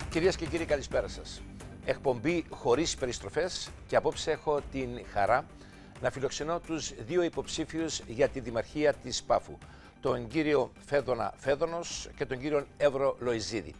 Κυρίες και κύριοι, καλησπέρα σας. Εκπομπή χωρίς περιστροφές και απόψε έχω την χαρά να φιλοξενώ τους δύο υποψήφιους για τη Δημαρχία της Πάφου, τον κύριο Φέδωνα Φέδωνος και τον κύριο Εύρο Λοϊζίδη.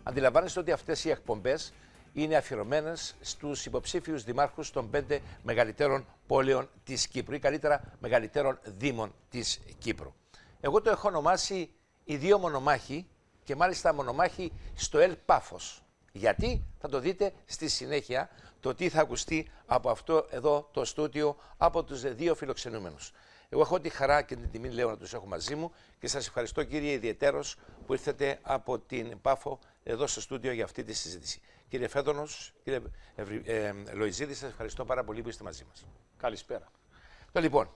Αντιλαμβάνεστε ότι αυτές οι εκπομπές είναι αφιερωμένες στους υποψήφιους δημάρχους των 5 μεγαλύτερων πόλεων της Κύπρου ή καλύτερα μεγαλύτερων δήμων της Κύπρου. Εγώ το έχω ονομάσει οι δύο μονομάχοι και μάλιστα μονομάχοι στο ΕΛ Πάφος. Γιατί θα το δείτε στη συνέχεια το τι θα ακουστεί από αυτό εδώ το στούντιο από τους δύο φιλοξενούμενους. Εγώ έχω τη χαρά και την τιμή λέω να τους έχω μαζί μου και σας ευχαριστώ κύριε ιδιαιτέρως που ήρθετε από την Πάφο εδώ στο στούντιο για αυτή τη συζήτηση. Κύριε Φέδωνος, κύριε Λοϊζίδη, σας ευχαριστώ πάρα πολύ που είστε μαζί μας. Καλησπέρα. Λοιπόν,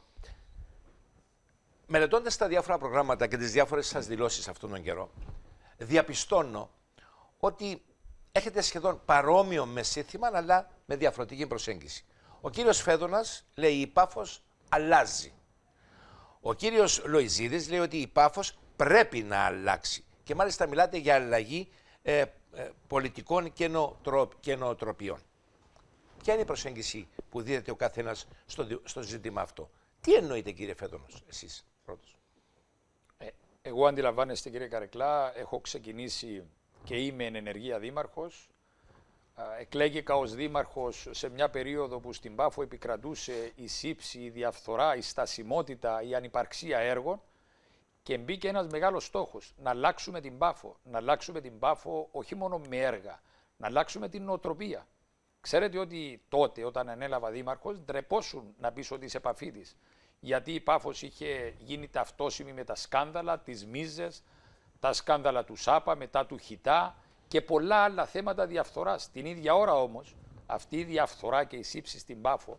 μελετώντας τα διάφορα προγράμματα και τις διάφορες σας δηλώσεις αυτόν τον καιρό, διαπιστώνω ότι έχετε σχεδόν παρόμοιο μεσήθημα, αλλά με διαφορετική προσέγγιση. Ο κύριος Φέδωνας λέει η Πάφος αλλάζει. Ο κύριος Λοϊζίδης λέει ότι η Πάφος πρέπει να αλλάξει. Και μάλιστα μιλάτε για αλλαγή πολιτικών και νοοτροπιών. Ποια είναι η προσέγγιση που δίδεται ο καθένας στο ζήτημα αυτό? Τι εννοείτε κύριε Φέδωνος, εσείς πρώτος? Εγώ αντιλαμβάνεστε κύριε Καρεκλά, έχω ξεκινήσει και είμαι εν ενεργεία δήμαρχος. Εκλέγηκα ως δήμαρχος σε μια περίοδο που στην Πάφο επικρατούσε η σύψη, η διαφθορά, η στασιμότητα, η ανυπαρξία έργων και μπήκε ένας μεγάλος στόχος, να αλλάξουμε την Πάφο. Να αλλάξουμε την Πάφο όχι μόνο με έργα, να αλλάξουμε την νοοτροπία. Ξέρετε ότι τότε όταν ανέλαβα δήμαρχος ντρεπόσουν να πεις ότι είσαι επαφίτης. Γιατί η Πάφος είχε γίνει ταυτόσιμη με τα σκάνδαλα, τις μίζες, τα σκάνδαλα του ΣΑΠΑ, μετά του ΧΙΤΑ και πολλά άλλα θέματα διαφθοράς. Την ίδια ώρα όμως αυτή η διαφθορά και η σύψη στην Πάφο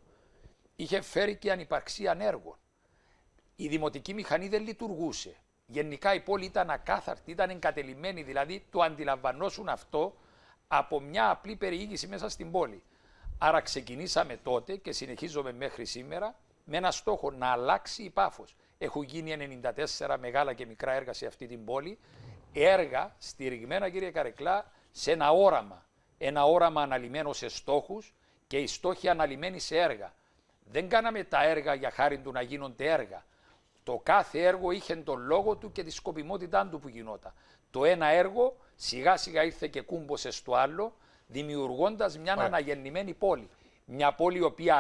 είχε φέρει και ανυπαρξία έργων. Η δημοτική μηχανή δεν λειτουργούσε. Γενικά η πόλη ήταν ακάθαρτη, ήταν εγκατελειμμένη, δηλαδή το αντιλαμβανόσουν αυτό από μια απλή περιήγηση μέσα στην πόλη. Άρα ξεκινήσαμε τότε και συνεχίζουμε μέχρι σήμερα με ένα στόχο να αλλάξει η Πάφος. Έχουν γίνει 94 μεγάλα και μικρά έργα σε αυτή την πόλη. Έργα στηριγμένα κύριε Καρεκλά σε ένα όραμα. Ένα όραμα αναλυμένο σε στόχους και οι στόχοι αναλυμένοι σε έργα. Δεν κάναμε τα έργα για χάρη του να γίνονται έργα. Το κάθε έργο είχε τον λόγο του και τη σκοπιμότητά του που γινόταν. Το ένα έργο σιγά σιγά ήρθε και κούμποσε στο άλλο, δημιουργώντας μια αναγεννημένη πόλη. Μια πόλη η οποία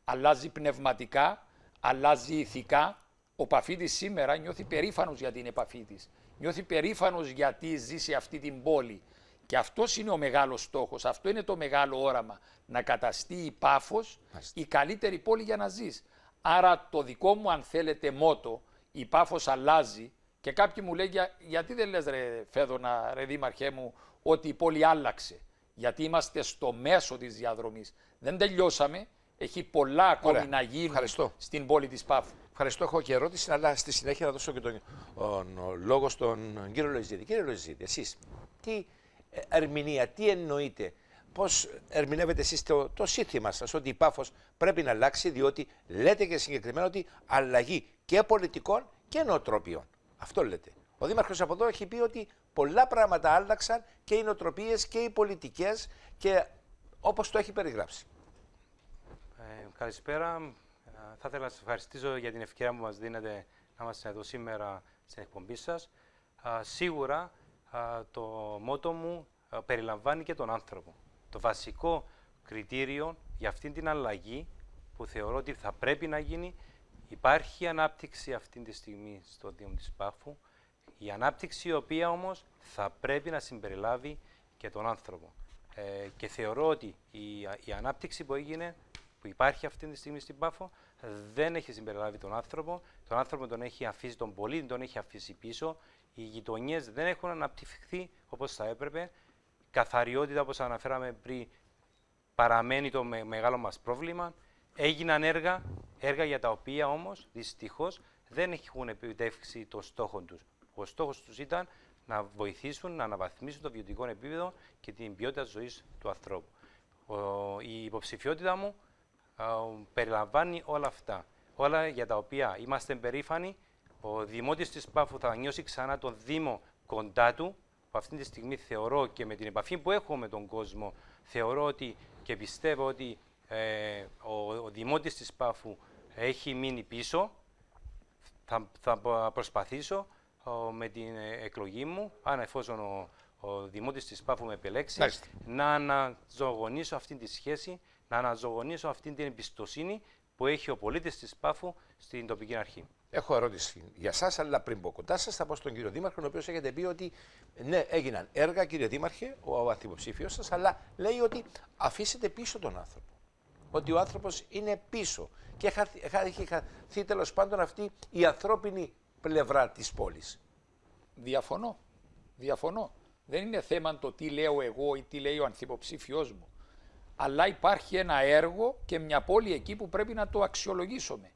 αλλάζει πνευματικά, αλλάζει ηθικά. Ο Παφίτης σήμερα νιώθει περήφανος για την επαφή της. Νιώθει περήφανος γιατί ζει σε αυτή την πόλη. Και αυτός είναι ο μεγάλος στόχος, αυτό είναι το μεγάλο όραμα. Να καταστεί η Πάφος η καλύτερη πόλη για να ζεις. Άρα το δικό μου αν θέλετε μότο, η Πάφος αλλάζει. Και κάποιοι μου λένε γιατί δεν λες ρε Φέδωνα, ρε δήμαρχέ μου, ότι η πόλη άλλαξε. Γιατί είμαστε στο μέσο της διαδρομής. Δεν τελειώσαμε. Έχει πολλά ακόμη να γίνουν στην πόλη της Πάφου. Ευχαριστώ. Έχω και ερώτηση, αλλά στη συνέχεια θα δώσω και τον λόγο στον κύριο Λοϊζίδη. Κύριε Λοϊζίδη, εσείς τι ερμηνεία, τι εννοείτε, πώς ερμηνεύετε εσείς το σύνθημα σας ότι η Πάφος πρέπει να αλλάξει, διότι λέτε και συγκεκριμένα ότι αλλαγή και πολιτικών και νοοτροπιών. Αυτό λέτε. Ο Δήμαρχος από εδώ έχει πει ότι πολλά πράγματα άλλαξαν και οι νοοτροπίες και οι πολιτικές και όπως το έχει περιγράψει. Καλησπέρα. Θα ήθελα να σας ευχαριστήσω για την ευκαιρία που μας δίνετε να είμαστε εδώ σήμερα στην εκπομπή σας. Σίγουρα το μότο μου περιλαμβάνει και τον άνθρωπο. Το βασικό κριτήριο για αυτήν την αλλαγή που θεωρώ ότι θα πρέπει να γίνει, υπάρχει ανάπτυξη αυτή τη στιγμή στο Δήμο της Πάφου, η ανάπτυξη η οποία όμως θα πρέπει να συμπεριλάβει και τον άνθρωπο. Και θεωρώ ότι η ανάπτυξη που έγινε, που υπάρχει αυτή τη στιγμή στην Πάφο, δεν έχει συμπεριλάβει τον άνθρωπο. Τον άνθρωπο τον έχει αφήσει, τον πολίτη τον έχει αφήσει πίσω. Οι γειτονιές δεν έχουν αναπτυχθεί όπως θα έπρεπε. Καθαριότητα, όπως αναφέραμε πριν, παραμένει το μεγάλο μας πρόβλημα. Έγιναν έργα για τα οποία όμως δυστυχώς δεν έχουν επιτεύξει το στόχο τους. Ο στόχος τους ήταν να βοηθήσουν να αναβαθμίσουν το βιωτικό επίπεδο και την ποιότητα ζωής του ανθρώπου. Η υποψηφιότητα μου περιλαμβάνει όλα αυτά. Όλα για τα οποία είμαστε περήφανοι. Ο Δημότης της Πάφου θα νιώσει ξανά τον Δήμο κοντά του, που αυτή τη στιγμή θεωρώ και με την επαφή που έχω με τον κόσμο, θεωρώ ότι και πιστεύω ότι ο Δημότης της Πάφου έχει μείνει πίσω. Θα προσπαθήσω με την εκλογή μου, αν εφόσον ο Δημότης της Πάφου με επιλέξει, να αναζωογονήσω αυτή τη σχέση, να αναζωογονήσω αυτή την εμπιστοσύνη που έχει ο πολίτης της Πάφου στην τοπική αρχή. Έχω ερώτηση για σας, αλλά πριν πω κοντά σας, θα πω στον κύριο Δήμαρχο, ο οποίος έχετε πει ότι ναι, έγιναν έργα, κύριε Δήμαρχε, ο ανθυποψήφιος σας, αλλά λέει ότι αφήσετε πίσω τον άνθρωπο. Ότι ο άνθρωπος είναι πίσω και έχει χαθεί τέλος πάντων αυτή η ανθρώπινη πλευρά της πόλης. Διαφωνώ. Διαφωνώ. Δεν είναι θέμα το τι λέω εγώ ή τι λέει ο ανθυποψήφιος μου. Αλλά υπάρχει ένα έργο και μια πόλη εκεί που πρέπει να το αξιολογήσουμε.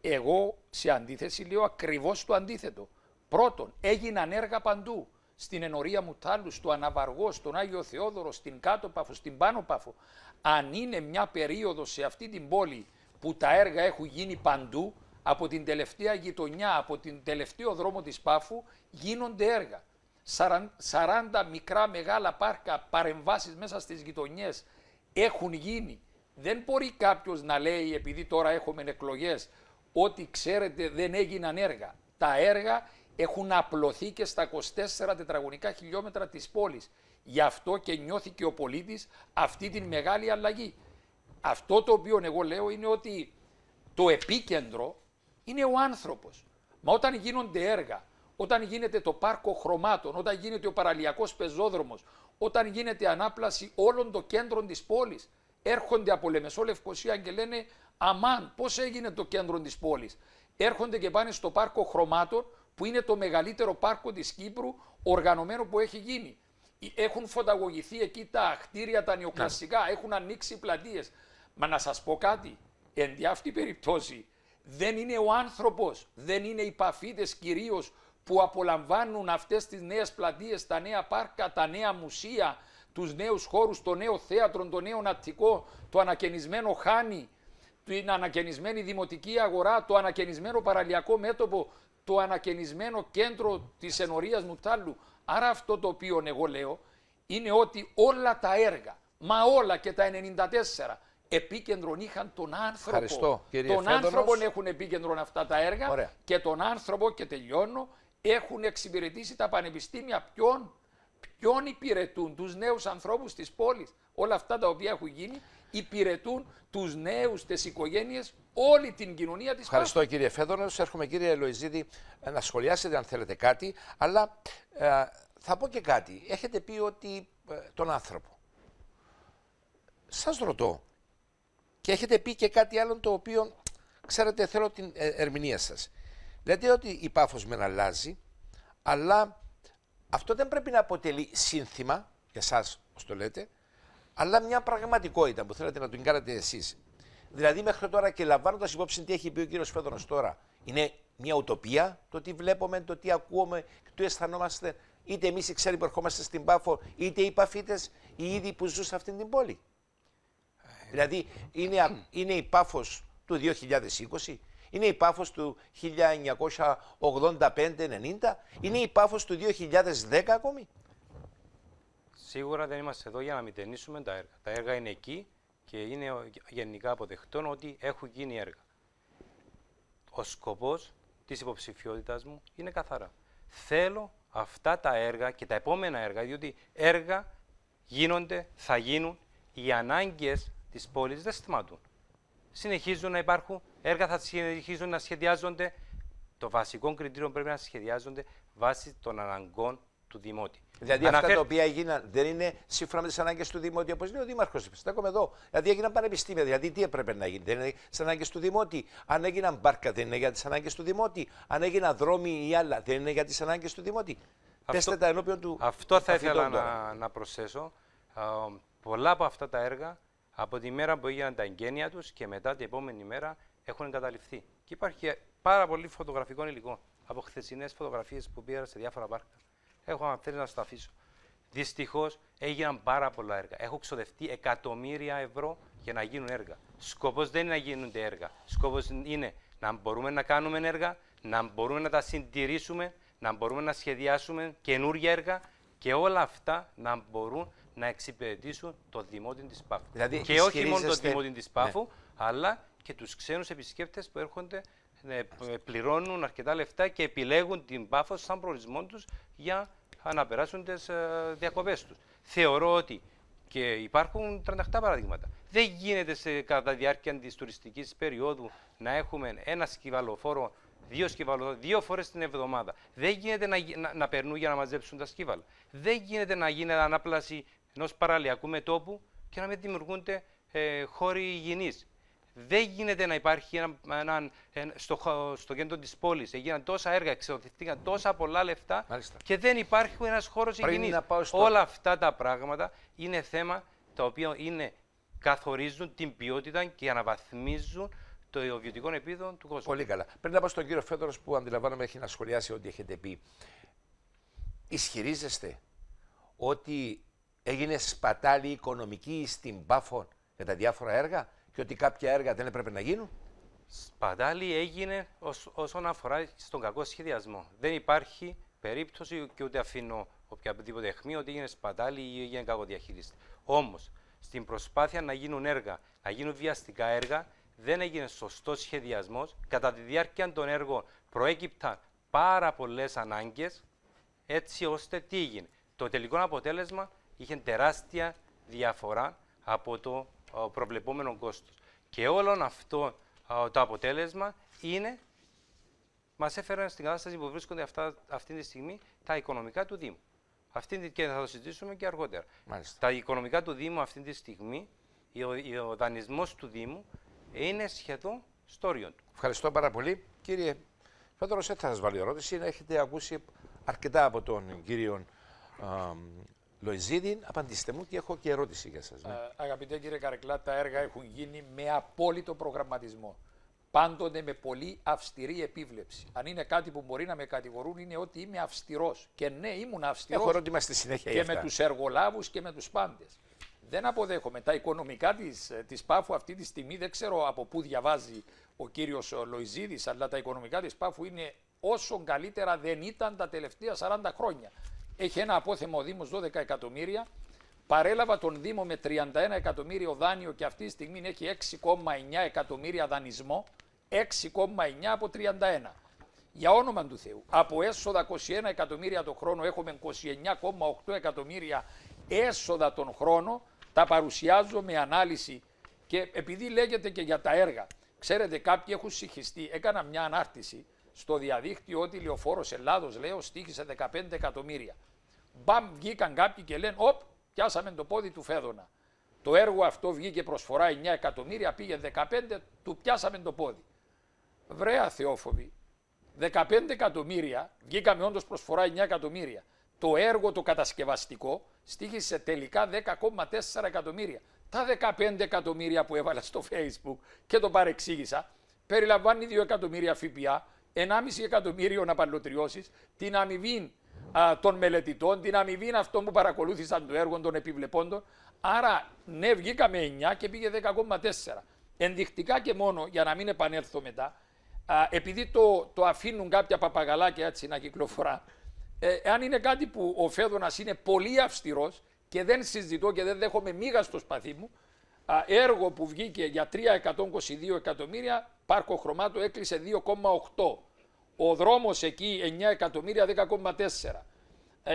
Εγώ σε αντίθεση λέω ακριβώς το αντίθετο. Πρώτον, έγιναν έργα παντού. Στην Ενορία Μουτάλου, στο Αναβαργό, στον Άγιο Θεόδωρο, στην Κάτω Πάφο, στην Πάνω Πάφο. Αν είναι μια περίοδος σε αυτή την πόλη που τα έργα έχουν γίνει παντού, από την τελευταία γειτονιά, από την τελευταίο δρόμο της Πάφου, γίνονται έργα. 40 μικρά μεγάλα πάρκα, παρεμβάσεις μέσα στις γειτονιές έχουν γίνει. Δεν μπορεί κάποιος να λέει, επειδή τώρα έχουμε εκλογές, ότι ξέρετε δεν έγιναν έργα. Τα έργα έχουν απλωθεί και στα 24 τετραγωνικά χιλιόμετρα της πόλης. Γι' αυτό και νιώθει και ο πολίτης αυτή την μεγάλη αλλαγή. Αυτό το οποίο εγώ λέω είναι ότι το επίκεντρο είναι ο άνθρωπος. Μα όταν γίνονται έργα, όταν γίνεται το πάρκο χρωμάτων, όταν γίνεται ο παραλιακός πεζόδρομος, όταν γίνεται ανάπλαση όλων των κέντρων της πόλης, έρχονται από Λεμεσό Λευκοσία και λένε αμάν, πώς έγινε το κέντρο της πόλης. Έρχονται και πάνε στο πάρκο χρωμάτων, που είναι το μεγαλύτερο πάρκο της Κύπρου οργανωμένο που έχει γίνει. Έχουν φωταγωγηθεί εκεί τα κτίρια, τα νεοκλασσικά, έχουν ανοίξει πλατείες. Μα να σας πω κάτι, εν δι' αυτή περιπτώσει δεν είναι ο άνθρωπος, δεν είναι οι παφίτες κυρίως που απολαμβάνουν αυτές τις νέες πλατείες, τα νέα πάρκα, τα νέα μουσεία, τους νέους χώρους, το νέο θέατρο, το νέο ναυτικό, το ανακαινισμένο Χάνι, την ανακαινισμένη δημοτική αγορά, το ανακαινισμένο παραλιακό μέτωπο, το ανακαινισμένο κέντρο της Ενορίας Μουτάλου. Άρα αυτό το οποίο εγώ λέω είναι ότι όλα τα έργα, μα όλα και τα 94, επίκεντρον είχαν τον άνθρωπο. Ευχαριστώ, κύριε τον Φέδωνος. άνθρωπο έχουν επίκεντρον αυτά τα έργα. Ωραία. Και τον άνθρωπο, και τελειώνω, έχουν εξυπηρετήσει τα πανεπιστήμια. Ποιον υπηρετούν? Τους νέους ανθρώπους της πόλης. Όλα αυτά τα οποία έχουν γίνει υπηρετούν τους νέους, τις οικογένειες, όλη την κοινωνία της. Ευχαριστώ κύριε Φέδωνος. Έρχομαι κύριε Λοϊζίδη να σχολιάσετε αν θέλετε κάτι, αλλά θα πω και κάτι. Έχετε πει ότι τον άνθρωπο. Σας ρωτώ και έχετε πει και κάτι άλλο το οποίο, ξέρετε, θέλω την ερμηνεία σας. Λέτε ότι η Πάφος μεν αλλάζει, αλλά αυτό δεν πρέπει να αποτελεί σύνθημα, για εσάς όπως το λέτε, αλλά μια πραγματικότητα που θέλετε να την κάνετε εσείς. Δηλαδή μέχρι τώρα και λαμβάνοντας υπόψη τι έχει πει ο κύριος Φέδωνος τώρα, είναι μια ουτοπία το τι βλέπουμε, το τι ακούμε, το τι αισθανόμαστε, είτε εμείς οι ξένοι που ερχόμαστε στην Πάφο, είτε οι Παφίτες, οι ίδιοι που ζουν σε αυτήν την πόλη. Δηλαδή είναι η Πάφος του 2020, είναι η Πάφος του 1985-90, είναι η Πάφος του 2010 ακόμη. Σίγουρα δεν είμαστε εδώ για να μηδενίσουμε τα έργα. Τα έργα είναι εκεί και είναι γενικά αποδεκτό ότι έχουν γίνει έργα. Ο σκοπός της υποψηφιότητας μου είναι καθαρά. Θέλω αυτά τα έργα και τα επόμενα έργα, διότι έργα γίνονται, θα γίνουν, οι ανάγκες της πόλης δεν σταματούν. Συνεχίζουν να υπάρχουν, έργα θα συνεχίζουν να σχεδιάζονται. Το βασικό κριτήριο πρέπει να σχεδιάζονται βάσει των αναγκών του Δημότη. Δηλαδή αυτά τα οποία έγιναν δεν είναι σύμφωνα με τις ανάγκες του Δημότη, όπως λέει ο Δήμαρχος. Στέκομαι εδώ. Δηλαδή έγιναν πανεπιστήμια. Δηλαδή τι έπρεπε να γίνει? Δεν είναι στις ανάγκες του Δημότη. Αν έγιναν μπάρκα, δεν είναι για τις ανάγκες του Δημότη. Αν έγιναν δρόμοι ή άλλα, δεν είναι για τις ανάγκες του Δημότη. Πέστε τα ενώπιον του. Αυτό θα ήθελα να προσθέσω. Πολλά από αυτά τα έργα από τη μέρα που έγιναν τα εγγένεια τους και μετά την επόμενη μέρα έχουν εγκαταλειφθεί. Και υπάρχει πάρα πολύ φωτογραφικό υλικό από χθεσινές φωτογραφίες που πήρα σε διάφορα πάρκα. Έχω, αν θέλει να σας το αφήσω. Δυστυχώς έγιναν πάρα πολλά έργα. Έχω ξοδευτεί εκατομμύρια ευρώ για να γίνουν έργα. Σκοπός δεν είναι να γίνονται έργα. Σκοπός είναι να μπορούμε να κάνουμε έργα, να μπορούμε να τα συντηρήσουμε, να μπορούμε να σχεδιάσουμε καινούργια έργα Και όλα αυτά να μπορούν να εξυπηρετήσουν το δημότιο της Πάφου. Δηλαδή, και όχι μόνο το δημότιο της Πάφου, αλλά και τους ξένους επισκέπτες που έρχονται, πληρώνουν αρκετά λεφτά και επιλέγουν την Πάφο σαν προορισμό τους για να περάσουν τις διακοπές τους. Θεωρώ ότι, και υπάρχουν 38 παραδείγματα, δεν γίνεται κατά τη διάρκεια της τουριστικής περίοδου να έχουμε ένα σκυβαλοφόρο, δύο φορές την εβδομάδα. Δεν γίνεται να περνούν για να μαζέψουν τα σκύβαλα. Δεν γίνεται να γίνεται ανάπλαση ενός παραλιακού μετώπου και να μην δημιουργούνται χώροι υγιεινής. Δεν γίνεται να υπάρχει στο κέντρο της πόλης. Έγιναν τόσα έργα, εξοδοτήθηκαν τόσα πολλά λεφτά. Μάλιστα. Και δεν υπάρχει ένας χώρος υγιεινής. Όλα αυτά τα πράγματα είναι θέμα τα οποία καθορίζουν την ποιότητα και αναβαθμίζουν το βιωτικό επίπεδο του κόσμου. Πολύ καλά. Πριν να πάω στον κύριο Φέδωρος, που αντιλαμβάνομαι έχει να σχολιάσει ό,τι έχετε πει. Ισχυρίζεστε ότι έγινε σπατάλη οικονομική στην Πάφο για τα διάφορα έργα και ότι κάποια έργα δεν έπρεπε να γίνουν? Σπατάλη έγινε όσον αφορά στον κακό σχεδιασμό. Δεν υπάρχει περίπτωση και ούτε αφήνω οποιαδήποτε αιχμή ότι έγινε σπατάλη ή έγινε κακοδιαχείριση. Όμως, στην προσπάθεια να γίνουν έργα, να γίνουν βιαστικά έργα, δεν έγινε σωστός σχεδιασμός. Κατά τη διάρκεια των έργων προέκυπταν πάρα πολλές ανάγκες, έτσι ώστε τι έγινε? Το τελικό αποτέλεσμα είχε τεράστια διαφορά από το προβλεπόμενο κόστος. Και όλο αυτό το αποτέλεσμα μας έφερε στην κατάσταση που βρίσκονται αυτή τη στιγμή τα οικονομικά του Δήμου. Και θα το συζητήσουμε και αργότερα. Μάλιστα. Τα οικονομικά του Δήμου αυτή τη στιγμή, ο δανεισμός του Δήμου είναι σχεδόν στο όριο του. Ευχαριστώ πάρα πολύ. Κύριε Φέδωρο, έτσι θα σας βάλω ερώτηση. Έχετε ακούσει αρκετά από τον κύριο Λοϊζίδη. Απαντήστε μου και έχω και ερώτηση για σας. Ναι. Αγαπητέ κύριε Καρεκλά, τα έργα έχουν γίνει με απόλυτο προγραμματισμό. Πάντοτε με πολύ αυστηρή επίβλεψη. Αν είναι κάτι που μπορεί να με κατηγορούν, είναι ότι είμαι αυστηρός. Και ναι, ήμουν αυστηρός. Έχω ερώτημα στη συνέχεια. Και με τους εργολάβους και με τους πάντες. Δεν αποδέχομαι. Τα οικονομικά της Πάφου αυτή τη στιγμή, δεν ξέρω από πού διαβάζει ο κύριος Λοϊζίδης, αλλά τα οικονομικά της Πάφου είναι όσο καλύτερα δεν ήταν τα τελευταία 40 χρόνια. Έχει ένα απόθεμα ο Δήμος 12 εκατομμύρια. Παρέλαβα τον Δήμο με 31 εκατομμύριο δάνειο και αυτή τη στιγμή έχει 6,9 εκατομμύρια δανεισμό. 6,9 από 31. Για όνομα του Θεού. Από έσοδα 21 εκατομμύρια το χρόνο έχουμε 29,8 εκατομμύρια έσοδα τον χρόνο. Τα παρουσιάζω με ανάλυση και επειδή λέγεται και για τα έργα. Ξέρετε, κάποιοι έχουν συγχυστεί. Έκανα μια ανάρτηση στο διαδίκτυο ότι η Λεωφόρος Ελλάδος, λέω, στοίχησε 15 εκατομμύρια. Μπαμ, βγήκαν κάποιοι και λένε, πιάσαμε το πόδι του Φέδωνα. Το έργο αυτό βγήκε προσφορά 9 εκατομμύρια, πήγε 15, του πιάσαμε το πόδι. Βρέα Θεόφοβοι, 15 εκατομμύρια, βγήκαμε όντως προσφορά 9 εκατομμύρια. Το έργο το κατασκευαστικό στοίχησε τελικά 10,4 εκατομμύρια. Τα 15 εκατομμύρια που έβαλα στο Facebook και το παρεξήγησα, περιλαμβάνει 2 εκατομμύρια ΦΠΑ, 1,5 εκατομμύριο απαλωτριώσεις, την αμοιβή των μελετητών, την αμοιβή αυτών που παρακολούθησαν το έργο των επιβλεπόντων. Άρα, ναι, βγήκαμε 9 και πήγε 10,4. Ενδεικτικά και μόνο, για να μην επανέλθω μετά, επειδή το αφήνουν κάποια παπαγαλάκια έτσι να κυκλοφορά, αν είναι κάτι που ο Φέδωνας είναι πολύ αυστηρός και δεν συζητώ και δεν δέχομαι μίγα στο σπαθί μου, έργο που βγήκε για 322 εκατομμύρια, πάρκο χρωμάτου έκλεισε 2,8. Ο δρόμος εκεί 9 εκατομμύρια, 10,4.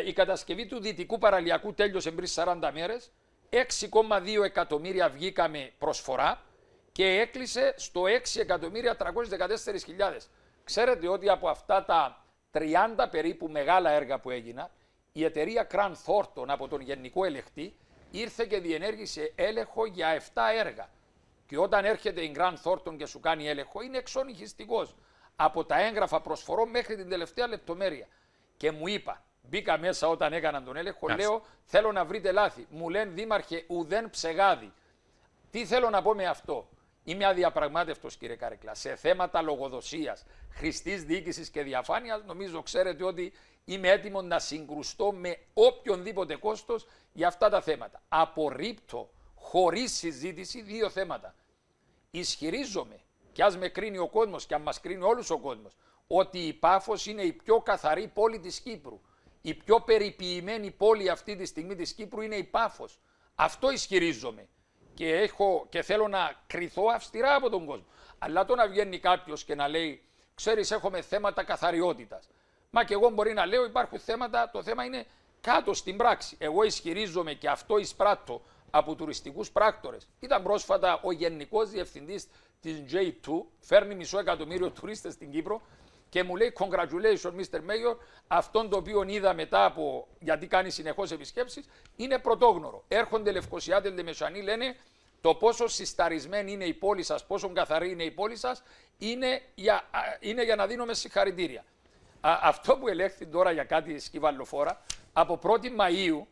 Η κατασκευή του δυτικού παραλιακού τέλειωσε πριν 40 μέρες, 6,2 εκατομμύρια βγήκαμε προσφορά και έκλεισε στο 6.314.000. Ξέρετε ότι από αυτά τα 30 περίπου μεγάλα έργα που έγιναν, η εταιρεία Grant Thornton από τον Γενικό Ελεγχτή ήρθε και διενέργησε έλεγχο για 7 έργα. Και όταν έρχεται η Grant Thornton και σου κάνει έλεγχο, είναι εξονυχιστικός. Από τα έγγραφα προσφορών μέχρι την τελευταία λεπτομέρεια. Και μου είπα, μπήκα μέσα όταν έκαναν τον έλεγχο, λέω, θέλω να βρείτε λάθη. Μου λένε, Δήμαρχε, ουδέν ψεγάδι. Τι θέλω να πω με αυτό? Είμαι αδιαπραγμάτευτος, κύριε Καρεκλά. Σε θέματα λογοδοσίας, χρηστής διοίκησης και διαφάνειας, νομίζω ξέρετε ότι είμαι έτοιμο να συγκρουστώ με οποιονδήποτε κόστος για αυτά τα θέματα. Απορρίπτω χωρίς συζήτηση 2 θέματα. Ισχυρίζομαι, και ας με κρίνει ο κόσμος και αν μας κρίνει όλους ο κόσμος, ότι η Πάφος είναι η πιο καθαρή πόλη της Κύπρου. η πιο περιποιημένη πόλη αυτή τη στιγμή της Κύπρου είναι η Πάφος. Αυτό ισχυρίζομαι και θέλω να κριθώ αυστηρά από τον κόσμο. Αλλά το να βγαίνει κάποιος και να λέει, ξέρεις, έχουμε θέματα καθαριότητας. Μα και εγώ μπορεί να λέω υπάρχουν θέματα, το θέμα είναι κάτω στην πράξη. Εγώ ισχυρίζομαι και αυτό εισπράττω από τουριστικούς πράκτορες. Ήταν πρόσφατα ο Γενικός Διευθυντής της J2, φέρνει 500.000 τουρίστες στην Κύπρο και μου λέει congratulations Mr. Mayor, αυτόν το οποίο είδα μετά από, γιατί κάνει συνεχώς επισκέψεις, είναι πρωτόγνωρο. Έρχονται Λευκοσιάτες, Λεμεσανοί, λένε το πόσο συσταρισμένη είναι η πόλη σας, πόσο καθαρή είναι η πόλη σας, είναι για να δίνουμε συγχαρητήρια. Αυτό που ελέγχθη τώρα για κάτι σκυβαλοφόρα, από 1η Μαΐου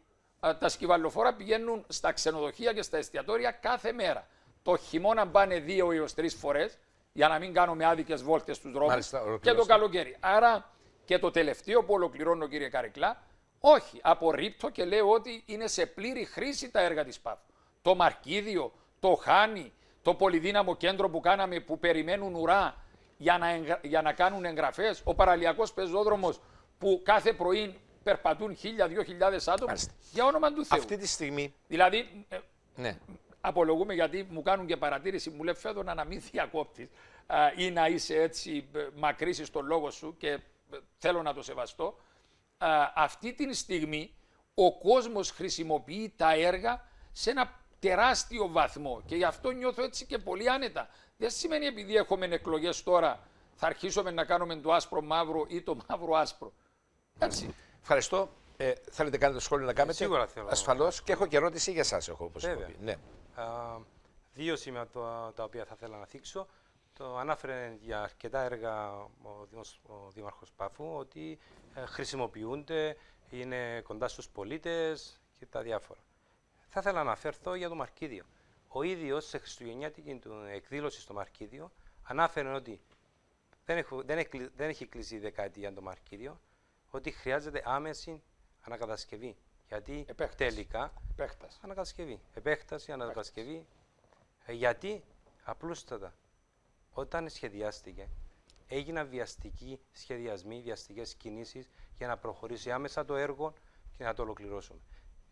τα σκυβαλοφόρα πηγαίνουν στα ξενοδοχεία και στα εστιατόρια κάθε μέρα. Το χειμώνα πάνε 2 έως 3 φορές, για να μην κάνουμε άδικες βόλτες στους δρόμους, και το καλοκαίρι. Άρα και το τελευταίο που ολοκληρώνω, κύριε Καρεκλά, όχι, απορρίπτω και λέω ότι είναι σε πλήρη χρήση τα έργα της ΠΑΦ. Το Μαρκίδιο, το Χάνι, το πολυδύναμο κέντρο που κάναμε που περιμένουν ουρά για να κάνουν εγγραφές, ο παραλιακός πεζόδρομος που κάθε πρωί περπατούν 1.000-2.000 άτομα, για όνομα του Θεού. Αυτή τη στιγμή... Δηλαδή, ναι. Απολογούμε γιατί μου κάνουν και παρατήρηση, μου λέει Φέδωνα να μην διακόπτεις ή να είσαι έτσι μακρύς στον λόγο σου και θέλω να το σεβαστώ. Αυτή τη στιγμή ο κόσμος χρησιμοποιεί τα έργα σε ένα τεράστιο βαθμό και γι' αυτό νιώθω έτσι και πολύ άνετα. Δεν σημαίνει επειδή έχουμε εκλογές τώρα θα αρχίσουμε να κάνουμε το άσπρο μαύρο ή το μαύρο άσπρο. Έτσι. Ευχαριστώ. Θέλετε κάνετε σχόλιο να κάνετε? Σίγουρα θέλω. Ασφαλώς, και έχω και ερώτηση για εσάς. Ναι. Δύο σημεία τα οποία θα ήθελα να θίξω. Το ανάφερε για αρκετά έργα ο Δήμαρχος Πάφου ότι χρησιμοποιούνται, είναι κοντά στους πολίτες και τα διάφορα. Θα ήθελα να αναφερθώ για το Μαρκίδιο. Ο ίδιος σε χριστουγεννιάτικη εκδήλωση στο Μαρκίδιο ανάφερε ότι δεν έχει κλείσει η δεκαετία το Μαρκίδιο, ότι χρειάζεται άμεση ανακατασκευή. Γιατί τελικά επέκταση, ανακατασκευή. Γιατί απλούστατα όταν σχεδιάστηκε έγιναν βιαστικοί σχεδιασμοί, βιαστικές κινήσεις για να προχωρήσει άμεσα το έργο και να το ολοκληρώσουμε.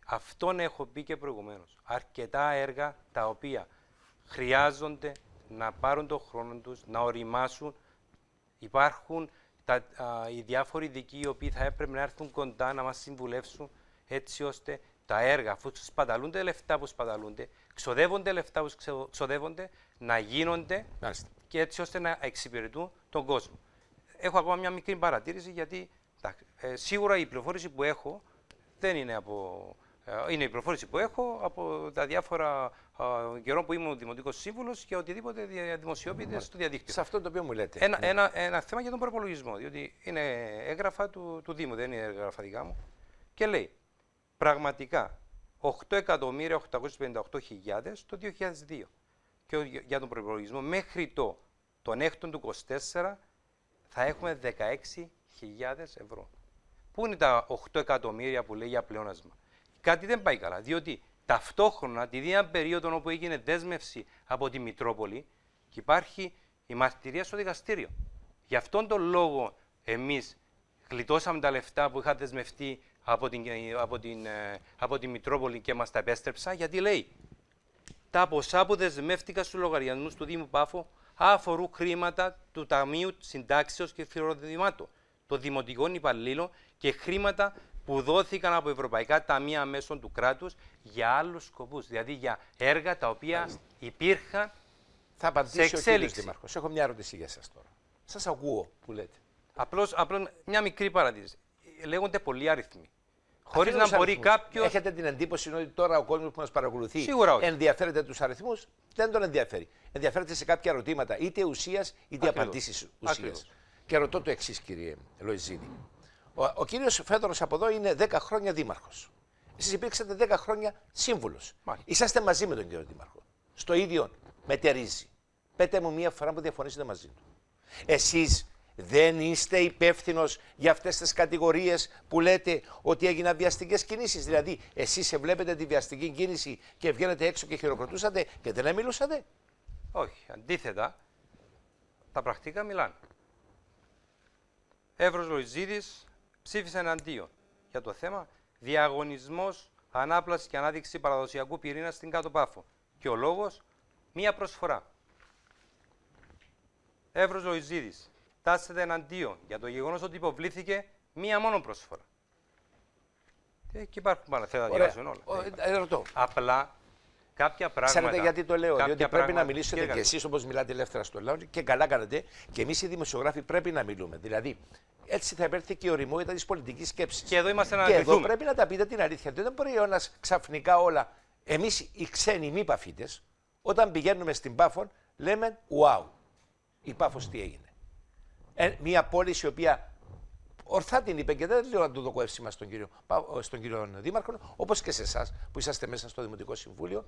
Αυτόν έχω πει και προηγουμένως. Αρκετά έργα τα οποία χρειάζονται να πάρουν τον χρόνο τους, να οριμάσουν. Υπάρχουν οι διάφοροι ειδικοί οι οποίοι θα έπρεπε να έρθουν κοντά να μας συμβουλεύσουν έτσι ώστε τα έργα, αφού σπαταλούνται λεφτά που σπαταλούνται, ξοδεύονται λεφτά που ξοδεύονται, να γίνονται και έτσι ώστε να εξυπηρετούν τον κόσμο. Έχω ακόμα μια μικρή παρατήρηση γιατί σίγουρα η πληροφόρηση που έχω δεν είναι από... Είναι η πληροφόρηση που έχω από τα διάφορα καιρό που ήμουν δημοτικός σύμβουλος και οτιδήποτε δημοσιοποιείται στο διαδίκτυο. Σε αυτό το οποίο μου λέτε. Ένα θέμα για τον προπολογισμό, διότι είναι έγγραφα του Δήμου, δεν είναι έγγραφα δικά μου. Και λέει, πραγματικά 8.858.000 το 2002. Και για τον προπολογισμό μέχρι τον έκτον του 24 θα έχουμε 16.000 ευρώ. Πού είναι τα 8 εκατομμύρια που λέει για πλεόνασμα? Κάτι δεν πάει καλά, διότι ταυτόχρονα τη ίδια περίοδο όπου έγινε δέσμευση από τη Μητρόπολη και υπάρχει η μαρτυρία στο δικαστήριο. Γι' αυτόν τον λόγο εμείς γλιτώσαμε τα λεφτά που είχα δεσμευτεί από τη Μητρόπολη και μας τα επέστρεψα, γιατί λέει τα ποσά που δεσμεύτηκα στους λογαριασμούς του Δήμου Πάφου αφορούν χρήματα του Ταμείου Συντάξεως και Φυροδημάτων των Δημοτικών Υπαλλήλων και χρήματα που δόθηκαν από ευρωπαϊκά ταμεία μέσω του κράτους για άλλους σκοπούς, δηλαδή για έργα τα οποία υπήρχαν θα απαντήσει σε εξέλιξη. Ο κύριος Δήμαρχος. Έχω μια ερώτηση για σας τώρα. Σας ακούω που λέτε. Απλώς μια μικρή παρατήρηση. Λέγονται πολλοί αριθμοί. Χωρίς να μπορεί κάποιος... Έχετε την εντύπωση ότι τώρα ο κόσμος που μας παρακολουθεί ενδιαφέρεται τους αριθμούς? Δεν τον ενδιαφέρει. Ενδιαφέρεται σε κάποια ερωτήματα, είτε ουσίας είτε απαντήσεις ουσίας. Και ρωτώ το εξής, κύριε Λοϊζίδη. Ο κύριος Φέδωρος από εδώ είναι 10 χρόνια δήμαρχος. Εσείς υπήρξατε 10 χρόνια σύμβουλος. Είσαστε μαζί με τον κύριο Δήμαρχο. Στο ίδιο μετερίζει. Πέτε μου μία φορά που διαφωνήσετε μαζί του. Εσείς δεν είστε υπεύθυνος για αυτές τις κατηγορίες που λέτε ότι έγιναν βιαστικές κινήσεις? Δηλαδή, εσείς βλέπετε τη βιαστική κίνηση και βγαίνετε έξω και χειροκροτούσατε και δεν μιλούσατε? Όχι. Αντίθετα, τα πρακτικά μιλάνε. Εύρος Λοϊζίδης ψήφισε εναντίον. για το θέμα, διαγωνισμός, ανάπλαση και ανάδειξη παραδοσιακού πυρήνα στην Κάτω Πάφο. Και ο λόγος, μία προσφορά. Εύρος Λοϊζίδης τάσσεται εναντίον για το γεγονός ότι υποβλήθηκε μία μόνο προσφορά. Και υπάρχουν παραθέτα διαβάζουν όλα. Ρωτώ. Απλά κάποια πράγματα. Ξέρετε γιατί το λέω, διότι πρέπει να μιλήσετε και κι εσείς όπως μιλάτε ελεύθερα στο λαό και καλά κάνετε και εμείς οι δημοσιογράφοι πρέπει να μιλούμε. Δηλαδή, έτσι θα επέλθει και η ωριμότητα της πολιτικής σκέψης. Και εδώ είμαστε να και αναλυθούμε. εδώ πρέπει να τα πείτε την αλήθεια. Δεν μπορεί ο ένας ξαφνικά όλα. Εμείς οι ξένοι μη παφίτες, όταν πηγαίνουμε στην Πάφο, λέμε wow, η Πάφος τι έγινε. Μια πόλη η οποία ορθά την είπε και δεν λέω να το δω εύσημα στον κύριο Δήμαρχο, όπως και σε εσάς που είσαστε μέσα στο Δημοτικό Συμβούλιο.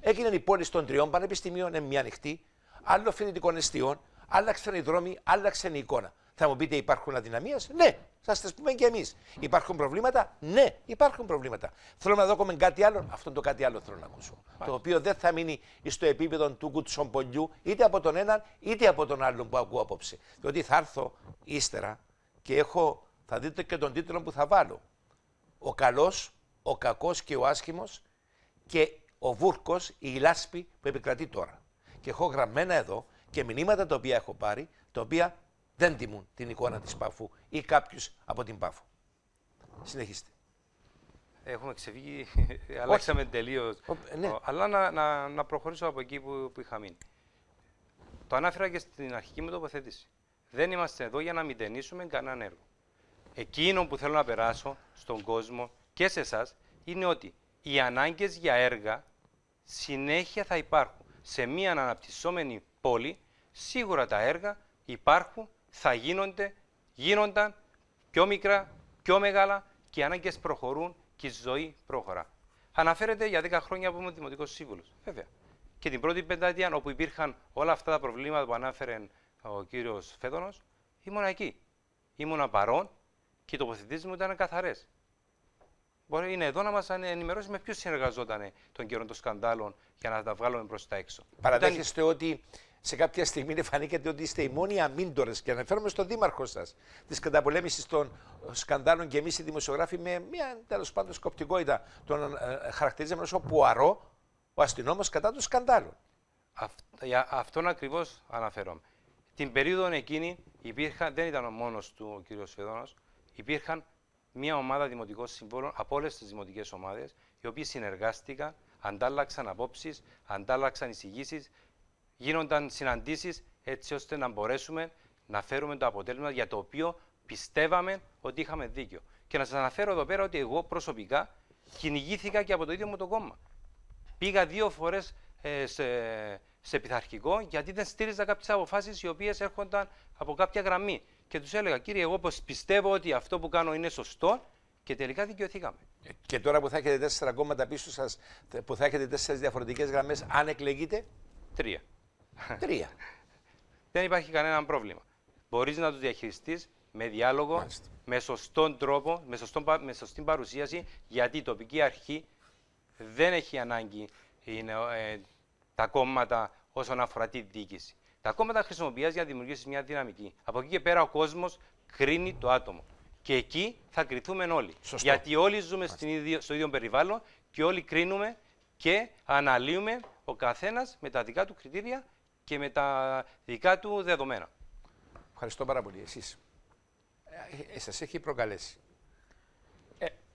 Έγινε η πόλη των 3 πανεπιστημίων, είναι μια ανοιχτή, άλλο φοιτητικών εστιών, άλλαξαν οι δρόμοι, άλλαξαν η εικόνα. Θα μου πείτε υπάρχουν αδυναμίες? Ναι, θα σας πούμε και εμείς. Υπάρχουν προβλήματα? Ναι, υπάρχουν προβλήματα. Θέλουμε να δούμε κάτι άλλο? Αυτό το κάτι άλλο θέλω να ακούσω. Το οποίο δεν θα μείνει στο επίπεδο του κουτσομπολιού είτε από τον έναν είτε από τον άλλον που ακούω απόψε. Διότι θα έρθω ύστερα και θα δείτε και τον τίτλο που θα βάλω. Ο καλός, ο κακός και ο άσχημος και ο βούρκος, η λάσπη που επικρατεί τώρα. Και έχω γραμμένα εδώ και μηνύματα τα οποία έχω πάρει, τα οποία δεν τιμούν την εικόνα της Πάφου ή κάποιους από την Πάφο. Συνεχίστε. Έχουμε ξεφύγει, αλλάξαμε τελείως. Ναι. Αλλά να προχωρήσω από εκεί που είχα μείνει. Το ανάφερα και στην αρχική μου τοποθέτηση. Δεν είμαστε εδώ για να μηδενίσουμε κανέναν έργο. Εκείνο που θέλω να περάσω στον κόσμο και σε εσάς είναι ότι οι ανάγκες για έργα συνέχεια θα υπάρχουν. Σε μια αναπτυσσόμενη πόλη, σίγουρα τα έργα υπάρχουν, θα γίνονταν πιο μικρά, πιο μεγάλα και οι ανάγκες προχωρούν και η ζωή προχωρά. Αναφέρεται για 10 χρόνια που ήμουν Δημοτικός Σύμβουλος. Βέβαια. Και την πρώτη πενταετία, όπου υπήρχαν όλα αυτά τα προβλήματα που ανάφερε ο κύριος Φέδωνος, ήμουν εκεί. Ήμουν παρόν και οι τοποθετήσεις μου ήταν καθαρές. Μπορεί είναι εδώ να μας ενημερώσει με ποιους συνεργαζόταν τον καιρό των σκανδάλων για να τα βγάλουμε προς τα έξω. Παραδέχεστε ότι σε κάποια στιγμή φανήκατε ότι είστε οι μόνοι αμύντορες και αναφέρομαι στον δήμαρχο σας της καταπολέμησης των σκανδάλων και εμείς οι δημοσιογράφοι με μια τέλος πάντων σκοπτικότητα τον χαρακτηρίζαμε ως ο Πουαρό, ο αστυνόμος κατά των σκανδάλων. Για αυτόν ακριβώς αναφέρομαι. Την περίοδο εκείνη δεν ήταν ο μόνος του ο κύριος Φεδόνος, υπήρχαν μια ομάδα δημοτικών συμβόλων από όλες τις δημοτικές ομάδες, οι οποίοι συνεργάστηκαν, αντάλλαξαν απόψεις, αντάλλαξαν εισηγήσεις, γίνονταν συναντήσεις έτσι ώστε να μπορέσουμε να φέρουμε το αποτέλεσμα για το οποίο πιστεύαμε ότι είχαμε δίκιο. Και να σας αναφέρω εδώ πέρα ότι εγώ προσωπικά κυνηγήθηκα και από το ίδιο μου το κόμμα. Πήγα 2 φορές σε πειθαρχικό γιατί δεν στήριζα κάποιες αποφάσεις οι οποίες έρχονταν από κάποια γραμμή. Και τους έλεγα, κύριε, εγώ πιστεύω ότι αυτό που κάνω είναι σωστό και τελικά δικαιωθήκαμε. Και τώρα που θα έχετε 4 κόμματα πίσω σας, που θα έχετε 4 διαφορετικές γραμμές, αν εκλεγείτε? 3. 3. Δεν υπάρχει κανένα πρόβλημα. Μπορείς να τους διαχειριστείς με διάλογο, μάλιστα, με σωστόν τρόπο, με σωστή παρουσίαση, γιατί η τοπική αρχή δεν έχει ανάγκη τα κόμματα όσον αφορά τη διοίκηση. Τα κόμματα χρησιμοποιούνται για να δημιουργήσει μια δυναμική. Από εκεί και πέρα ο κόσμος κρίνει το άτομο. Και εκεί θα κριθούμε όλοι. Σωστό. Γιατί όλοι ζούμε στο ίδιο περιβάλλον και όλοι κρίνουμε και αναλύουμε ο καθένας με τα δικά του κριτήρια και με τα δικά του δεδομένα. Ευχαριστώ πάρα πολύ. Εσείς. Σας έχει προκαλέσει.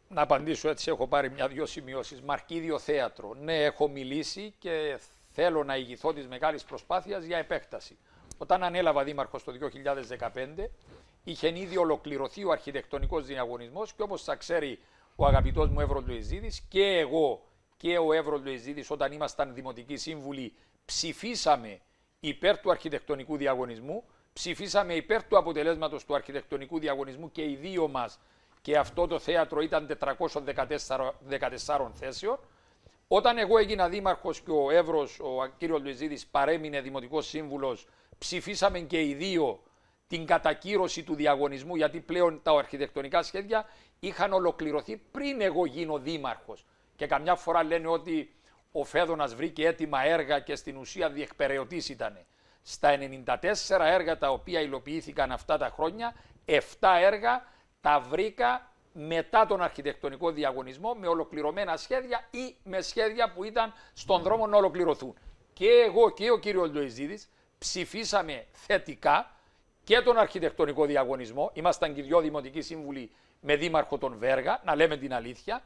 Να απαντήσω έτσι, έχω πάρει 1-2 σημειώσεις. Μαρκίδιο Θέατρο. Ναι, έχω μιλήσει και θέλω να ηγηθώ της μεγάλης προσπάθειας για επέκταση. Όταν ανέλαβα δήμαρχος το 2015, είχε ήδη ολοκληρωθεί ο αρχιτεκτονικός διαγωνισμός και όπως θα ξέρει ο αγαπητός μου Εύρος Λοϊζίδης, και εγώ και ο Εύρος Λοϊζίδης, όταν ήμασταν δημοτικοί σύμβουλοι, ψηφίσαμε υπέρ του αρχιτεκτονικού διαγωνισμού, ψηφίσαμε υπέρ του αποτελέσματος του αρχιτεκτονικού διαγωνισμού και οι δύο μας, και αυτό το θέατρο ήταν 414 θέσεων. Όταν εγώ έγινα δήμαρχος και ο Εύρος, ο κύριος Λοϊζίδης, παρέμεινε δημοτικός σύμβουλος, ψηφίσαμε και οι δύο την κατακύρωση του διαγωνισμού, γιατί πλέον τα αρχιτεκτονικά σχέδια είχαν ολοκληρωθεί πριν εγώ γίνω δήμαρχος. Και καμιά φορά λένε ότι ο Φέδωνας βρήκε έτοιμα έργα και στην ουσία διεκπεραιωτής ήταν. Στα 94 έργα τα οποία υλοποιήθηκαν αυτά τα χρόνια, 7 έργα τα βρήκα μετά τον αρχιτεκτονικό διαγωνισμό με ολοκληρωμένα σχέδια ή με σχέδια που ήταν στον δρόμο να ολοκληρωθούν. Και εγώ και ο κύριος Λοϊζίδης ψηφίσαμε θετικά και τον αρχιτεκτονικό διαγωνισμό. Ήμασταν και δυο δημοτικοί σύμβουλοι με δήμαρχο τον Βέργα, να λέμε την αλήθεια.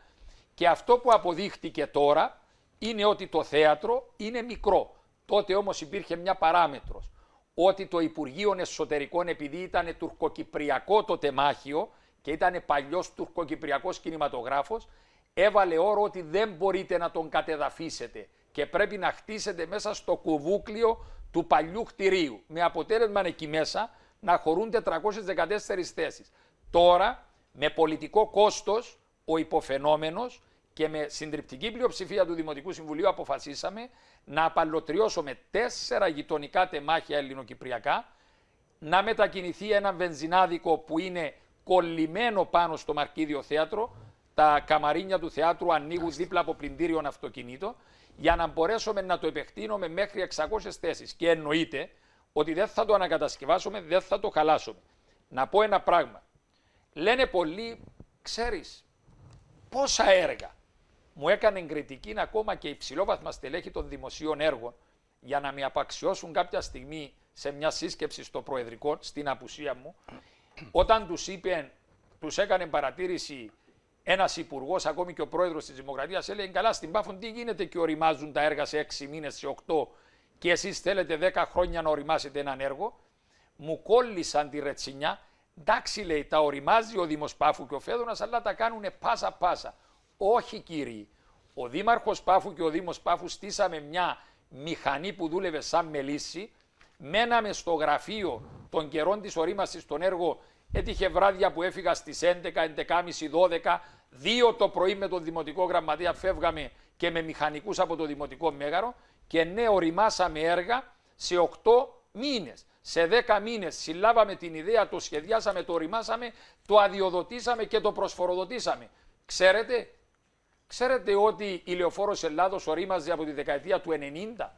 Και αυτό που αποδείχτηκε τώρα είναι ότι το θέατρο είναι μικρό. Τότε όμως υπήρχε μια παράμετρος, ότι το Υπουργείο Εσωτερικών, επειδή ήταν τουρκοκυπριακό το τεμάχιο και ήταν παλιός τουρκοκυπριακός κινηματογράφος, έβαλε όρο ότι δεν μπορείτε να τον κατεδαφίσετε και πρέπει να χτίσετε μέσα στο κουβούκλιο του παλιού κτηρίου. Με αποτέλεσμα εκεί μέσα να χωρούν 414 θέσεις. Τώρα, με πολιτικό κόστος, ο υποφαινόμενος και με συντριπτική πλειοψηφία του Δημοτικού Συμβουλίου αποφασίσαμε να απαλωτριώσουμε 4 γειτονικά τεμάχια ελληνοκυπριακά, να μετακινηθεί ένα βενζινάδικο που είναι κολλημένο πάνω στο Μαρκίδιο Θέατρο, τα καμαρίνια του θεάτρου ανοίγουν δίπλα από πλυντήριων αυτοκινήτων, για να μπορέσουμε να το επεκτείνουμε μέχρι 600 θέσεις. Και εννοείται ότι δεν θα το ανακατασκευάσουμε, δεν θα το χαλάσουμε. Να πω ένα πράγμα. Λένε πολλοί, ξέρεις, πόσα έργα. Μου έκανε κριτική ακόμα και υψηλόβαθμα στελέχη των δημοσίων έργων για να με απαξιώσουν κάποια στιγμή σε μια σύσκεψη στο Προεδρικό, στην απουσία μου, όταν τους έκανε παρατήρηση ένας υπουργός, ακόμη και ο πρόεδρος της Δημοκρατίας, έλεγε καλά στην Πάφο τι γίνεται και οριμάζουν τα έργα σε 6 μήνες, σε 8 και εσείς θέλετε 10 χρόνια να οριμάσετε έναν έργο. Μου κόλλησαν τη ρετσινιά. Εντάξει, λέει, τα οριμάζει ο Δήμος Πάφου και ο Φέδωνας, αλλά τα κάνουνε πάσα-πάσα. Όχι, κύριοι. Ο Δήμαρχος Πάφου και ο Δήμος Πάφου στήσαμε μια μηχανή που δούλευε σαν μελίσση. Μέναμε στο γραφείο των καιρών της ορίμασης στον έργο. Έτυχε βράδια που έφυγα στις 11, 11.30, 12. 2 το πρωί με τον Δημοτικό Γραμματέα φεύγαμε και με μηχανικούς από το Δημοτικό Μέγαρο. Και ναι, οριμάσαμε έργα σε 8 μήνες. Σε 10 μήνες συλλάβαμε την ιδέα, το σχεδιάσαμε, το οριμάσαμε, το αδειοδοτήσαμε και το προσφοροδοτήσαμε. Ξέρετε ότι η Λεωφόρος Ελλάδος ορίμαζε από τη δεκαετία του 90.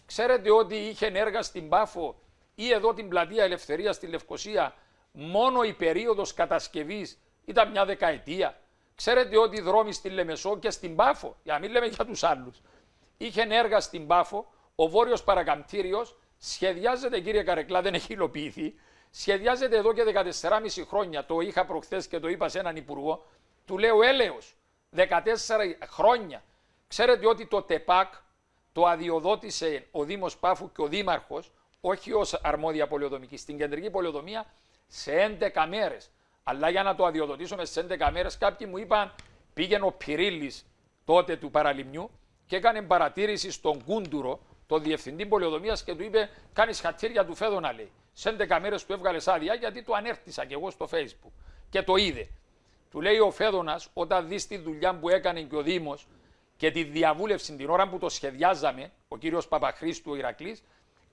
Ξέρετε ότι είχε έργα στην Πάφο ή εδώ την Πλατεία Ελευθερίας στη Λευκοσία, μόνο η περίοδος κατασκευής ήταν μια δεκαετία. Ξέρετε ότι οι δρόμοι στη Λεμεσό και στην Πάφο, για να μην λέμε για τους άλλους, είχε έργα στην Πάφο, ο Βόρειος Παρακαμπτήριος σχεδιάζεται, κύριε Καρεκλά, δεν έχει υλοποιηθεί, σχεδιάζεται εδώ και 14,5 χρόνια. Το είχα προχθές και το είπα σε έναν υπουργό, του λέω έλεος, 14 χρόνια. Ξέρετε ότι το ΤΕΠΑΚ το αδειοδότησε ο Δήμος Πάφου και ο Δήμαρχος, όχι ως αρμόδια πολεοδομική, στην κεντρική πολεοδομία σε 11 μέρες. Αλλά για να το αδειοδοτήσουμε σε 11 μέρες, κάποιοι μου είπαν, πήγαινε ο Πυρίλης τότε του Παραλιμνιού και έκανε παρατήρηση στον Κούντουρο, τον διευθυντή πολεοδομίας, και του είπε: κάνεις χατήρια του Φέδωνα, λέει. Σε 11 μέρες του έβγαλε άδεια, γιατί του ανέρτησα και εγώ στο Facebook και το είδε. Του λέει ο Φέδωνας, όταν δεις τη δουλειά που έκανε και ο Δήμος και τη διαβούλευση την ώρα που το σχεδιάζαμε, ο κύριος Παπαχρήστου, ο Ηρακλής,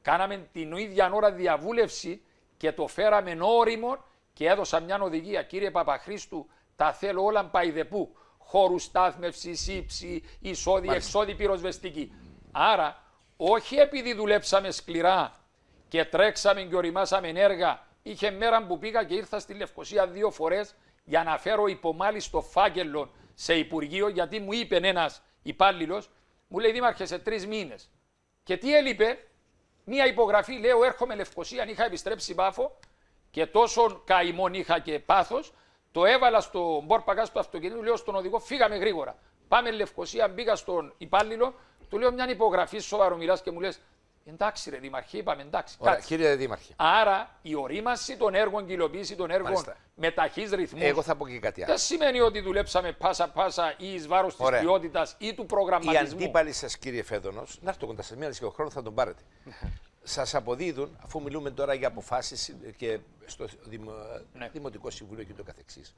κάναμε την ίδια ώρα διαβούλευση και το φέραμε όριμο και έδωσα μια οδηγία. Κύριε Παπαχρήστου, τα θέλω όλα παϊδεπού. Χώρου στάθμευση, ύψη, εισόδη, εξόδη, πυροσβεστική. Άρα, όχι επειδή δουλέψαμε σκληρά και τρέξαμε και οριμάσαμε έργα, είχε μέρα που πήγα και ήρθα στη Λευκοσία 2 φορές για να φέρω υπομάλιστο φάκελο σε Υπουργείο, γιατί μου είπε ένας υπάλληλος, μου λέει Δήμαρχε, σε 3 μήνες. Και τι έλειπε, μία υπογραφή, λέω έρχομαι Λευκοσία, αν είχα επιστρέψει Πάφο και τόσο καημόν είχα και πάθος, το έβαλα στο μπορπακάς του αυτοκινήτου, λέω στον οδηγό φύγαμε γρήγορα. Πάμε Λευκοσία, μπήκα στον υπάλληλο, του λέω μια υπογραφή, σοβαρό μιλάς και μου λες εντάξει ρε Δήμαρχε, είπαμε εντάξει. Ωραία, κύριε Δήμαρχε. Άρα η ορίμαση των έργων και η υλοποίηση των έργων με ταχύς ρυθμούς. Εγώ θα πω και κάτι άλλο. Δεν σημαίνει ότι δουλέψαμε πάσα-πάσα ή εις βάρος της ποιότητας ή του προγραμματισμού. Οι αντίπαλοι σας, κύριε Φέδωνος, να έρθω κοντά σας, μία και ο χρόνος θα τον πάρετε. Σας αποδίδουν, αφού μιλούμε τώρα για αποφάσεις και στο Δημοτικό Συμβούλιο και το καθεξής,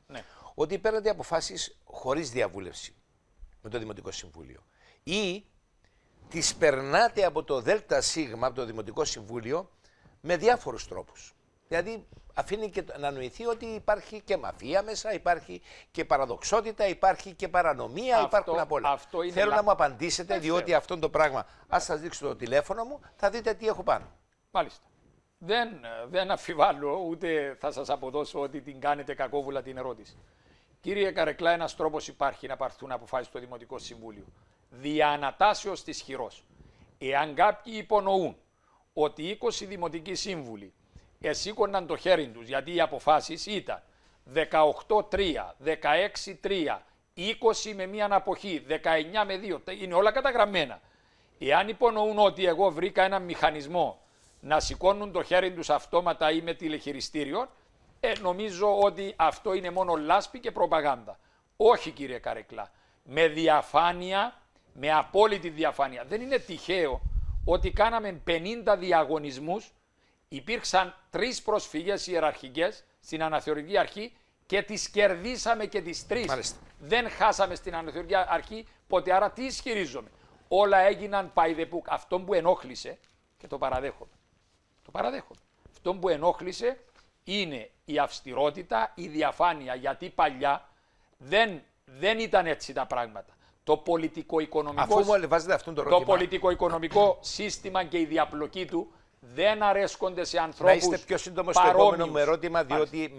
ότι παίρνετε αποφάσεις χωρίς διαβούλευση με το Δημοτικό Συμβούλιο. Ή τις περνάτε από το ΔΣ, από το Δημοτικό Συμβούλιο, με διάφορους τρόπους. Δηλαδή αφήνει και να νοηθεί ότι υπάρχει και μαφία μέσα, υπάρχει και παραδοξότητα, υπάρχει και παρανομία, υπάρχουν απ' όλα. Θέλω να μου απαντήσετε, διότι αυτό το πράγμα, ας σας δείξω το τηλέφωνο μου, θα δείτε τι έχω πάνω. Μάλιστα. Δεν αμφιβάλλω, ούτε θα σας αποδώσω ότι την κάνετε κακόβουλα την ερώτηση. Κύριε Καρεκλά, ένας τρόπος υπάρχει να πάρθουν αποφάσεις στο Δημοτικό Συμβούλιο. Δια ανατάσεως της χειρός. Εάν κάποιοι υπονοούν ότι 20 δημοτικοί σύμβουλοι εσήκωναν το χέρι τους, γιατί οι αποφάσεις ήταν 18-3, 16-3, 20 με μία αποχή, 19 με 2, είναι όλα καταγραμμένα. Εάν υπονοούν ότι εγώ βρήκα έναν μηχανισμό να σηκώνουν το χέρι τους αυτόματα ή με τηλεχειριστήριο, νομίζω ότι αυτό είναι μόνο λάσπη και προπαγάνδα. Όχι, κύριε Καρεκλά. Με διαφάνεια, με απόλυτη διαφάνεια. Δεν είναι τυχαίο ότι κάναμε 50 διαγωνισμούς, υπήρξαν 3 προσφυγές ιεραρχικές στην αναθεωρητική αρχή και τις κερδίσαμε και τις 3. Μάλιστα. Δεν χάσαμε στην αναθεωρητική αρχή ποτέ. Άρα τι ισχυρίζομαι? Όλα έγιναν by the book. Αυτό που ενόχλησε, και το παραδέχομαι, αυτό που ενόχλησε είναι η αυστηρότητα, η διαφάνεια, γιατί παλιά δεν ήταν έτσι τα πράγματα. Το πολιτικο-οικονομικό σύστημα και η διαπλοκή του δεν αρέσκονται σε ανθρώπους. Να είστε πιο σύντομος στο επόμενο μου ερώτημα, διότι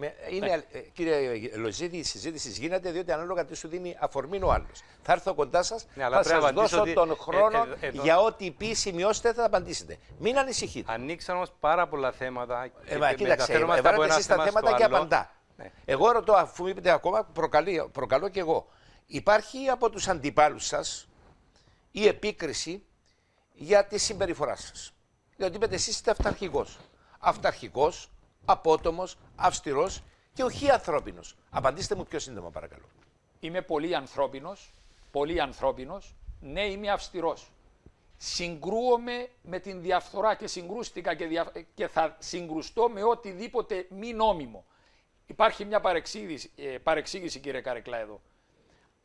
κύριε Λοζίδη, η συζήτηση γίνεται διότι ανάλογα τι σου δίνει αφορμή ο άλλος. Θα έρθω κοντά σας, θα σας δώσω τον χρόνο για ό,τι πει, σημειώστε, θα απαντήσετε. Μην ανησυχείτε. Ανοίξαν όμως πάρα πολλά θέματα. Κοίταξε, βάλετε εσείς τα θέματα και απαντά. Εγώ ρωτώ, αφού είπετε ακόμα, προκαλώ και εγώ. Υπάρχει από τους αντιπάλους σας η επίκριση για τη συμπεριφορά σας. Διότι είπετε εσείς είστε αυταρχικός. Αυταρχικός, απότομος, αυστηρός και όχι ανθρώπινος. Απαντήστε μου πιο σύντομα παρακαλώ. Είμαι πολύ ανθρώπινος, ναι είμαι αυστηρός. Συγκρούομαι με την διαφθορά και συγκρούστηκα και θα συγκρουστώ με οτιδήποτε μη νόμιμο. Υπάρχει μια παρεξήγηση κύριε Καρεκλά εδώ.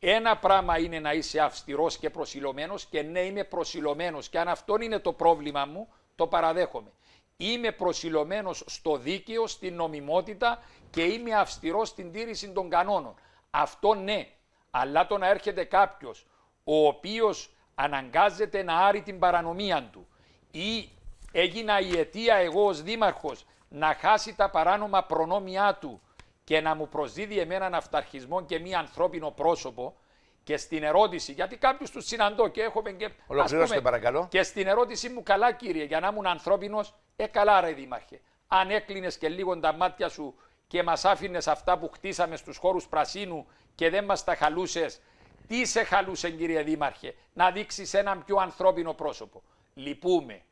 Ένα πράγμα είναι να είσαι αυστηρός και προσιλωμένος και ναι είμαι προσιλωμένος και αν αυτό είναι το πρόβλημα μου το παραδέχομαι. Είμαι προσιλωμένος στο δίκαιο, στην νομιμότητα και είμαι αυστηρός στην τήρηση των κανόνων. Αυτό ναι, αλλά το να έρχεται κάποιος ο οποίος αναγκάζεται να άρει την παρανομία του ή έγινα η αιτία εγώ ως δήμαρχος να χάσει τα παράνομα προνόμια του και να μου προσδίδει εμένα αυταρχισμό και μη ανθρώπινο πρόσωπο και στην ερώτηση, γιατί κάποιους τους συναντώ και έχουμε και ολοκληρώστε παρακαλώ. Και στην ερώτηση μου, καλά κύριε, για να ήμουν ανθρώπινος, καλά ρε δήμαρχε. Αν έκλεινες και λίγο τα μάτια σου και μας άφηνες αυτά που χτίσαμε στους χώρους πρασίνου και δεν μας τα χαλούσες, τι σε χαλούσε κύριε δήμαρχε? Να δείξεις έναν πιο ανθρώπινο πρόσωπο. Λυπούμε.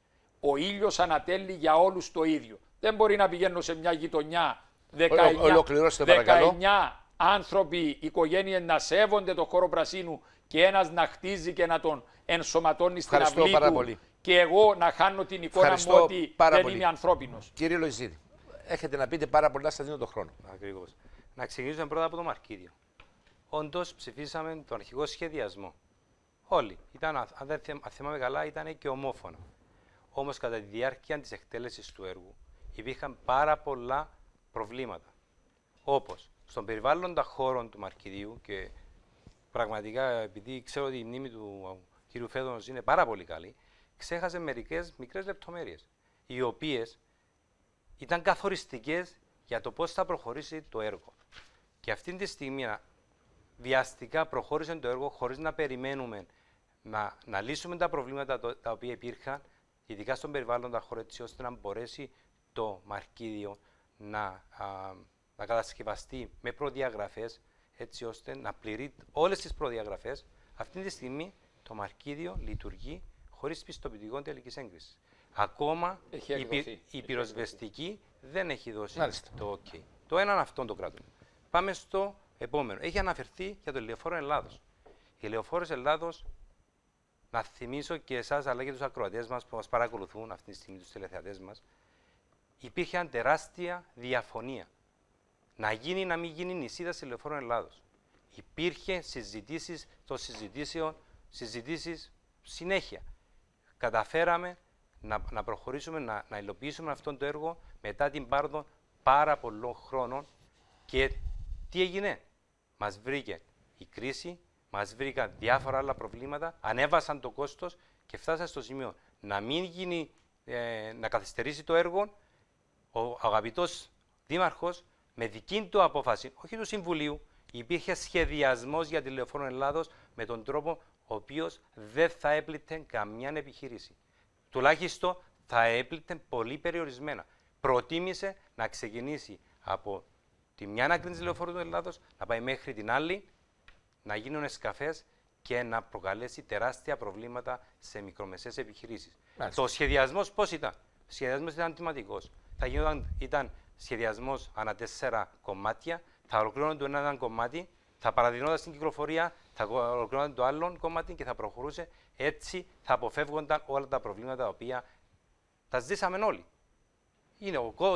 Ο ήλιος ανατέλει για όλους το ίδιο. Δεν μπορεί να πηγαίνω σε μια γειτονιά 19 άνθρωποι, οικογένειες να σέβονται το χώρο πρασίνου και ένας να χτίζει και να τον ενσωματώνει στην αυλή του πολύ. Και εγώ να χάνω την εικόνα μου ότι δεν είμαι ανθρώπινος. Κύριε Λοϊζίδη, έχετε να πείτε πάρα πολλά, σας δίνω τον χρόνο. Ακριβώς. Να ξεκινήσουμε πρώτα από το Μαρκίδιο. Όντως ψηφίσαμε τον αρχικό σχεδιασμό. Όλοι. Ήταν, αν δεν θυμάμαι καλά, ήταν και ομόφωνα. Όμως κατά τη διάρκεια της εκτέλεσης του έργου υπήρχαν πάρα πολλά προβλήματα. Όπως στον περιβάλλοντα χώρων του Μαρκιδίου και πραγματικά επειδή ξέρω ότι η μνήμη του κ. Φέδωνος είναι πάρα πολύ καλή, ξέχασε μερικές μικρές λεπτομέρειες, οι οποίες ήταν καθοριστικές για το πώς θα προχωρήσει το έργο. Και αυτή τη στιγμή βιαστικά προχώρησε το έργο χωρίς να περιμένουμε να λύσουμε τα προβλήματα τα οποία υπήρχαν, ειδικά στον περιβάλλοντα χώρο, έτσι ώστε να μπορέσει το Μαρκίδιο να κατασκευαστεί με προδιαγραφές, έτσι ώστε να πληρεί όλες τις προδιαγραφές. Αυτή τη στιγμή το Μαρκίδιο λειτουργεί χωρίς πιστοποιητικό τελικής έγκρισης. Ακόμα η πυροσβεστική δεν έχει δώσει το OK. Το έναν αυτόν το κράτημα. Πάμε στο επόμενο. Έχει αναφερθεί για το Λεωφόρο Ελλάδος. Η Λεωφόρος Ελλάδος, να θυμίσω και εσάς αλλά και τους ακροατές μας που μας παρακολουθούν αυτή τη στιγμή, τους τηλεθεατές μας, υπήρχε τεράστια διαφωνία. Να γίνει ή να μην γίνει νησίδα στη Λεωφόρο Ελλάδος. Υπήρχε συζητήσεις των συζητήσεις συνέχεια. Καταφέραμε να προχωρήσουμε, να υλοποιήσουμε αυτό το έργο μετά την πάρδο πάρα πολλών χρόνων. Και τι έγινε? Μας βρήκε η κρίση, μας βρήκαν διάφορα άλλα προβλήματα, ανέβασαν το κόστος και φτάσαμε στο σημείο να μην γίνει, να καθυστερήσει το έργο. Ο αγαπητός δήμαρχος με δική του απόφαση, όχι του Συμβουλίου, Υπήρχε σχεδιασμός για τη Λεωφόρο Ελλάδος με τον τρόπο ο οποίος δεν θα έπλητε καμιά επιχείρηση. Τουλάχιστον θα έπλητε πολύ περιορισμένα. Προτίμησε να ξεκινήσει από τη μια άκρη της Λεωφόρου του Ελλάδος, να πάει μέχρι την άλλη, να γίνουν escafés και να προκαλέσει τεράστια προβλήματα σε μικρομεσαίες επιχειρήσεις. Το σχεδιασμός πώς ήταν? Ο σχεδιασμός ήταν αντιματικός. Ήταν σχεδιασμός ανά 4 κομμάτια, θα ολοκληρώνονταν το ένα κομμάτι, θα παραδεινόταν στην κυκλοφορία, θα ολοκληρώνονταν το άλλο κομμάτι και θα προχωρούσε. Έτσι θα αποφεύγονταν όλα τα προβλήματα τα οποία τα ζήσαμε όλοι.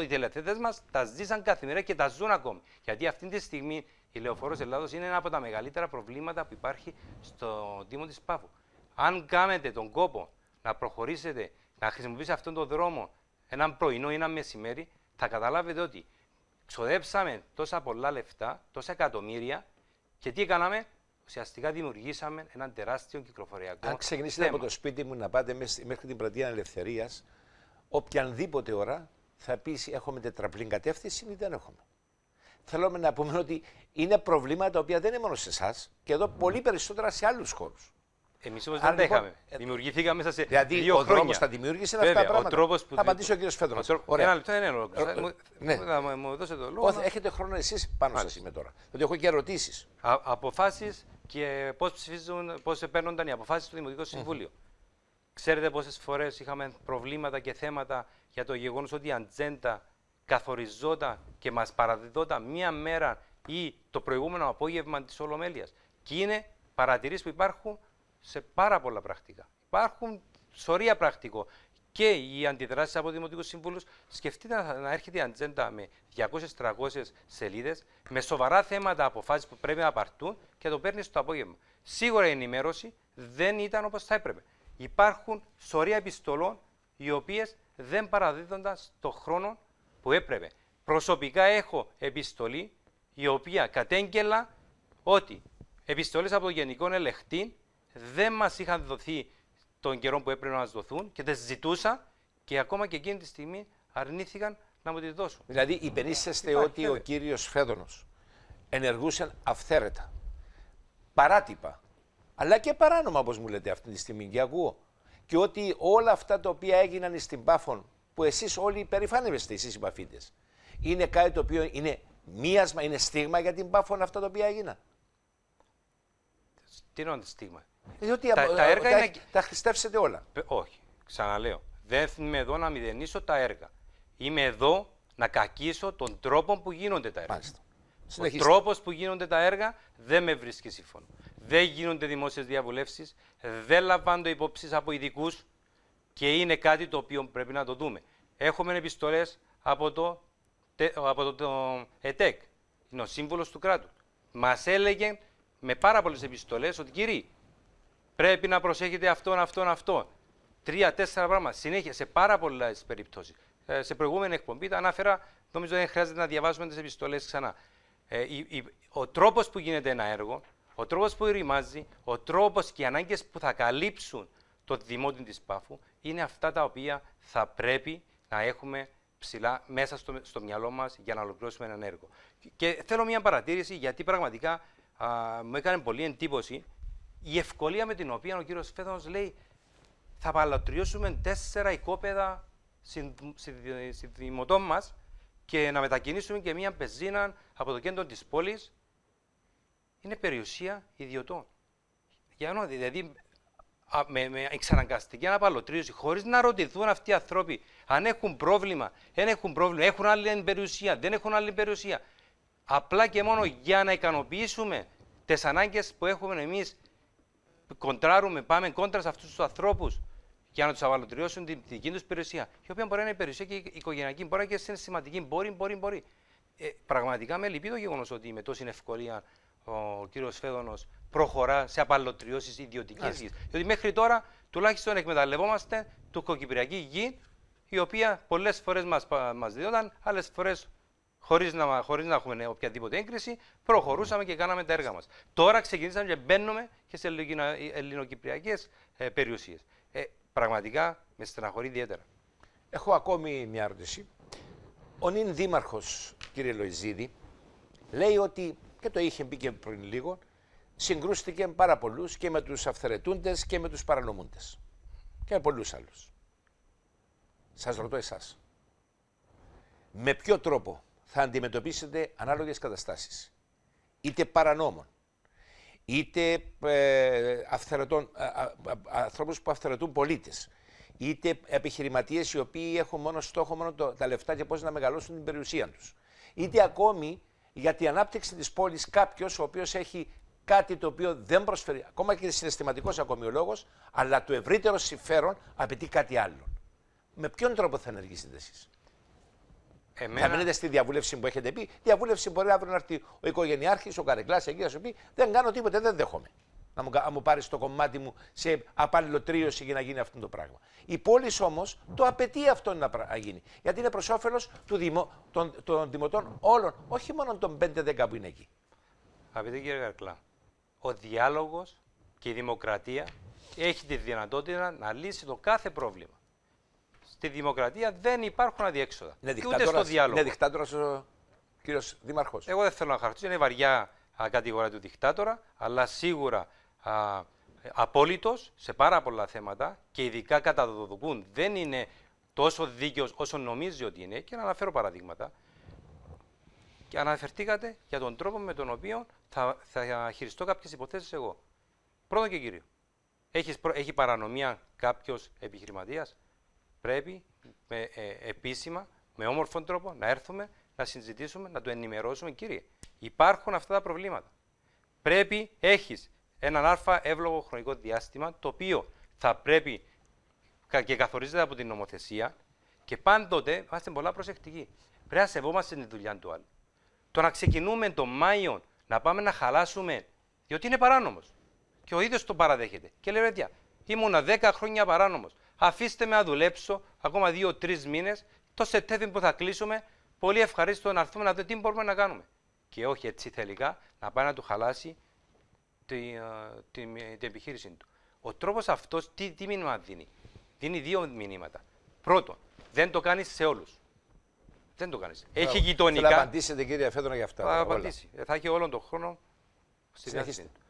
Οι τελετές μας τα ζήσαν καθημερινά και τα ζουν ακόμη. Γιατί αυτή τη στιγμή η Λεωφόρος Ελλάδος είναι ένα από τα μεγαλύτερα προβλήματα που υπάρχει στο Δήμο της Πάφου. Αν κάνετε τον κόπο να προχωρήσετε, να χρησιμοποιήσετε αυτόν τον δρόμο έναν πρωινό ή ένα μεσημέρι, θα καταλάβετε ότι ξοδέψαμε τόσα πολλά λεφτά, τόσα εκατομμύρια και τι έκαναμε? Ουσιαστικά δημιουργήσαμε έναν τεράστιο κυκλοφοριακό. Αν ξεκινήσετε από το σπίτι μου να πάτε μέχρι την Πλατεία Ελευθερίας, οποιαδήποτε ώρα θα πεις έχουμε τετραπλή κατεύθυνση ή δεν έχουμε. Θέλουμε να πούμε ότι είναι προβλήματα τα οποία δεν είναι μόνο σε εσάς και εδώ πολύ περισσότερα σε άλλους χώρους. Εμείς όμως δεν τα είχαμε. Δημιουργήθηκαν μέσα σε 2 χρόνια. Δηλαδή ο δρόμος θα δημιούργησε αυτά τα πράγματα. Θα απαντήσει ο κύριος Φέδωνος. Ένα λεπτό, δεν είναι μου δώσετε το λόγο. Έχετε χρόνο εσείς πάνω σας είμαι τώρα. Διότι έχω και ερωτήσεις. Αποφάσεις και πώς παίρνονταν οι αποφάσεις του Δημοτικού Συμβούλιο. Ξέρετε πόσες φορές είχαμε προβλήματα και θέματα για το γεγονός ότι η ατζέντα καθοριζόταν και μας παραδιδόταν μία μέρα ή το προηγούμενο απόγευμα της Ολομέλειας. Και είναι παρατηρήσεις που υπάρχουν σε πάρα πολλά πρακτικά. Υπάρχουν σωρία πρακτικό. Και οι αντιδράσεις από δημοτικούς συμβούλους, σκεφτείτε να έρχεται η ατζέντα με 200-300 σελίδες, με σοβαρά θέματα, αποφάσεις που πρέπει να πάρθουν και το παίρνει στο απόγευμα. Σίγουρα η ενημέρωση δεν ήταν όπως θα έπρεπε. Υπάρχουν σωρία επιστολών οι οποίες δεν παραδίδονταν στο χρόνο που έπρεπε. Προσωπικά έχω επιστολή η οποία κατέγγελα ότι επιστολές από τον Γενικό Ελεγχτή δεν μας είχαν δοθεί τον καιρό που έπρεπε να μας δοθούν και τις ζητούσα και ακόμα και εκείνη τη στιγμή αρνήθηκαν να μου τις δώσουν. Δηλαδή υπενήσεστε ότι ο κύριος Φέδωνος ενεργούσε αυθαίρετα, παράτυπα, αλλά και παράνομα όπως μου λέτε αυτή τη στιγμή και ακούω. Και ότι όλα αυτά τα οποία έγιναν στην Πάφων, που εσείς όλοι υπερηφάνευεστε εσείς οι Παφίτες, είναι κάτι το οποίο είναι μίασμα, είναι στίγμα για την Πάφων αυτά τα οποία έγιναν. Τι είναι στίγμα? Διότι τα έργα είναι... τα χρηστεύσετε όλα. Όχι, ξαναλέω. Δεν είμαι εδώ να μηδενίσω τα έργα. Είμαι εδώ να κακίσω τον τρόπο που γίνονται τα έργα. Μάλιστα. Ο τρόπος που γίνονται τα έργα δεν με βρίσκει σύμφωνο. Δεν γίνονται δημόσιες διαβουλεύσεις, δεν λαμβάνονται υπόψεις από ειδικούς και είναι κάτι το οποίο πρέπει να το δούμε. Έχουμε επιστολές από το ΕΤΕΚ, είναι ο σύμβουλος του κράτους. Μας έλεγε με πάρα πολλές επιστολές ότι κύριοι, πρέπει να προσέχετε αυτό. 3-4 πράγματα συνέχεια σε πάρα πολλές περιπτώσεις. Σε προηγούμενη εκπομπή τα ανάφερα, νομίζω δεν χρειάζεται να διαβάσουμε τις επιστολές ξανά. Ο τρόπος που γίνεται ένα έργο, ο τρόπος που ρημάζει, ο τρόπος και οι ανάγκες που θα καλύψουν το δημότιο της Πάφου είναι αυτά τα οποία θα πρέπει να έχουμε ψηλά μέσα στο μυαλό μας για να ολοκληρώσουμε έναν έργο. Και θέλω μια παρατήρηση γιατί πραγματικά μου έκανε πολύ εντύπωση η ευκολία με την οποία ο κύριος Φέδωνος λέει θα παλατριώσουμε 4 οικόπεδα στη δημοτό μας και να μετακινήσουμε και μια πεζίνα από το κέντρο της πόλης. Είναι περιουσία ιδιωτών. Δηλαδή, με εξαναγκαστική αναπαλωτρίωση, χωρίς να ρωτηθούν αυτοί οι άνθρωποι αν έχουν πρόβλημα, έχουν άλλη περιουσία, δεν έχουν άλλη περιουσία. Απλά και μόνο για να ικανοποιήσουμε τις ανάγκες που έχουμε εμείς, κοντράρουμε, πάμε κόντρα σε αυτούς τους ανθρώπους για να τους απαλωτριώσουν την δική τους περιουσία, η οποία μπορεί να είναι περιουσία και οικογενειακή, μπορεί να είναι σημαντική, μπορεί. Πραγματικά με λυπεί το γεγονός ότι με τόση ευκολία ο κύριος Φέδωνος προχωρά σε απαλωτριώσεις ιδιωτικής γης. Διότι μέχρι τώρα τουλάχιστον εκμεταλλευόμαστε τουρκοκυπριακή γη, η οποία πολλές φορές μας δίδονταν, άλλες φορές χωρίς να έχουμε οποιαδήποτε έγκριση, προχωρούσαμε και κάναμε τα έργα μας. Τώρα ξεκινήσαμε και μπαίνουμε και σε ελληνοκυπριακές περιουσίες. Πραγματικά με στεναχωρεί ιδιαίτερα. Έχω ακόμη μια ερώτηση. Ο νυν δήμαρχος, κύριε Λοϊζίδη, λέει ότι και το είχε πει και πριν λίγο, συγκρούστηκε πάρα πολλούς και με τους αυθαιρετούντες και με τους παρανομούντες. Και με πολλούς άλλους. Σας ρωτώ εσάς, με ποιο τρόπο θα αντιμετωπίσετε ανάλογες καταστάσεις, είτε παρανόμων, είτε ανθρώπους που αυθαιρετούν πολίτες, είτε επιχειρηματίες οι οποίοι έχουν μόνο στόχο μόνο τα λεφτά και πώς να μεγαλώσουν την περιουσία τους, είτε ακόμη για την ανάπτυξη της πόλης κάποιος ο οποίος έχει κάτι το οποίο δεν προσφέρει, ακόμα και συναισθηματικός ακόμη ο λόγος, αλλά το ευρύτερο συμφέρον απαιτεί κάτι άλλο. Με ποιον τρόπο θα ενεργήσετε εσείς? Θα μείνετε στη διαβούλευση που έχετε πει? Διαβούλευση μπορεί αύριο να έρθει ο οικογενειάρχης, ο Καρεκλάς, εκεί να σου πει: δεν κάνω τίποτε, δεν δέχομαι. Να μου πάρει το κομμάτι μου σε απάλληλο τρίωση για να γίνει αυτό το πράγμα. Η πόλη όμως το απαιτεί αυτό να γίνει. Γιατί είναι προς όφελος των δημοτών όλων, όχι μόνο των 5-10 που είναι εκεί. Αγαπητέ κύριε Καρεκλά, ο διάλογος και η δημοκρατία έχει τη δυνατότητα να λύσει το κάθε πρόβλημα. Στη δημοκρατία δεν υπάρχουν αδιέξοδα. Ούτε στο διάλογο. Είναι δικτάτορας ο κύριος Δήμαρχος? Εγώ δεν θέλω να χαρακτηρίσω, είναι βαριά κατηγορία του δικτάτορα, αλλά σίγουρα απόλυτος σε πάρα πολλά θέματα και ειδικά κατά το δοκούν δεν είναι τόσο δίκαιος όσο νομίζει ότι είναι. Και να αναφέρω παραδείγματα. Και αναφερθήκατε για τον τρόπο με τον οποίο θα χειριστώ κάποιες υποθέσεις εγώ. Πρώτον και κύριο, έχει παρανομία κάποιος επιχειρηματίας? Πρέπει επίσημα, με όμορφον τρόπο, να έρθουμε, να συζητήσουμε, να το ενημερώσουμε. Κύριε, υπάρχουν αυτά τα προβλήματα. Πρέπει, έχεις έναν εύλογο χρονικό διάστημα, το οποίο θα πρέπει και καθορίζεται από την νομοθεσία και πάντοτε είμαστε πολλά προσεκτικοί. Πρέπει να σεβόμαστε τη δουλειά του άλλου. Το να ξεκινούμε τον Μάιο να πάμε να χαλάσουμε, διότι είναι παράνομος. Και ο ίδιος το παραδέχεται. Και λέει: παιδιά, ήμουνα 10 χρόνια παράνομος. Αφήστε με να δουλέψω ακόμα 2-3 μήνες. Το Σεπτέμβριο που θα κλείσουμε, πολύ ευχαρίστω να έρθουμε να δούμε τι μπορούμε να κάνουμε. Και όχι έτσι τελικά να πάει να του χαλάσει την επιχείρηση του. Ο τρόπος αυτός τι μήνυμα δίνει? Δίνει δύο μηνύματα. Πρώτον, δεν το κάνεις σε όλους. Δεν το κάνεις. Έχει γειτονικά. Θα απαντήσετε κύριε Φέδωνα για αυτά. Θα απαντήσει. Θα έχει όλον τον χρόνο στη διάθεσή του.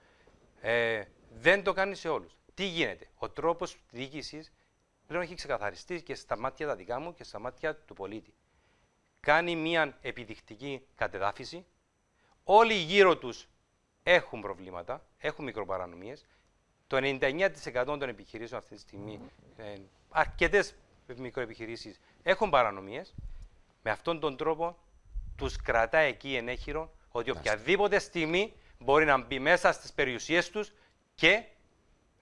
Δεν το κάνει σε όλους. Τι γίνεται? Ο τρόπος διοίκησης πλέον έχει ξεκαθαριστεί και στα μάτια τα δικά μου και στα μάτια του πολίτη. Κάνει μια επιδεικτική κατεδάφιση. Όλοι γύρω τους έχουν προβλήματα, έχουν μικροπαρανομίες. Το 99% των επιχειρήσεων αυτή τη στιγμή, αρκετές μικροεπιχειρήσεις έχουν παρανομίες. Με αυτόν τον τρόπο τους κρατά εκεί ενέχειρο ότι οποιαδήποτε στιγμή μπορεί να μπει μέσα στις περιουσίες τους και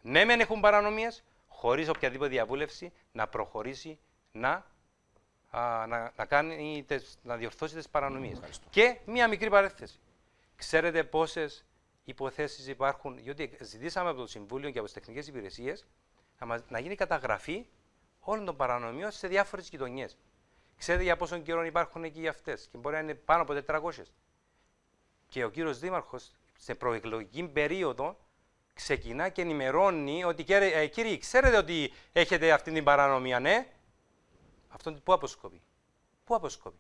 ναι μεν έχουν παρανομίες, χωρίς οποιαδήποτε διαβούλευση να προχωρήσει να διορθώσει τις παρανομίες. Ευχαριστώ. Και μία μικρή παρένθεση. Ξέρετε πόσες υποθέσεις υπάρχουν? Γιατί ζητήσαμε από το Συμβούλιο και από τις τεχνικές υπηρεσίες να γίνει καταγραφή όλων των παρανομιών σε διάφορες γειτονιές. Ξέρετε για πόσον καιρό υπάρχουν εκεί για αυτές? Και μπορεί να είναι πάνω από 400. Και ο κύριος Δήμαρχος σε προεκλογική περίοδο ξεκινά και ενημερώνει ότι κύριοι, ξέρετε ότι έχετε αυτή την παρανομία, ναι? Αυτό πού αποσκοπεί? Πού αποσκοπεί?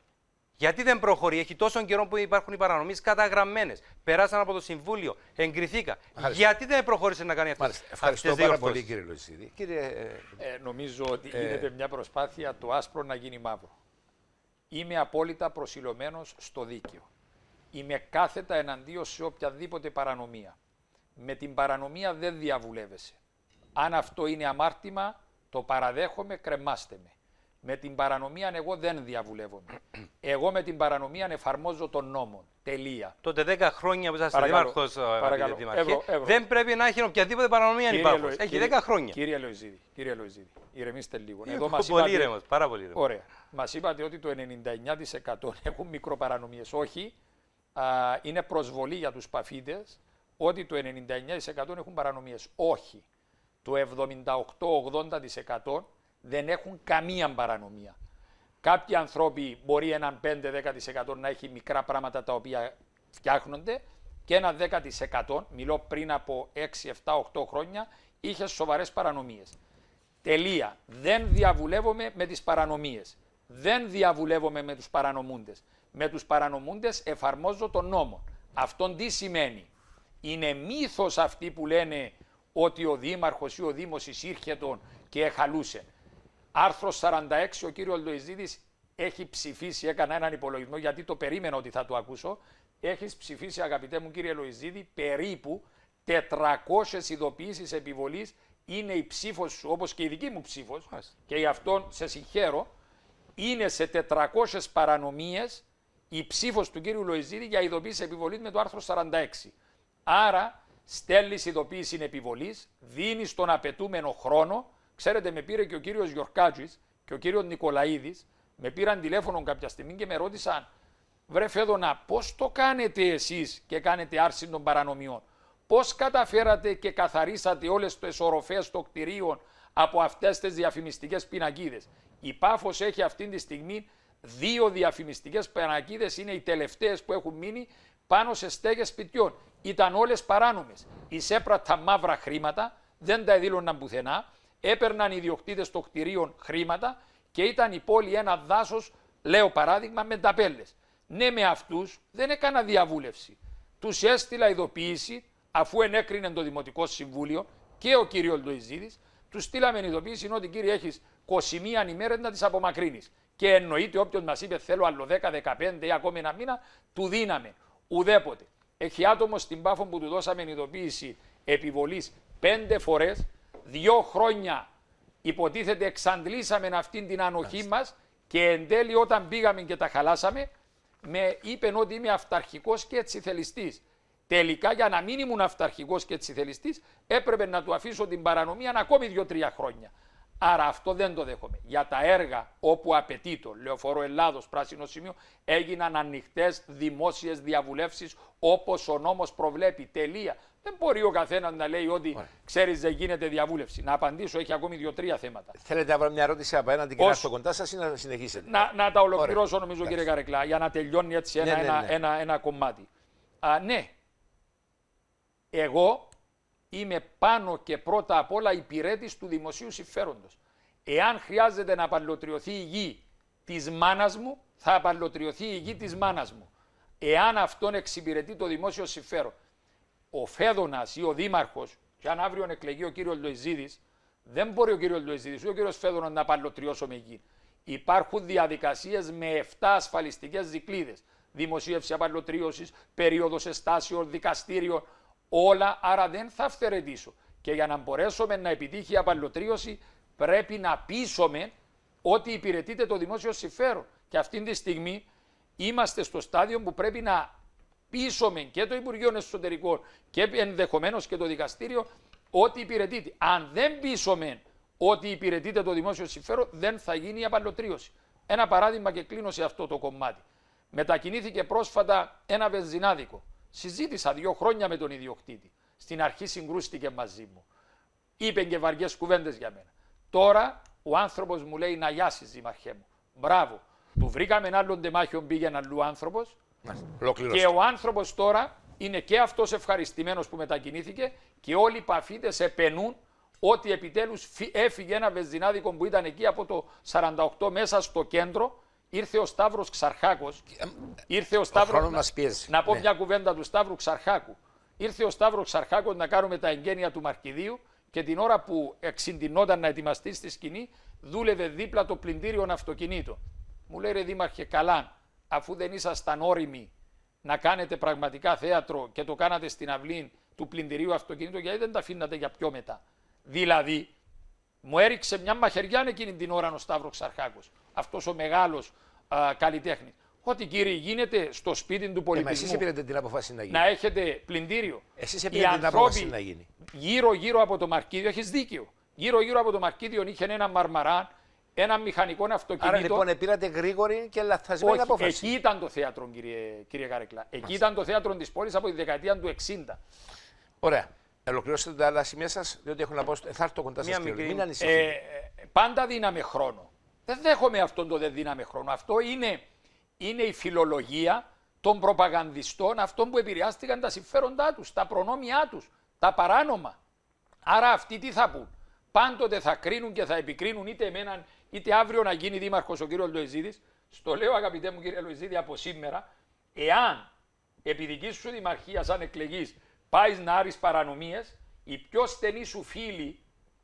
Γιατί δεν προχωρεί? Έχει τόσο καιρό που υπάρχουν οι παρανομίες καταγραμμένες. Περάσαν από το Συμβούλιο, εγκριθήκα. Γιατί δεν προχώρησε να κάνει αυτές? Ευχαριστώ πάρα πολύ κύριε Λοϊσίδη. Νομίζω ότι γίνεται μια προσπάθεια το άσπρο να γίνει μαύρο. Είμαι απόλυτα προσιλωμένος στο δίκαιο. Είμαι κάθετα εναντίον σε οποιαδήποτε παρανομία. Με την παρανομία δεν διαβουλεύεσαι. Αν αυτό είναι αμάρτημα, το παραδέχομαι, κρεμάστε με. Με την παρανομία εγώ δεν διαβουλεύομαι. Εγώ με την παρανομία εφαρμόζω τον νόμο. Τελεία. Τότε 10 χρόνια που είσαστε δήμαρχος, δεν πρέπει να έχει οποιαδήποτε παρανομία υπάρχει. Έχει 10 χρόνια. Κύριε Λοϊζίδη, ηρεμήστε λίγο. Πολύ ήρεμος, πάρα πολύ ήρεμος. Ωραία. Μας είπατε ότι το 99% έχουν μικροπαρανομίες. Όχι, είναι προσβολή για τους παφίτες ότι το 99% έχουν παρανομίες. Όχι. Το 78-80% δεν έχουν καμία παρανομία. Κάποιοι άνθρωποι μπορεί έναν 5-10% να έχει μικρά πράγματα τα οποία φτιάχνονται και ένα 10%, μιλώ πριν από 6-7-8 χρόνια, είχε σοβαρές παρανομίες. Τελεία. Δεν διαβουλεύομαι με τις παρανομίες. Δεν διαβουλεύομαι με τους παρανομούντες. Με τους παρανομούντες εφαρμόζω τον νόμο. αυτόν τι σημαίνει? Είναι μύθος αυτοί που λένε ότι ο Δήμαρχος ή ο Δήμος εισήρχετον και εχαλούσε. Άρθρο 46, ο κύριος Λοϊζίδης έχει ψηφίσει, έκανα έναν υπολογισμό γιατί το περίμενα ότι θα το ακούσω. Έχεις ψηφίσει, αγαπητέ μου κύριε Λοϊζίδη, περίπου 400 ειδοποιήσεις επιβολής. Είναι η ψήφος σου, όπως και η δική μου ψήφος, και γι' αυτόν σε συγχαίρω. Είναι σε 400 παρανομίες η ψήφος του κύριου Λοϊζίδη για ειδοποίηση επιβολής με το άρθρο 46. Άρα στέλνεις ειδοποίηση επιβολής, δίνεις τον απαιτούμενο χρόνο. Ξέρετε, με πήρε και ο κύριος Γιορκάτζης και ο κύριος Νικολαίδης, με πήραν τηλέφωνο κάποια στιγμή και με ρώτησαν, βρε Φέδωνα, πώς το κάνετε εσείς και κάνετε άρση των παρανομιών? Πώς καταφέρατε και καθαρίσατε όλες τις οροφές των κτηρίων από αυτές τις διαφημιστικές πινακίδες? Η Πάφος έχει αυτή τη στιγμή 2 διαφημιστικές πινακίδες, είναι οι τελευταίες που έχουν μείνει πάνω σε στέγες σπιτιών. Ήταν όλες παράνομες. Εισέπραταν μαύρα χρήματα, δεν τα εδήλωναν πουθενά, έπαιρναν οι ιδιοκτήτες των κτηρίων χρήματα και ήταν η πόλη ένα δάσος, λέω παράδειγμα, με ταπέλες. Ναι, με αυτούς δεν έκανα διαβούλευση. Τους έστειλα ειδοποίηση, αφού ενέκρινε το Δημοτικό Συμβούλιο και ο κύριος Λοϊζίδης, τους στείλαμε ειδοποίηση ότι κύριε έχεις 21 ημέρες να τις απομακρύνεις. Και εννοείται όποιος μας είπε θέλω άλλο 10, 15 ή ακόμη ένα μήνα, του δίναμε. Ουδέποτε. Έχει άτομο στην Πάφο που του δώσαμε ειδοποίηση επιβολής 5 φορές, 2 χρόνια υποτίθεται εξαντλήσαμε αυτήν την ανοχή μας και εν τέλει όταν πήγαμε και τα χαλάσαμε, με είπεν ότι είμαι αυταρχικός και ετσιθελιστής. Τελικά για να μην ήμουν αυταρχικός και ετσιθελιστής έπρεπε να του αφήσω την παρανομία ακόμη 2-3 χρόνια. Άρα αυτό δεν το δέχομαι. Για τα έργα όπου απαιτεί το Λεωφόρο Ελλάδος, Πράσινο Σημείο, έγιναν ανοιχτές δημόσιες διαβουλεύσεις όπως ο νόμος προβλέπει. Τελεία. Δεν μπορεί ο καθένας να λέει ότι ξέρεις δεν γίνεται διαβούλευση. Να απαντήσω, έχει ακόμη 2-3 θέματα. Θέλετε να βάλω μια ερώτηση απέναντι και να στο κοντά σας ή να συνεχίσετε? Να τα ολοκληρώσω νομίζω κύριε Καρεκλά, για να τελειώνει έτσι ένα κομμάτι. Ναι, εγώ είμαι πάνω και πρώτα απ' όλα υπηρέτης του δημοσίου συμφέροντος. Εάν χρειάζεται να απαλλωτριωθεί η γη της μάνας μου, θα απαλλωτριωθεί η γη της μάνας μου. Εάν αυτόν εξυπηρετεί το δημόσιο συμφέρον. Ο Φέδωνας ή ο Δήμαρχος, και αν αύριο εκλεγεί ο κύριος Λοϊζίδης, δεν μπορεί ο κύριος Λοϊζίδης ή ο κύριος Φέδωνας να απαλλωτριώσω με γη. Υπάρχουν διαδικασίες με 7 ασφαλιστικές δικλείδες. Δημοσίευση απαλλωτρίωσης, περίοδος εστάσεων, δικαστήριο. Όλα, άρα δεν θα αυθαιρετήσω. Και για να μπορέσουμε να επιτύχει η απαλλωτρίωση, πρέπει να πείσουμε ότι υπηρετείται το δημόσιο συμφέρον. Και αυτή τη στιγμή είμαστε στο στάδιο που πρέπει να πείσουμε και το Υπουργείο Εσωτερικών και ενδεχομένως και το Δικαστήριο ότι υπηρετείται. Αν δεν πείσουμε ότι υπηρετείται το δημόσιο συμφέρον, δεν θα γίνει η απαλλωτρίωση. Ένα παράδειγμα και κλείνω σε αυτό το κομμάτι. Μετακινήθηκε πρόσφατα ένα βενζινάδικο. Συζήτησα 2 χρόνια με τον ιδιοκτήτη. Στην αρχή συγκρούστηκε μαζί μου. Είπε και βαριές κουβέντες για μένα. Τώρα ο άνθρωπος μου λέει να γιάσεις δήμαρχέ μου. Μπράβο. Του βρήκαμε ένα άλλον τεμάχιο, πήγαινε αλλού άνθρωπος. Και ο άνθρωπος τώρα είναι και αυτός ευχαριστημένος που μετακινήθηκε και όλοι οι παφίτες επενούν ότι επιτέλους έφυγε ένα βενζινάδικο που ήταν εκεί από το 48 μέσα στο κέντρο. Ήρθε ο Σταύρος Ξαρχάκος. Να πω μια κουβέντα του Σταύρου Ξαρχάκου. Ήρθε ο Σταύρος Ξαρχάκος να κάνουμε τα εγγένεια του Μαρκιδίου και την ώρα που εξυντινόταν να ετοιμαστεί στη σκηνή, δούλευε δίπλα το πλυντήριο αυτοκινήτων. Μου λέει ρε Δήμαρχε, καλά, αφού δεν ήσασταν όριμοι να κάνετε πραγματικά θέατρο και το κάνατε στην αυλή του πλυντηρίου αυτοκινήτου, γιατί δεν τα αφήνατε για πιο μετά? Δηλαδή, μου έριξε μια μαχαιριά εκείνη την ώρα ο Σταύρος Ξαρχάκος, αυτός ο μεγάλος καλλιτέχνης. Ότι κύριε γίνεται στο σπίτι του πολιτισμού. Εσείς πήρατε την αποφάση να γίνει. Να έχετε πλυντήριο. Εσείς πήρατε την αποφάση να γίνει. Γύρω-γύρω από το Μαρκίδιο, έχεις δίκιο. Γύρω-γύρω από το Μαρκίδιο είχε ένα μαρμαράν, ένα μηχανικό αυτοκίνητο. Άρα λοιπόν πήρατε γρήγορη και λαθασμένη απόφαση. Εκεί ήταν το θέατρο, κύριε Καρεκλά. Εκεί ήταν το θέατρο της πόλης από τη δεκαετία του 60. Ωραία. Ολοκληρώσετε τα άλλα σημεία σας, διότι έχω να πω. Θα έρθω κοντά σας. Μην ανησυχείτε. Πάντα δίναμε χρόνο. Δεν δέχομαι αυτόν το δεν δίναμε χρόνο. Αυτό είναι η φιλολογία των προπαγανδιστών, αυτών που επηρεάστηκαν τα συμφέροντά τους, τα προνόμια τους, τα παράνομα. Άρα αυτοί τι θα πούν? Πάντοτε θα κρίνουν και θα επικρίνουν είτε εμέναν είτε αύριο να γίνει δήμαρχος ο κύριος Λοϊζίδης. Στο λέω αγαπητέ μου κύριε Λοϊζίδη από σήμερα, εάν επί δικής σου δημαρχίας, αν εκλεγείς, πάει να άρεις παρανομίες, οι πιο στενοί σου φίλοι,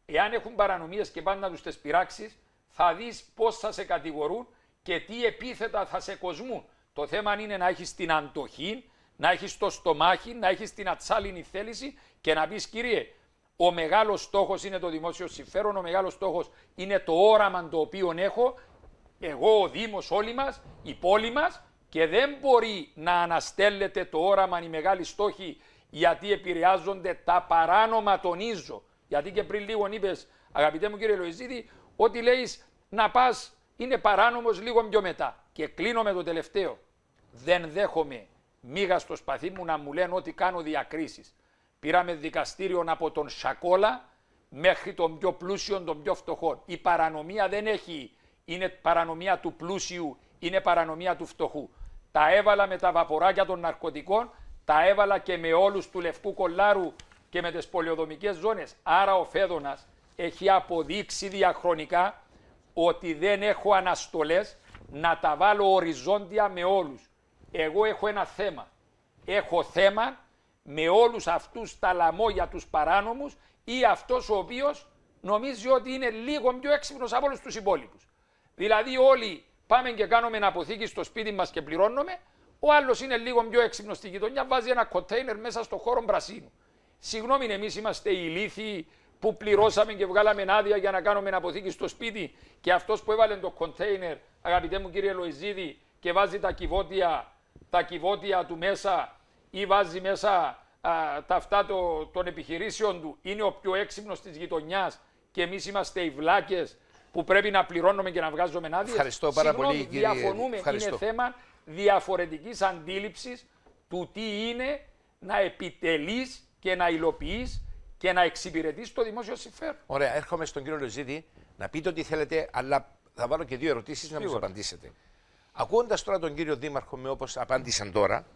εάν έχουν παρανομίες και πάνε να τους τις πειράξεις, θα δεις πώς θα σε κατηγορούν και τι επίθετα θα σε κοσμούν. Το θέμα είναι να έχεις την αντοχή, να έχεις το στομάχι, να έχεις την ατσάλινη θέληση και να πεις, κύριε, ο μεγάλος στόχος είναι το δημόσιο συμφέρον, ο μεγάλος στόχος είναι το όραμα το οποίο έχω, εγώ, ο Δήμος, όλοι μας, η πόλη μας, και δεν μπορεί να αναστέλλεται το όραμα, οι μεγάλοι στόχοι, γιατί επηρεάζονται τα παράνομα, τονίζω. Γιατί και πριν λίγο είπες, αγαπητέ μου κύριε Λοϊζίδη, ότι λέεις να πας είναι παράνομος λίγο πιο μετά. Και κλείνω με το τελευταίο. Δεν δέχομαι μίγα στο σπαθί μου να μου λένε ότι κάνω διακρίσεις. Πήραμε δικαστήριο από τον Σακόλα μέχρι τον πιο πλούσιο, τον πιο φτωχό. Η παρανομία δεν είναι παρανομία του πλούσιου, είναι παρανομία του φτωχού. Τα έβαλα με τα βαποράκια των ναρκωτικών, τα έβαλα και με όλους του Λευκού Κολάρου και με τις πολιοδομικές ζώνες. Άρα ο Φέδωνας έχει αποδείξει διαχρονικά ότι δεν έχω αναστολές να τα βάλω οριζόντια με όλους. Εγώ έχω ένα θέμα. Έχω θέμα με όλους αυτούς τα λαμόγια τους παράνομους ή αυτός ο οποίος νομίζει ότι είναι λίγο πιο έξυπνος από όλους τους υπόλοιπους. Δηλαδή όλοι πάμε και κάνουμε ένα αποθήκη στο σπίτι μας και πληρώνουμε, ο άλλος είναι λίγο πιο έξυπνος στη γειτονιά, βάζει ένα κοντέινερ μέσα στο χώρο πρασίνου. Συγγνώμη, εμείς είμαστε οι ηλίθιοι που πληρώσαμε και βγάλαμε άδεια για να κάνουμε ένα αποθήκη στο σπίτι και αυτός που έβαλε το κοντέινερ, αγαπητέ μου κύριε Λοϊζίδη, και βάζει τα κυβότια του μέσα ή βάζει μέσα τα αυτά των επιχειρήσεων του, είναι ο πιο έξυπνος της γειτονιάς και εμείς είμαστε οι βλάκες που πρέπει να πληρώνουμε και να βγάζουμε άδειες. Ευχαριστώ πάρα πολύ, κύριε. Διαφωνούμε. Είναι θέμα διαφορετικής αντίληψης του τι είναι να επιτελείς και να υλοποιείς και να εξυπηρετείς το δημόσιο συμφέρον. Ωραία, έρχομαι στον κύριο Λοϊζίδη να πείτε ό,τι θέλετε, αλλά θα βάλω και δύο ερωτήσεις να μου απαντήσετε. Ακούγοντας τώρα τον κύριο Δήμαρχο με όπως απάντησαν τώρα,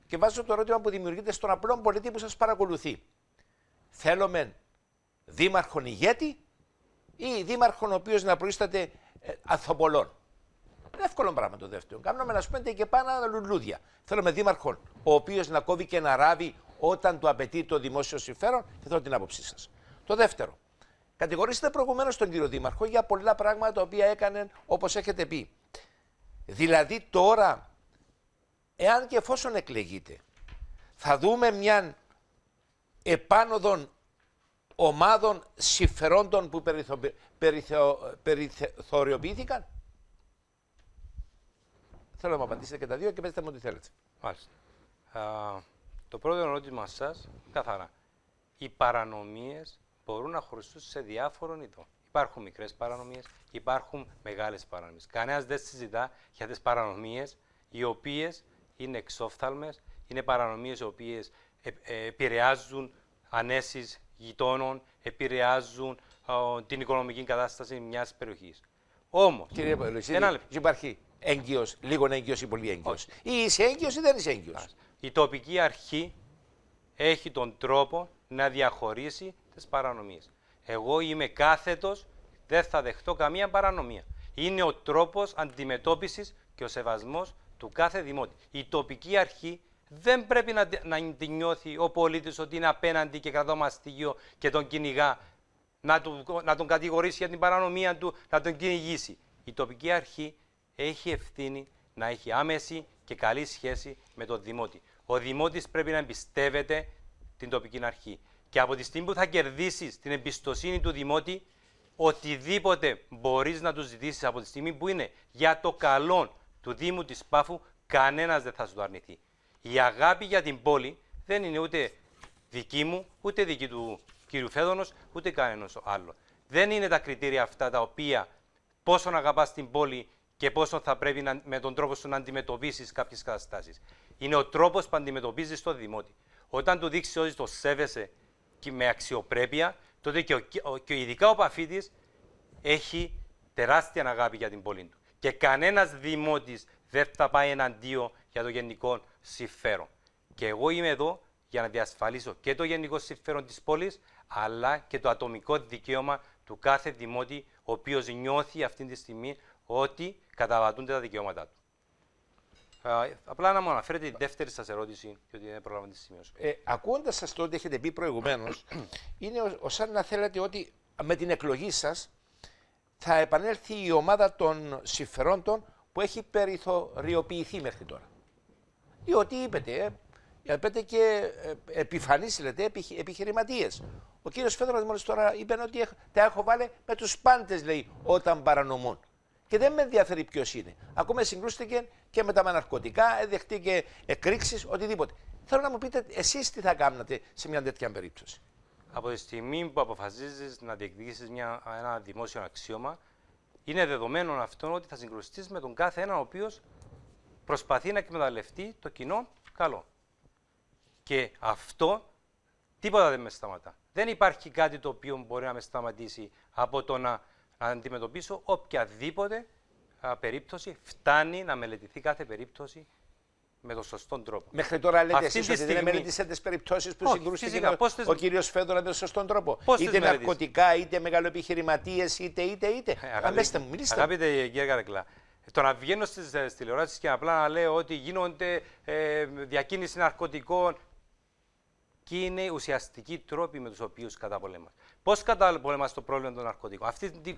και βάζω το ερώτημα που δημιουργείται στον απλό πολίτη που σας παρακολουθεί. Θέλουμε δήμαρχον ηγέτη ή δήμαρχον ο οποίος να προείσταται ανθοπολών? Είναι εύκολο πράγμα το δεύτερο. Κάνουμε να πούμε και πάνω λουλούδια. Θέλουμε δήμαρχον ο οποίος να κόβει και να ράβει όταν του απαιτεί το δημόσιο συμφέρον, και θέλω την άποψή σας. Το δεύτερο. Κατηγορήσετε προηγουμένως τον κύριο Δήμαρχο για πολλά πράγματα τα οποία έκανε όπως έχετε πει. Δηλαδή τώρα, εάν και εφόσον εκλεγείτε, θα δούμε μια επάνωδο ομάδων συμφερόντων που περιθωριοποιήθηκαν. Θέλω να μου απαντήσετε και τα δύο και πέστε μου ό,τι θέλετε. Μάλιστα. Το πρώτο ερώτημα σας, καθαρά. Οι παρανομίες μπορούν να χωριστούν σε διάφορων ειδών. Υπάρχουν μικρές παρανομίες, υπάρχουν μεγάλες παρανομίες. Κανένας δεν συζητά για τις παρανομίες οι οποίες είναι εξόφθαλμες, είναι παρανομίες οι οποίες επηρεάζουν ανέσεις γειτόνων, επηρεάζουν την οικονομική κατάσταση μιας περιοχής. Όμως, κύριε Λοϊζίδη, υπάρχει έγκυος, λίγο έγκυος ή πολύ έγκυος? Ή είσαι έγκυος ή δεν είσαι έγκυος? Η τοπική αρχή έχει τον τρόπο να διαχωρίσει τις παρανομίες. Εγώ είμαι κάθετος, δεν θα δεχτώ καμία παρανομία. Είναι ο τρόπος αντιμετώπισης και ο σεβασμός του κάθε δημότη. Η τοπική αρχή δεν πρέπει να την νιώθει ο πολίτης ότι είναι απέναντι και κρατώ μαστίγιο και τον κυνηγά, να τον κατηγορήσει για την παρανομία του, να τον κυνηγήσει. Η τοπική αρχή έχει ευθύνη να έχει άμεση και καλή σχέση με τον δημότη. Ο δημότης πρέπει να εμπιστεύεται την τοπική αρχή. Και από τη στιγμή που θα κερδίσεις την εμπιστοσύνη του δημότη, οτιδήποτε μπορείς να του ζητήσεις από τη στιγμή που είναι για το καλό του Δήμου της Πάφου, κανένας δεν θα σου το αρνηθεί. Η αγάπη για την πόλη δεν είναι ούτε δική μου, ούτε δική του κύριου Φέδωνος, ούτε κανένας άλλο. Δεν είναι τα κριτήρια αυτά τα οποία πόσο αγαπάς την πόλη και πόσο θα πρέπει με τον τρόπο σου να αντιμετωπίσεις κάποιες καταστάσεις. Είναι ο τρόπος που αντιμετωπίζεις τον δημότη. Όταν του δείξεις ότι το σέβεσαι και με αξιοπρέπεια, τότε και ειδικά ο Παφίτης έχει τεράστια αγάπη για την πόλη του. Και κανένας δημότης δεν θα πάει εναντίον για το γενικό συμφέρον. Και εγώ είμαι εδώ για να διασφαλίσω και το γενικό συμφέρον της πόλης, αλλά και το ατομικό δικαίωμα του κάθε δημότη, ο οποίος νιώθει αυτή τη στιγμή ότι καταβατούνται τα δικαιώματά του. Απλά να μου αναφέρετε τη δεύτερη σας ερώτηση, διότι δεν προλάβαμε τη σημείωση. Ακούγοντας σας το ότι έχετε πει προηγουμένως, είναι σαν να θέλετε ότι με την εκλογή σας θα επανέλθει η ομάδα των συμφερόντων που έχει περιθωριοποιηθεί μέχρι τώρα. Διότι είπετε και επιφανείς, λέτε, επιχειρηματίες. Ο κύριος Φέδωρας μόλις τώρα είπε ότι τα έχω βάλει με τους πάντες, λέει, όταν παρανομούν. Και δεν με ενδιαφέρει ποιος είναι. Ακόμα συγκρούστηκε και με τα ναρκωτικά, δεχτήκε εκρήξεις, οτιδήποτε. Θέλω να μου πείτε εσείς τι θα κάνετε σε μια τέτοια περίπτωση. Από τη στιγμή που αποφασίζεις να διεκδικήσεις ένα δημόσιο αξίωμα, είναι δεδομένο αυτό ότι θα συγκρουστείς με τον κάθε ένα ο οποίος προσπαθεί να εκμεταλλευτεί το κοινό καλό. Και αυτό τίποτα δεν με σταματά. Δεν υπάρχει κάτι το οποίο μπορεί να με σταματήσει από το να αντιμετωπίσω οποιαδήποτε περίπτωση. Φτάνει να μελετηθεί κάθε περίπτωση με τον σωστό τρόπο. Μέχρι τώρα λέτε εσείς ότι δεν μελετήσατε τις περιπτώσεις που συγκρούστηκε ο κύριος Φέδωρα με τον σωστόν τρόπο. Είτε ναρκωτικά, είτε μεγαλοεπιχειρηματίες, είτε. Αμέστε μου, μιλήστε. Αγαπητέ κύριε Καρεκλά, το να βγαίνω στις τηλεοράσεις και απλά να λέω ότι γίνονται διακίνηση ναρκωτικών και είναι ουσιαστικοί τρόποι με τους οποίους καταπολεμάς. Πώς καταπολεμάς το πρόβλημα των ναρκωτικών?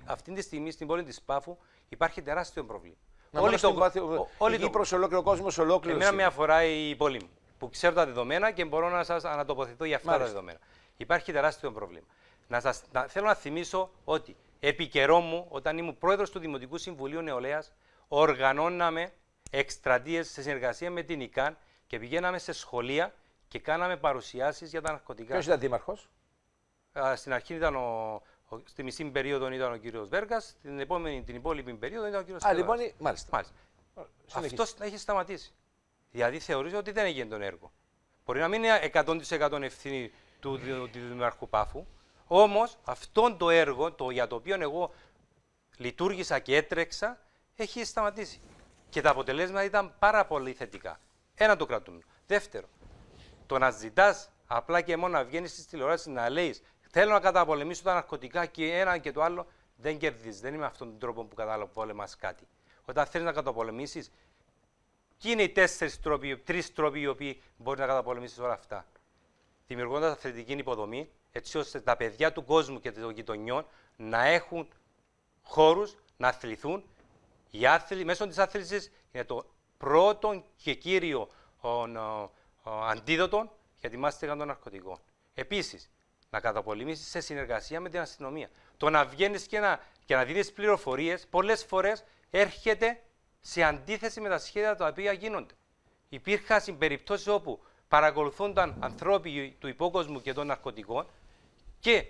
Αυτή τη στιγμή στην πόλη της Πάφου υπάρχει τεράστιο πρόβλημα. Όλη Κύπρος, ολόκληρο κόσμος, ολόκληρο. Εμένα με αφορά η πόλη μου, που ξέρω τα δεδομένα και μπορώ να σας ανατοποθετώ για αυτά τα δεδομένα. Υπάρχει τεράστιο πρόβλημα. Θέλω να θυμίσω ότι επί καιρό μου, όταν ήμουν πρόεδρος του Δημοτικού Συμβουλίου Νεολαίας, οργανώναμε εκστρατείες σε συνεργασία με την ΙΚΑΝ και πηγαίναμε σε σχολεία και κάναμε παρουσιάσεις για τα ναρκωτικά. Ποιος ήταν δήμαρχος? Στην αρχή ήταν στη μισή περίοδο ήταν ο κύριος Βέργας, την υπόλοιπη περίοδο ήταν ο κύριος Φέδωρας. Λοιπόν, μάλιστα. Αυτός έχει σταματήσει. Δηλαδή θεωρούσε ότι δεν έγινε τον έργο. Μπορεί να μην είναι 100% ευθύνη του Δημάρχου Πάφου, όμως αυτόν το έργο για το οποίο εγώ λειτουργήσα και έτρεξα έχει σταματήσει. Και τα αποτελέσματα ήταν πάρα πολύ θετικά. Ένα το κρατούμε. Δεύτερο, το να ζητάς απλά και μόνο να βγαίνεις στις τηλεοράσεις να λέεις θέλω να καταπολεμήσω τα ναρκωτικά και ένα και το άλλο, δεν κερδίζεις. Δεν είναι με αυτόν τον τρόπο που καταπολεμάς κάτι. Όταν θέλεις να καταπολεμήσεις, ποιοι είναι οι 3 τρόποι οι οποίοι μπορεί να καταπολεμήσεις όλα αυτά? Δημιουργώντας αθλητική υποδομή, έτσι ώστε τα παιδιά του κόσμου και των γειτονιών να έχουν χώρους να αθληθούν. Μέσω της άθλησης είναι το πρώτο και κύριο αντίδοτο για τη μάστιγα των ναρκωτικών. Επίσης, να καταπολεμήσεις σε συνεργασία με την αστυνομία. Το να βγαίνεις και να δίνεις πληροφορίες, πολλές φορές έρχεται σε αντίθεση με τα σχέδια τα οποία γίνονται. Υπήρχαν περιπτώσεις όπου παρακολουθούνταν ανθρώποι του υπόκοσμου και των ναρκωτικών και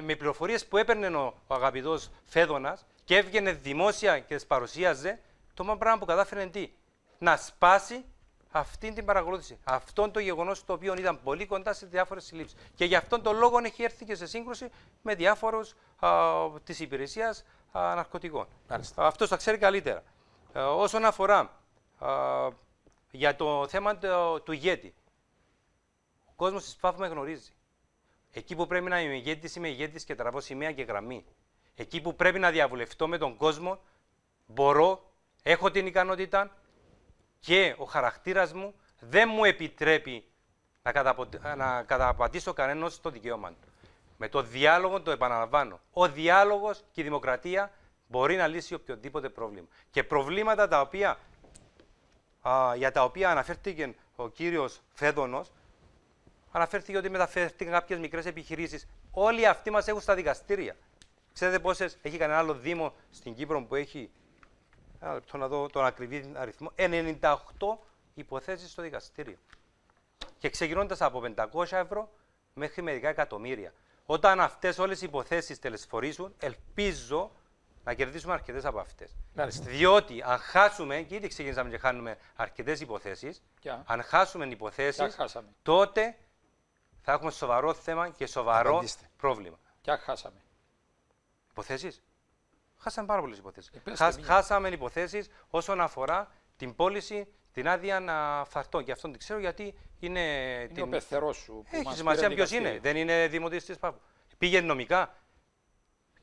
με πληροφορίες που έπαιρνε ο αγαπητός Φέδωνας και έβγαινε δημόσια και τις παρουσίαζε, το μόνο πράγμα που κατάφερε τι? Να σπάσει αυτή την παρακολούθηση. Αυτό το γεγονός το οποίο ήταν πολύ κοντά σε διάφορες συλλήψεις. Και γι' αυτόν τον λόγο έχει έρθει και σε σύγκρουση με διάφορους της υπηρεσίας ναρκωτικών. Αυτός τα ξέρει καλύτερα. Όσον αφορά για το θέμα του ηγέτη, ο κόσμος της Πάφου με γνωρίζει. Εκεί που πρέπει να είμαι ηγέτης και τραβώ σημαία και γραμμή. Εκεί που πρέπει να διαβουλευτώ με τον κόσμο, μπορώ, έχω την και ο χαρακτήρας μου δεν μου επιτρέπει να καταπατήσω κανένας στο δικαίωμα του. Με το διάλογο, το επαναλαμβάνω, ο διάλογος και η δημοκρατία μπορεί να λύσει οποιοδήποτε πρόβλημα. Και προβλήματα για τα οποία αναφέρθηκε ο κύριος Φέδωνος, αναφέρθηκε ότι μεταφέρθηκαν κάποιες μικρές επιχειρήσεις. Όλοι αυτοί μας έχουν στα δικαστήρια. Ξέρετε πόσες έχει κανένα άλλο δήμο στην Κύπρο που έχει, ένα λεπτό να δω τον ακριβή αριθμό, 98 υποθέσεις στο δικαστήριο. Και ξεκινώντας από 500 ευρώ μέχρι μερικά εκατομμύρια. Όταν αυτές όλες οι υποθέσεις τελεσφορήσουν, ελπίζω να κερδίσουμε αρκετές από αυτές. Διότι αν χάσουμε, και ήδη ξεκινήσαμε και χάνουμε αρκετές υποθέσεις, αν χάσουμε υποθέσεις, τότε θα έχουμε σοβαρό θέμα και σοβαρό πρόβλημα. Και αν χάσαμε. Υποθέσεις. Χάσαμε πάρα πολλές υποθέσεις. Χάσαμε υποθέσεις όσον αφορά την πώληση, την άδεια φαρτών. Και αυτόν την ξέρω γιατί είναι ο πεθερός σου. Έχει σημασία ποιος είναι. Δεν είναι δημοτής της Πάφου. Πήγε νομικά.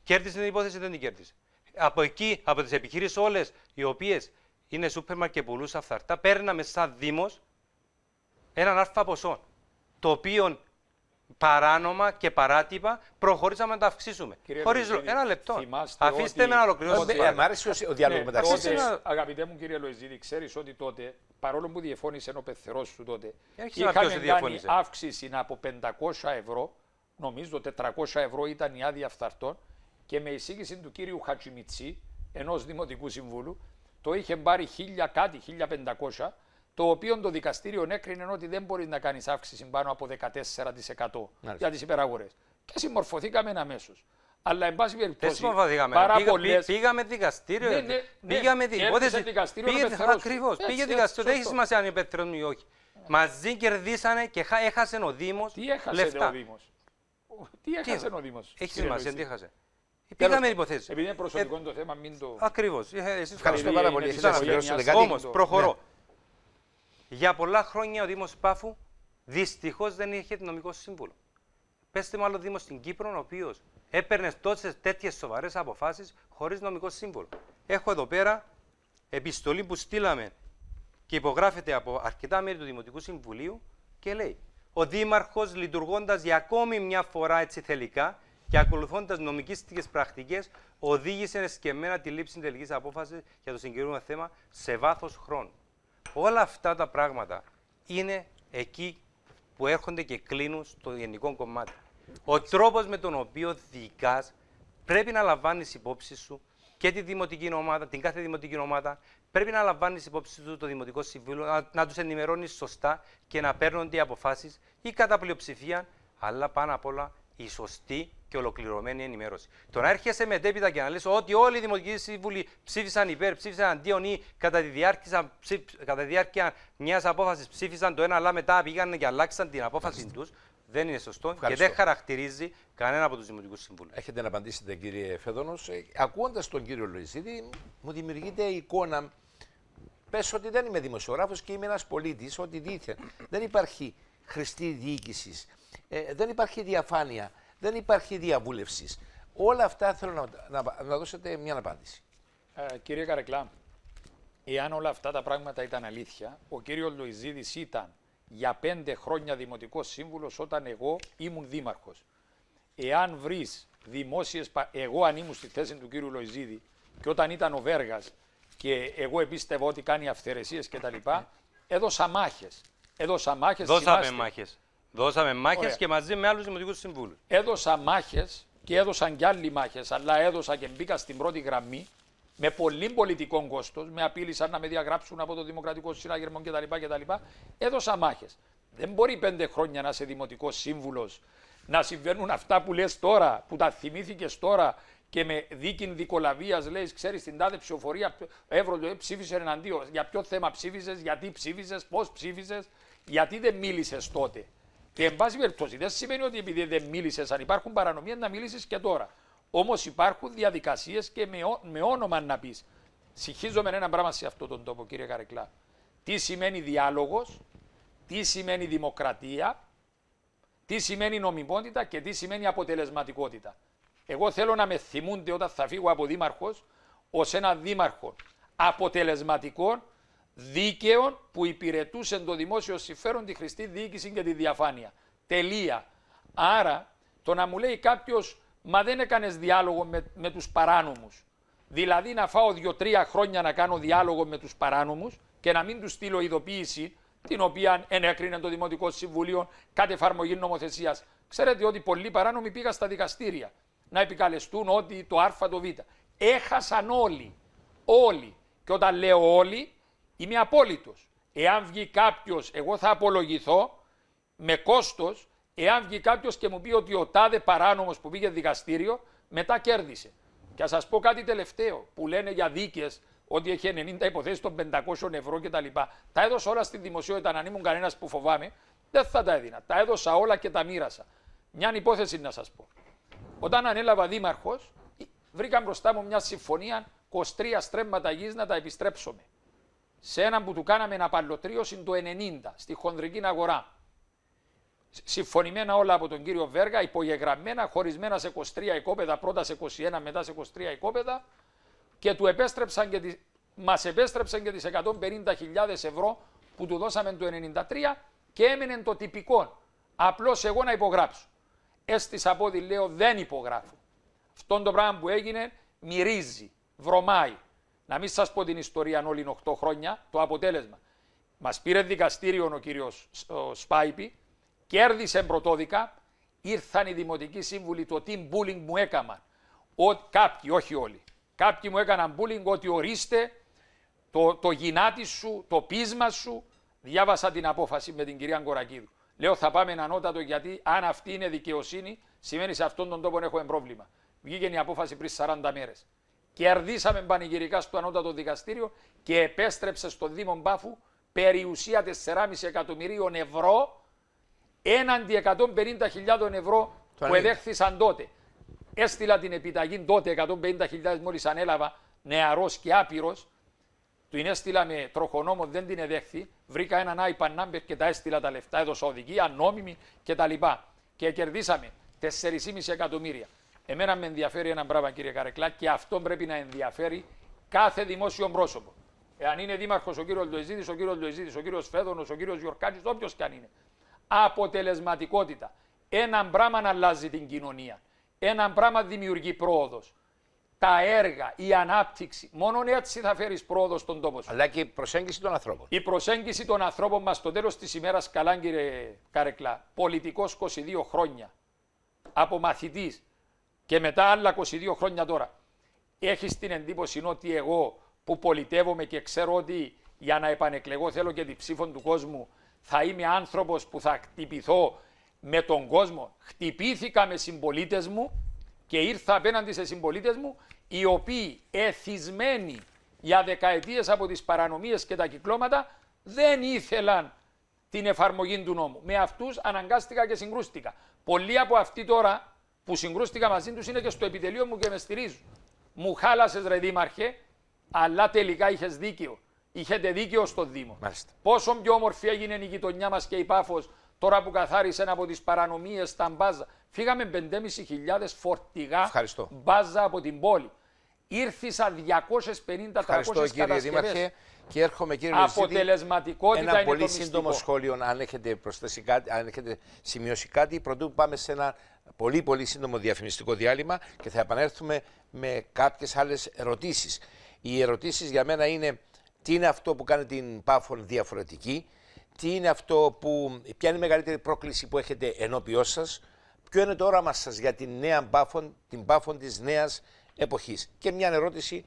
Κέρδισε την υπόθεση, δεν την κέρδισε. Από εκεί, από τις επιχειρήσεις όλες οι οποίες είναι σούπερ μάρκετ και πουλούσα φθαρτά, παίρναμε σαν Δήμος έναν αλφα ποσό, το οποίο παράνομα και παράτυπα προχωρήσαμε να τα αυξήσουμε. Χωρίς ένα λεπτό. Αφήστε με να ολοκληρώσω. Μ' άρεσε ο διάλογος μεταξύ σας. Αγαπητέ μου κύριε Λοϊζίδη, ξέρεις ότι τότε, παρόλο που διαφώνησε ο πεθερός σου τότε, είχαμε κάνει αύξηση από 500 ευρώ, νομίζω 400 ευρώ ήταν η άδεια φθαρτών, και με εισήγηση του κύριου Χατζημιτσί, ενός Δημοτικού Συμβούλου, το είχε πάρει 1000 κάτι, 1500, το οποίο το δικαστήριο έκρινε ότι δεν μπορεί να κάνει αύξηση πάνω από 14% για τις υπεραγορές. Και συμμορφωθήκαμε αμέσως. Αλλά εν πάση περιπτώσει. Πήγαμε δικαστήριο. Πήγαμε δικαστήριο. Ακριβώς. Πήγε δικαστήριο. Δεν έχει σημασία αν είναι υπεύθυνο ή όχι. Μαζί κερδίσανε και έχασε ο Δήμος. Τι έχασε ο Δήμος? Τι έχασε ο Δήμος? Έχει σημασία, τι έχασε. Πήγαμε υποθέσεις. Επειδή είναι προσωπικό το θέμα, μην το. Ακριβώς. Ευχαριστώ πάρα πολύ. Όμως, προχωρώ. Για πολλά χρόνια ο Δήμος Πάφου δυστυχώς δεν είχε νομικό σύμβουλο. Πέστε μου άλλο Δήμο στην Κύπρο, ο οποίος έπαιρνε τέτοιες σοβαρές αποφάσεις χωρίς νομικό σύμβουλο. Έχω εδώ πέρα επιστολή που στείλαμε και υπογράφεται από αρκετά μέλη του Δημοτικού Συμβουλίου και λέει: ο Δήμαρχος, λειτουργώντας για ακόμη μια φορά έτσι θελικά και ακολουθώντας νομικίστικες πρακτικές, οδήγησε εσκεμμένα τη λήψη τελικής απόφασης για το συγκεκριμένο θέμα σε βάθος χρόνου. Όλα αυτά τα πράγματα είναι εκεί που έρχονται και κλείνουν στο γενικό κομμάτι. Ο τρόπος με τον οποίο διοικάς πρέπει να λαμβάνεις υπόψη σου και τη δημοτική ομάδα, την κάθε δημοτική ομάδα, πρέπει να λαμβάνεις υπόψη σου το Δημοτικό Συμβούλιο, να τους ενημερώνεις σωστά και να παίρνονται οι αποφάσεις ή κατά πλειοψηφία, αλλά πάνω απ' όλα η σωστή και ολοκληρωμένη ενημέρωση. Το να έρχεσαι μετέπειτα και να λες ότι όλοι οι Δημοτικοί Σύμβουλοι ψήφισαν υπέρ, ψήφισαν αντίον ή κατά τη διάρκεια μιας απόφασης ψήφισαν το ένα, αλλά μετά πήγαν και αλλάξαν την απόφαση τους, δεν είναι σωστό και δεν χαρακτηρίζει κανένα από τους Δημοτικούς Συμβούλους. Έχετε να απαντήσετε, κύριε Φέδωνος. Ακούγοντας τον κύριο Λοϊζίδη, μου δημιουργείται εικόνα. Πες ότι δεν είμαι δημοσιογράφος και είμαι ένας πολίτης, ότι δήθεν δεν υπάρχει χρηστή διοίκηση, δεν υπάρχει διαφάνεια, δεν υπάρχει διαβούλευση. Όλα αυτά θέλω να δώσετε μια απάντηση. Κύριε Καρεκλά, εάν όλα αυτά τα πράγματα ήταν αλήθεια, ο κύριος Λοϊζίδης ήταν για 5 χρόνια δημοτικός σύμβουλος όταν εγώ ήμουν δήμαρχος. Εάν βρεις δημόσιες, εγώ αν ήμουν στη θέση του κύριου Λοϊζίδη και όταν ήταν ο Βέργας και εγώ επίστευα ότι κάνει αυθαιρεσίες κτλ. Έδωσα μάχες. Δώσαμε μάχες και μαζί με άλλους Δημοτικούς Συμβούλους. Έδωσα μάχες και έδωσαν κι άλλοι μάχες, αλλά έδωσα και μπήκα στην πρώτη γραμμή με πολύ πολιτικό κόστος. Με απείλησαν να με διαγράψουν από το Δημοκρατικό Συναγερμό κτλ. Έδωσα μάχες. Δεν μπορεί 5 χρόνια να είσαι Δημοτικός Σύμβουλος να συμβαίνουν αυτά που λες τώρα, που τα θυμήθηκες τώρα και με δίκην δικολαβίας λέει: ξέρεις, την τάδε ψηφοφορία ψήφισε εναντίον. Για ποιο θέμα ψήφισες, γιατί ψήφισες, πώς ψήφισες, γιατί δεν μίλησες τότε. Και εν πάση περιπτώσει, δεν σημαίνει ότι επειδή δεν μίλησες, αν υπάρχουν παρανομίες, να μιλήσεις και τώρα. Όμως υπάρχουν διαδικασίες και με όνομα να πεις. Συγχύζομαι ένα πράγμα σε αυτόν τον τόπο, κύριε Καρεκλά. Τι σημαίνει διάλογος, τι σημαίνει δημοκρατία, τι σημαίνει νομιμότητα και τι σημαίνει αποτελεσματικότητα. Εγώ θέλω να με θυμούνται όταν θα φύγω από δήμαρχος ως ένα δήμαρχο αποτελεσματικό, δίκαιο, που υπηρετούσε το δημόσιο συμφέρον, τη χρηστή διοίκηση και τη διαφάνεια. Τελεία. Άρα, το να μου λέει κάποιος, μα δεν έκανες διάλογο με τους παράνομους. Δηλαδή να φάω 2-3 χρόνια να κάνω διάλογο με τους παράνομους και να μην τους στείλω ειδοποίηση, την οποία ενέκρινε το Δημοτικό Συμβούλιο κατ' εφαρμογή νομοθεσίας. Ξέρετε ότι πολλοί παράνομοι πήγαν στα δικαστήρια να επικαλεστούν ότι το Α, το Β. Έχασαν όλοι. Όλοι. Και όταν λέω όλοι, είμαι απόλυτος. Εάν βγει κάποιος, εγώ θα απολογηθώ με κόστος, εάν βγει κάποιος και μου πει ότι ο τάδε παράνομος που πήγε δικαστήριο μετά κέρδισε. Και θα σας πω κάτι τελευταίο που λένε για δίκες ότι έχει 90 υποθέσεις των 500 ευρώ κτλ. Τα έδωσα όλα στη δημοσιότητα, αν ήμουν κανένας που φοβάμαι, δεν θα τα έδινα. Τα έδωσα όλα και τα μοίρασα. Μια υπόθεση να σας πω. Όταν ανέλαβα δήμαρχος, βρήκα μπροστά μου μια συμφωνία 23 στρέμματα γης να τα επιστρέψουμε. Σε έναν που του κάναμε ένα παλωτρίωση το 90, στη χονδρική αγορά. Συμφωνημένα όλα από τον κύριο Βέργα, υπογεγραμμένα, χωρισμένα σε 23 οικόπεδα, πρώτα σε 21, μετά σε 23 οικόπεδα, και του επέστρεψαν και μας επέστρεψε και τις 150.000 ευρώ που του δώσαμε το 1993 και έμενε το τυπικό. Απλώς εγώ να υπογράψω. Έστησα πόδι, λέω, δεν υπογράφω. Αυτό το πράγμα που έγινε μυρίζει, βρωμάει. Να μην σας πω την ιστορία όλη 8 χρόνια, το αποτέλεσμα. Μας πήρε δικαστήριο ο κύριος Σπάιπη, κέρδισε πρωτόδικα, ήρθαν οι δημοτικοί σύμβουλοι, το team bullying μου έκαναν. Κάποιοι, όχι όλοι, κάποιοι μου έκαναν bullying ότι ορίστε το γυνάτι σου, το πείσμα σου. Διάβασα την απόφαση με την κυρία Κορακίδου. Λέω θα πάμε ανώτατο γιατί αν αυτή είναι δικαιοσύνη, σημαίνει σε αυτόν τον τόπο έχουμε πρόβλημα. Βγήκε η απόφαση πριν 40 μέρες. Κερδίσαμε πανηγυρικά στο ανώτατο δικαστήριο και επέστρεψε στο Δήμο Πάφου περιουσία 4,5 εκατομμυρίων ευρώ έναντι 150.000 ευρώ που εδέχθησαν τότε. Έστειλα την επιταγή τότε 150.000 μόλις ανέλαβα, νεαρός και άπειρος. Του έστειλα με τροχονόμο, δεν την εδέχθη. Βρήκα έναν iPad number και τα έστειλα τα λεφτά, έδωσα οδηγία, νόμιμη κτλ. Και κερδίσαμε 4,5 εκατομμύρια. Εμένα με ενδιαφέρει ένα πράγμα, κύριε Καρεκλά, και αυτό πρέπει να ενδιαφέρει κάθε δημόσιο πρόσωπο. Εάν είναι δήμαρχος ο κύριος Λοεζίδης, ο κύριος Λοεζίδης, ο κύριος Φέδωνος, ο κύριος Γιορκάκης, όποιος και αν είναι. Αποτελεσματικότητα. Ένα πράγμα αλλάζει την κοινωνία. Ένα πράγμα δημιουργεί πρόοδος. Τα έργα, η ανάπτυξη, μόνο έτσι θα φέρεις πρόοδο στον τόπο σου. Αλλά και η προσέγγιση των ανθρώπων. Η προσέγγιση των ανθρώπων μας στο τέλος της ημέρας, καλά κύριε Καρεκλά, πολιτικός 22 χρόνια, από μαθητής και μετά άλλα 22 χρόνια τώρα. Έχεις την εντύπωση ότι εγώ που πολιτεύομαι και ξέρω ότι για να επανεκλεγώ θέλω και την ψήφο του κόσμου, θα είμαι άνθρωπος που θα χτυπηθώ με τον κόσμο. Χτυπήθηκα με συμπολίτες μου και ήρθα απέναντι σε συμπολίτες μου οι οποίοι εθισμένοι για δεκαετίες από τις παρανομίες και τα κυκλώματα δεν ήθελαν την εφαρμογή του νόμου. Με αυτούς αναγκάστηκα και συγκρούστηκα. Πολλοί από αυτοί τώρα που συγκρούστηκα μαζί τους είναι και στο επιτελείο μου και με στηρίζουν. Μου χάλασες ρε δήμαρχε, αλλά τελικά είχες δίκαιο. Είχετε δίκαιο στο Δήμο. Μάλιστα. Πόσο πιο όμορφη έγινε η γειτονιά μας και η Πάφος τώρα που καθάρισε από τις παρανομίες στα μπάζα. Φύγαμε 5.500 φορτηγά μπάζα από την πόλη. Ήρθησα 250-300 κατασκευές. Και έρχομαι, κύριε Λοεζίδη, αποτελεσματικότητα ένα είναι πολύ το σύντομο μυστικό. σχόλιο, αν έχετε προσθέσει κάτι, αν έχετε σημειώσει κάτι, πρωτού πάμε σε ένα πολύ σύντομο διαφημιστικό διάλειμμα και θα επανέλθουμε με κάποιες άλλες ερωτήσεις. Οι ερωτήσεις για μένα είναι τι είναι αυτό που κάνει την Πάφων διαφορετική, τι είναι αυτό που, ποια είναι η μεγαλύτερη πρόκληση που έχετε ενώπιό σας, ποιο είναι το όραμα σας για την νέα Πάφων, την Πάφων της νέας εποχής. Και μια ερώτηση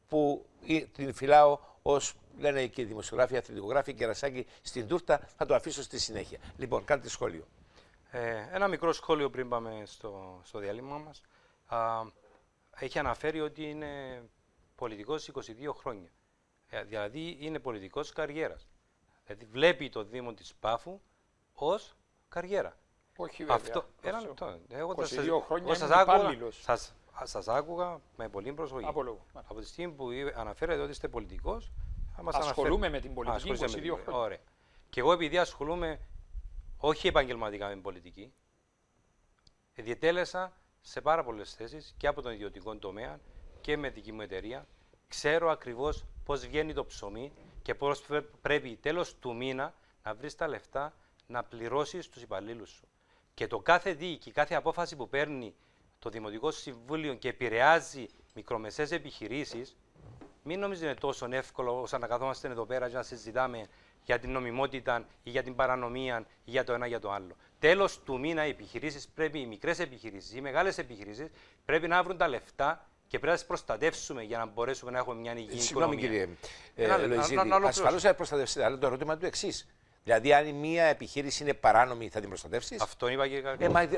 που την φυλάω ως, λένε και οι δημοσιογράφοι, αθλητικογράφοι, κερασάκι στην τούρτα, θα το αφήσω στη συνέχεια. Λοιπόν, κάντε σχόλιο. Ένα μικρό σχόλιο πριν πάμε στο διάλειμμα μας. Έχει αναφέρει ότι είναι πολιτικός 22 χρόνια. Δηλαδή είναι πολιτικός καριέρας. Δηλαδή βλέπει το Δήμο της Πάφου ως καριέρα. Όχι βέβαια. Αυτό, ένα λεπτό. Εγώ 22 χρόνια είμαι υπάλληλος. Σας άκουγα με πολύ προσοχή. Από τη στιγμή που αναφέρετε ότι είστε πολιτικός, θα μας ασχολούμαι με την πολιτική 22 χρόνια. Ωραία. Και εγώ επειδή ασχολούμαι όχι επαγγελματικά με την πολιτική, διετέλεσα σε πάρα πολλές θέσεις και από τον ιδιωτικό τομέα και με δική μου εταιρεία. Ξέρω ακριβώς πώς βγαίνει το ψωμί και πώς πρέπει τέλος του μήνα να βρεις τα λεφτά να πληρώσεις τους υπαλλήλους σου. Και το κάθε δίκη, κάθε απόφαση που παίρνει το Δημοτικό Συμβούλιο και επηρεάζει μικρομεσαίες επιχειρήσεις, μην νομίζετε είναι τόσο εύκολο όσο να καθόμαστε εδώ πέρα και να συζητάμε για την νομιμότητα ή για την παρανομία ή για το ένα ή για το άλλο. Τέλος του μήνα οι επιχειρήσεις πρέπει, οι μικρές επιχειρήσεις, οι μεγάλες επιχειρήσεις πρέπει να βρουν τα λεφτά και πρέπει να τις προστατεύσουμε για να μπορέσουμε να έχουμε μια υγιεινή οικονομία. Συγγνώμη κύριε Λοεζίδη, ασφαλώς θα προστατεύσετε, αλλά το ερώτημα είναι το εξής. Δηλαδή, αν μια επιχείρηση είναι παράνομη, θα την προστατεύσεις? Αυτό είπα και καλά.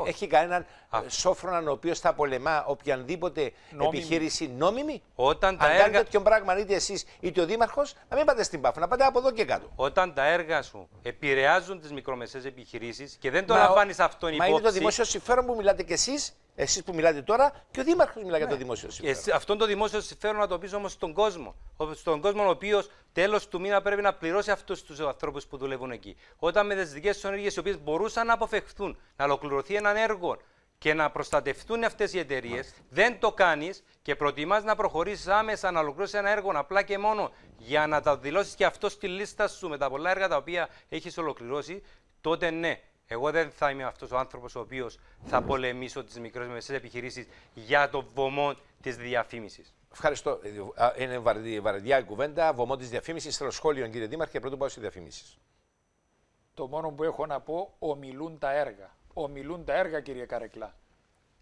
Έχει κανέναν σόφροναν ο οποίος θα πολεμά οποιαδήποτε επιχείρηση νόμιμη? Όταν αν κάνετε τέτοιο πράγμα, είτε εσείς είτε ο Δήμαρχος, να μην πάτε στην Πάφο, να πάτε από εδώ και κάτω. Όταν τα έργα σου επηρεάζουν τις μικρομεσαίες επιχειρήσεις και δεν το λαμβάνεις αυτόν υπόψη. Μα είναι το δημόσιο συμφέρον που μιλάτε κι εσείς που μιλάτε τώρα, και ο Δήμαρχος μιλά για το δημόσιο συμφέρον. Αυτό το δημόσιο συμφέρον να το πεις όμως στον κόσμο. Στον κόσμο ο οποίος τέλος του μήνα πρέπει να πληρώσει αυτούς τους ανθρώπους που δουλεύουν εκεί. Όταν με τις δικές τους ενέργειες οι οποίες μπορούσαν να αποφευχθούν, να ολοκληρωθεί έναν έργο και να προστατευτούν αυτές οι εταιρείες, δεν το κάνεις και προτιμάς να προχωρήσεις άμεσα να ολοκληρώσεις ένα έργο απλά και μόνο για να τα δηλώσεις και αυτό στη λίστα σου με τα πολλά έργα τα οποία έχεις ολοκληρώσει, τότε ναι. Εγώ δεν θα είμαι αυτός ο άνθρωπος ο οποίος θα πολεμήσω τις μικρές και μεσαίες επιχειρήσεις για το βωμό της διαφήμισης. Ευχαριστώ. Είναι βαρδιά η κουβέντα. Βωμό της διαφήμισης. Θέλω σχόλιο, κύριε Δήμαρχε, πρωτού πάω στη διαφήμιση. Το μόνο που έχω να πω, ομιλούν τα έργα. Ομιλούν τα έργα, κύριε Καρεκλά.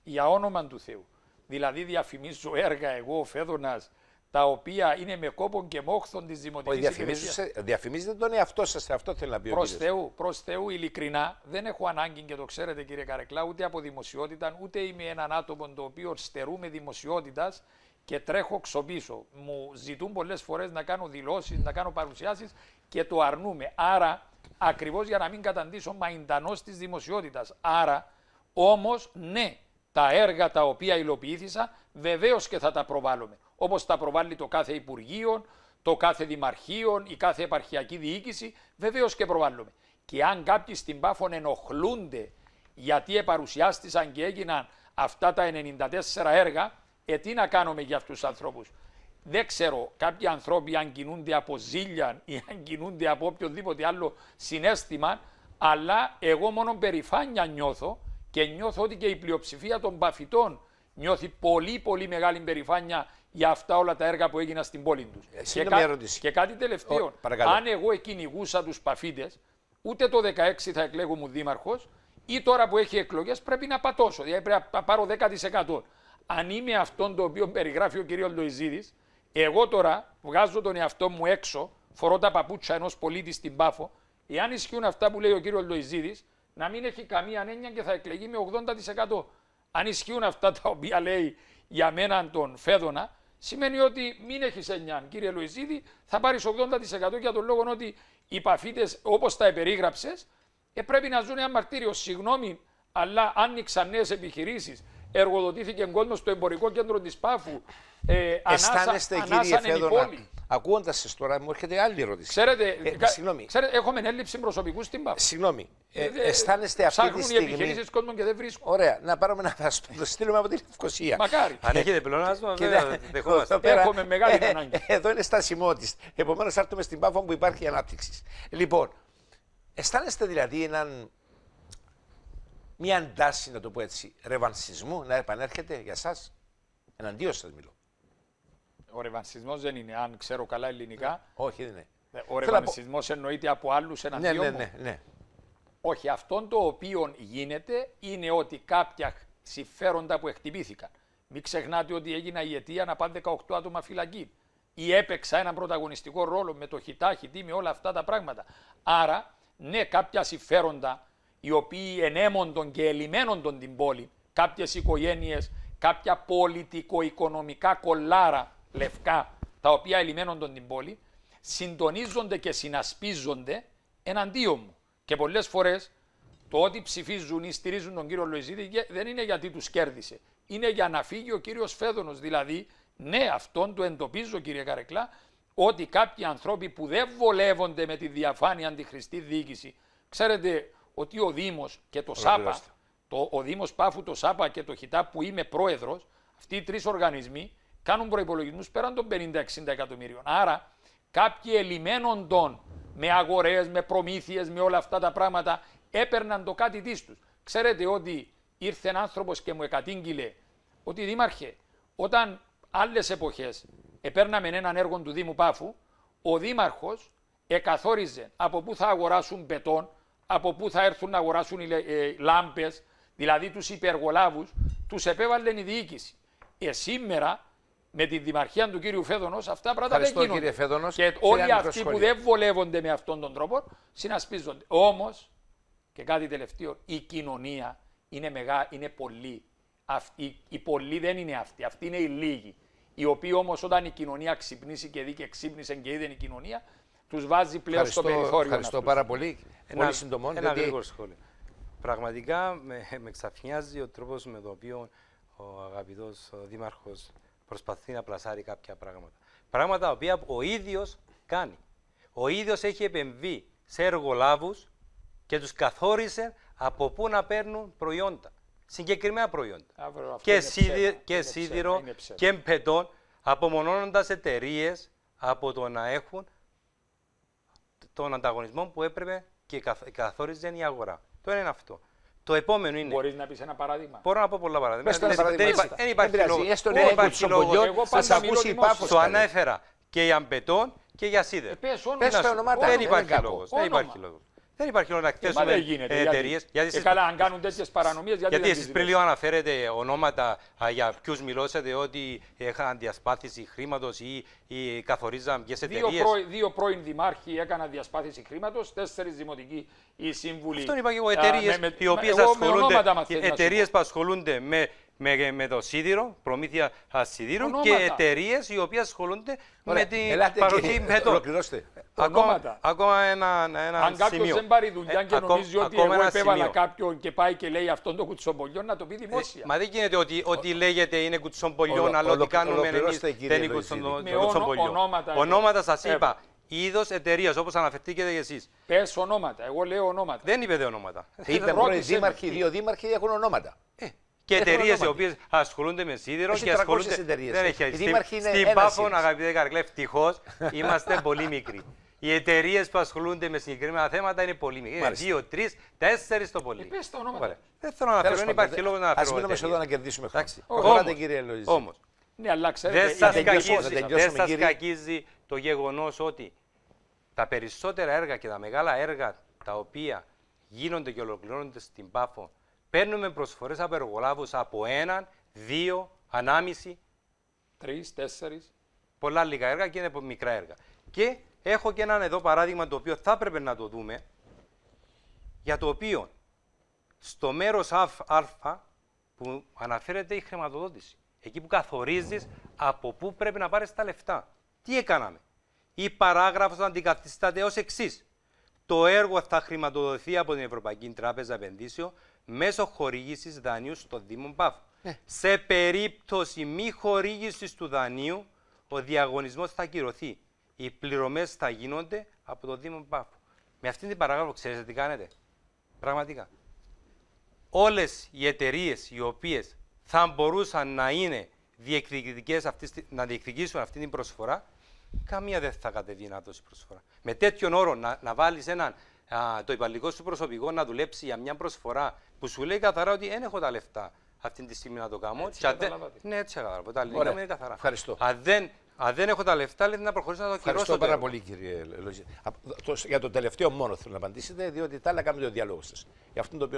Για όνομα του Θεού. Δηλαδή διαφημίζω έργα εγώ, ο Φέδωνας, τα οποία είναι με κόπον και μόχθον της δημοτικής υπηρεσίας. Διαφημίζετε τον εαυτό σας, αυτό θέλω να πει. Προς Θεού, ειλικρινά, δεν έχω ανάγκη και το ξέρετε, κύριε Καρεκλά, ούτε από δημοσιότητα, ούτε είμαι έναν άτομο το οποίο στερούμε δημοσιότητας και τρέχω ξοπίσω. Μου ζητούν πολλές φορές να κάνω δηλώσεις, να κάνω παρουσιάσεις και το αρνούμε. Άρα, ακριβώς για να μην καταντήσω μαϊντανός της δημοσιότητας. Άρα, όμως, ναι, τα έργα τα οποία υλοποιήθησα, βεβαίως και θα τα προβάλλουμε. Όπως τα προβάλλει το κάθε Υπουργείο, το κάθε Δημαρχείο, η κάθε επαρχιακή διοίκηση, βεβαίως και προβάλλουμε. Και αν κάποιοι στην Πάφων ενοχλούνται γιατί επαρουσιάστησαν και έγιναν αυτά τα 94 έργα, τι να κάνουμε για αυτούς τους ανθρώπους. Δεν ξέρω, κάποιοι άνθρωποι αν κινούνται από ζήλια ή αν κινούνται από οποιοδήποτε άλλο συναίσθημα, αλλά εγώ μόνο περηφάνεια νιώθω και νιώθω ότι και η πλειοψηφία των παφητών νιώθει πολύ μεγάλη περηφάνεια για αυτά όλα τα έργα που έγιναν στην πόλη τους. Και κάτι τελευταίο, αν εγώ κυνηγούσα τους παφίτες, ούτε το 16 θα εκλέγω δήμαρχος ή τώρα που έχει εκλογές πρέπει να πατώσω, δηλαδή πρέπει να πάρω 10%. Αν είμαι αυτόν το οποίο περιγράφει ο κ. Λοϊζίδης, εγώ τώρα βγάζω τον εαυτό μου έξω, φορώ τα παπούτσια ενός πολίτη στην Πάφο, εάν ισχύουν αυτά που λέει ο κ. Λοϊζίδης, να μην έχει καμία έννοια και θα εκλεγεί με 80%. Αν ισχύουν αυτά τα οποία λέει για μένα τον Φέδωνα, σημαίνει ότι μην έχεις έννοια, κύριε Λοϊζίδη, θα πάρεις 80% για τον λόγο ότι οι παφίτες, όπως τα επερίγραψες, πρέπει να ζουν ένα μαρτύριο. Συγγνώμη, αλλά άνοιξαν νέες επιχειρήσεις, εργοδοτήθηκε κόσμο στο εμπορικό κέντρο της Πάφου. Αισθάνεστε, κύριε Φέδωνα, ακούγοντας σας τώρα, μου έρχεται άλλη ερώτηση. Ξέρετε, έχουμε έλλειψη προσωπικού στην Πάφου. Συγγνώμη, αισθάνεστε αυτή τη στιγμή. Οι επιχειρήσεις κόσμων και δεν βρίσκουν. Ωραία, να πάρουμε να το στείλουμε από την Λευκοσία. Μακάρι. Αν έχετε πλεονάσμα, δεχόμαστε. Έχουμε μεγάλη ανάγκη. Εδώ είναι στασιμότης. Επομένως, θα έρθουμε στην Πάφο που υπάρχει ανάπτυξη. Λοιπόν, αισθάνεστε δηλαδή μια αντάση, να το πω έτσι, ρεβανσισμού να επανέρχεται για σας? Εναντίον σας μιλώ. Ο ρεβανσισμός δεν είναι, αν ξέρω καλά ελληνικά. Όχι, δεν είναι. Ο ρεβανσισμός εννοείται από άλλους εναντίον μου. Ναι. Όχι, αυτόν το οποίο γίνεται είναι ότι κάποια συμφέροντα που εκτυπήθηκαν. Μην ξεχνάτε ότι έγινα η αιτία να πάνε 18 άτομα φυλακή. Ή έπαιξα έναν πρωταγωνιστικό ρόλο με το χιτάχι, με όλα αυτά τα πράγματα. Άρα, ναι, κάποια συμφέροντα οι οποίοι ενέμοντον και ελιμένοντον την πόλη, κάποιες οικογένειες, κάποια πολιτικο-οικονομικά κολλάρα λευκά, τα οποία ελιμένοντον την πόλη, συντονίζονται και συνασπίζονται εναντίον μου. Και πολλές φορές το ότι ψηφίζουν ή στηρίζουν τον κύριο Λοϊζίδη δεν είναι γιατί τους κέρδισε. Είναι για να φύγει ο κύριος Φέδωνος. Δηλαδή, ναι, αυτόν το εντοπίζω, κύριε Καρεκλά, ότι κάποιοι άνθρωποι που δεν βολεύονται με τη διαφάνεια αντιχρηστή διοίκηση, ξέρετε ότι ο Δήμος και το ΣΑΠΑ, ο Δήμος Πάφου, το ΣΑΠΑ και το ΧΙΤΑ που είμαι πρόεδρος, αυτοί οι τρεις οργανισμοί κάνουν προϋπολογισμούς πέραν των 50-60 εκατομμύριων. Άρα, κάποιοι ελιμένοντων με αγορές, με προμήθειες, με όλα αυτά τα πράγματα, έπαιρναν το κάτι της τους. Ξέρετε ότι ήρθε ένα άνθρωπος και μου εκατήγγειλε ότι Δήμαρχε, όταν άλλες εποχές επέρναμε έναν έργο του Δήμου Πάφου, ο Δήμαρχος εκαθόριζε από πού θα αγοράσουν μπετόν, από πού θα έρθουν να αγοράσουν λάμπες, δηλαδή τους υπεργολάβους, τους επέβαλε η διοίκηση. Σήμερα, με τη δημαρχία του κύριου Φέδωνος, αυτά πράγματα δεν γίνονται. Και όλοι αυτοί που δεν βολεύονται με αυτόν τον τρόπο, συνασπίζονται. Όμως, και κάτι τελευταίο, η κοινωνία είναι πολλή. Οι πολλοί δεν είναι αυτοί, αυτοί είναι οι λίγοι. Οι οποίοι όμως όταν η κοινωνία ξυπνήσει και δει και ξύπνησε και είδε η κοινωνία, τους βάζει πλέον στο περιθώριο. Ευχαριστώ πάρα πολύ. Πολύ συντομόν. Ένα γρήγορο σχόλιο. Πραγματικά με ξαφνιάζει ο τρόπος με τον οποίο ο αγαπητός Δήμαρχος προσπαθεί να πλασάρει κάποια πράγματα. Πράγματα τα οποία ο ίδιος κάνει. Ο ίδιος έχει επεμβεί σε εργολάβους και τους καθόρισε από πού να παίρνουν προϊόντα. συγκεκριμένα προϊόντα. Και ψέμα, σίδηρο και μπετόν, απομονώνοντας εταιρείες από το να έχουν τον ανταγωνισμό που έπρεπε και καθόριζε η αγορά. Το ένα είναι αυτό. Το επόμενο είναι. Μπορείς να πεις ένα παράδειγμα? Μπορώ να πω πολλά παραδείγματα. Δεν υπάρχει λόγο. Θα ακούσει η Πάφος. Το ανέφερα και για μπετόν και για σίδερο. Δεν υπάρχει λόγος. Δεν υπάρχει λόγο να εκθέσουμε εταιρείες. Καλά, αν κάνουν τέτοιες παρανομίες, γιατί εσείς πριν λίγο αναφέρετε ονόματα για ποιους μιλώσατε ότι είχαν αντιασπάθηση χρήματος ή καθορίζαν ποιες εταιρείες. Δύο πρώην δημάρχοι έκαναν διασπάθηση χρήματος, 4 δημοτικοί ή σύμβουλοι. Αυτό είπα και εγώ, εταιρείες οι οποίες εταιρείες που ασχολούνται με το σίδηρο, προμήθεια σιδήρου και εταιρείες οι οποίες ασχολούνται με την παροχή μπετόν. Ακόμα ένα αν κάποιος δεν πάρει δουλειά και νομίζει ότι εγώ επέβαλα κάποιον και πάει και λέει αυτόν το κουτσομπολιό, να το πει δημόσια. Μα δεν γίνεται ότι λέγεται είναι κουτσομπολιό, αλλά ότι κάνουμε εμείς δεν είναι κουτσομπολιό. Ονόματα σας είπα. Είδος εταιρείας, όπως αναφερθήκατε και εσείς. Πες ονόματα. Εγώ λέω ονόματα. Δεν είπετε ονόματα. Είπαν πρώην δήμαρχοι, 2 δήμαρχοι έχουν ονόματα. Και εταιρείες οι οποίες ασχολούνται με σίδηρο και ασχολούνται. Δεν έχει. Στην Πάφο, αγαπητέ Καρκλέ, ευτυχώς είμαστε πολύ μικροί. Οι εταιρείες που ασχολούνται με συγκεκριμένα θέματα είναι πολύ μικροί. 2, 3, 4 το πολύ. Πες τα ονόματα. Δεν θέλω να αναφέρω, δεν υπάρχει λόγο να αναφέρω. Ας μείνουμε εδώ να κερδίσουμε χρόνο. Όμως, δεν σας κακίζει το γεγονός ότι τα περισσότερα έργα και τα μεγάλα έργα τα οποία γίνονται και ολοκληρώνονται στην Πάφο παίρνουμε προσφορές από εργολάβους από 1, 2, 1,5, 3, 4. πολλά λίγα έργα και είναι μικρά έργα. Και έχω και έναν εδώ παράδειγμα το οποίο θα έπρεπε να το δούμε, για το οποίο στο μέρος Α που αναφέρεται η χρηματοδότηση, εκεί που καθορίζεις από πού πρέπει να πάρεις τα λεφτά. Τι έκαναμε? Η παράγραφος αντικαθιστάται ως εξής. Το έργο θα χρηματοδοτηθεί από την Ευρωπαϊκή Τράπεζα Επενδύσεων μέσω χορήγησης δανείου στο Δήμο Πάφου. Σε περίπτωση μη χορήγησης του δανείου, ο διαγωνισμός θα ακυρωθεί. Οι πληρωμές θα γίνονται από το Δήμο Πάφου. Με αυτή την παράγραφο ξέρετε τι κάνετε? Πραγματικά. Όλες οι εταιρείες οι οποίες θα μπορούσαν να είναι να διεκδικήσουν αυτή την προσφορά, καμία δεν θα κατεβεί να δώσει προσφορά. Με τέτοιον όρο να βάλεις το υπαλληλικό σου προσωπικό να δουλέψει για μια προσφορά που σου λέει καθαρά ότι δεν έχω τα λεφτά αυτή τη στιγμή να το κάνω. Ναι, έτσι καταλαβαίνω. Τα ελληνικά μου είναι καθαρά. Ευχαριστώ. Αν δεν έχω τα λεφτά, λέει να προχωρήσω να το ακυρώσω. Ευχαριστώ πάρα πολύ, κύριε Λοζή. Για το τελευταίο μόνο θέλω να απαντήσετε, διότι τα άλλα κάνετε το διάλογο σας.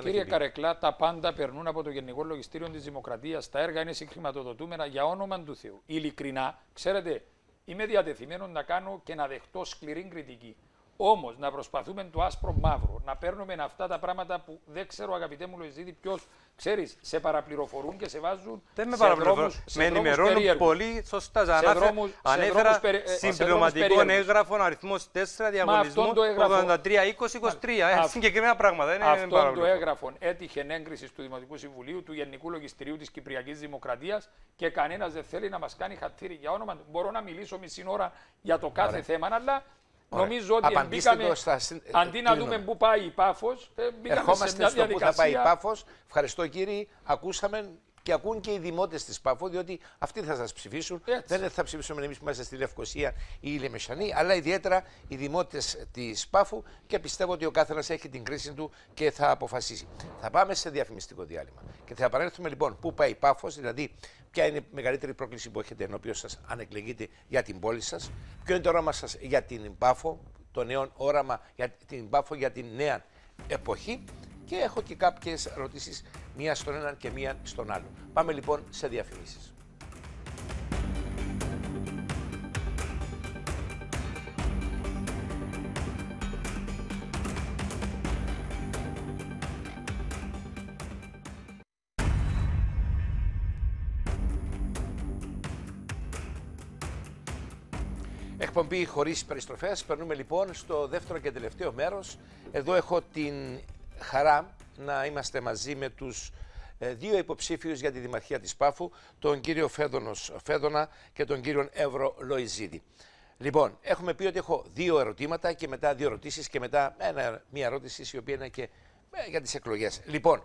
Κύριε Καρεκλά, τα πάντα περνούν από το Γενικό Λογιστήριο της Δημοκρατίας. Τα έργα είναι συγχρηματοδοτούμενα για όνομα του Θεού. Ειλικρινά, ξέρετε, είμαι διατεθειμένο να κάνω και να δεχτώ σκληρή κριτική. Όμως να προσπαθούμε το άσπρο μαύρο, να παίρνουμε αυτά τα πράγματα που δεν ξέρω, αγαπητέ μου Λοϊζίδη, ποιος ξέρεις, σε παραπληροφορούν και σε βάζουν. Δεν με παραπληροφορούν. Με ενημερώνουν πολύ σωστά. Ανέφερα συμπληρωματικών έγγραφων αριθμός 4 διαγωνισμού 83-20-23. Συγκεκριμένα πράγματα. Αυτό το έγγραφο έτυχε έγκριση του Δημοτικού Συμβουλίου, του Γενικού Λογιστηρίου της Κυπριακής Δημοκρατίας και κανένας δεν θέλει να μας κάνει χατήρι για όνομα. Μπορώ να μιλήσω μισή ώρα για το κάθε θέμα, αλλά. Νομίζω ότι αντί να δούμε πού πάει η Πάφος, ερχόμαστε στο πού θα πάει η Πάφος. Ευχαριστώ κύριε, ακούσαμε και ακούν και οι δημότες της Πάφου, διότι αυτοί θα σας ψηφίσουν. Δεν θα ψηφίσουμε εμείς που είμαστε στη Λευκοσία ή η Λεμεσανή, αλλά ιδιαίτερα οι δημότες της Πάφου και πιστεύω ότι ο καθένας έχει την κρίση του και θα αποφασίσει. Θα πάμε σε διαφημιστικό διάλειμμα και θα επανέλθουμε λοιπόν πού πάει η Πάφος, δηλαδή ποια είναι η μεγαλύτερη πρόκληση που έχετε ενώπιον σας αν εκλεγείτε για την πόλη σας, ποιο είναι το όραμα σας για την Πάφο, το νέο όραμα για την Πάφο για την νέα εποχή. Και έχω και κάποιες ερωτήσεις, μία στον έναν και μία στον άλλο. Πάμε λοιπόν σε διαφημίσεις. Εκπομπή χωρίς περιστροφές. Περνούμε λοιπόν στο δεύτερο και τελευταίο μέρος. Εδώ έχω την χαρά να είμαστε μαζί με τους δύο υποψήφιους για τη Δημαρχία της Πάφου, τον κύριο Φέδωνα και τον κύριο Εύρο Λοϊζίδη. Λοιπόν, έχουμε πει ότι έχω δύο ερωτήματα και μετά δύο ερωτήσεις και μετά μία ερώτηση η οποία είναι και για τις εκλογές. Λοιπόν,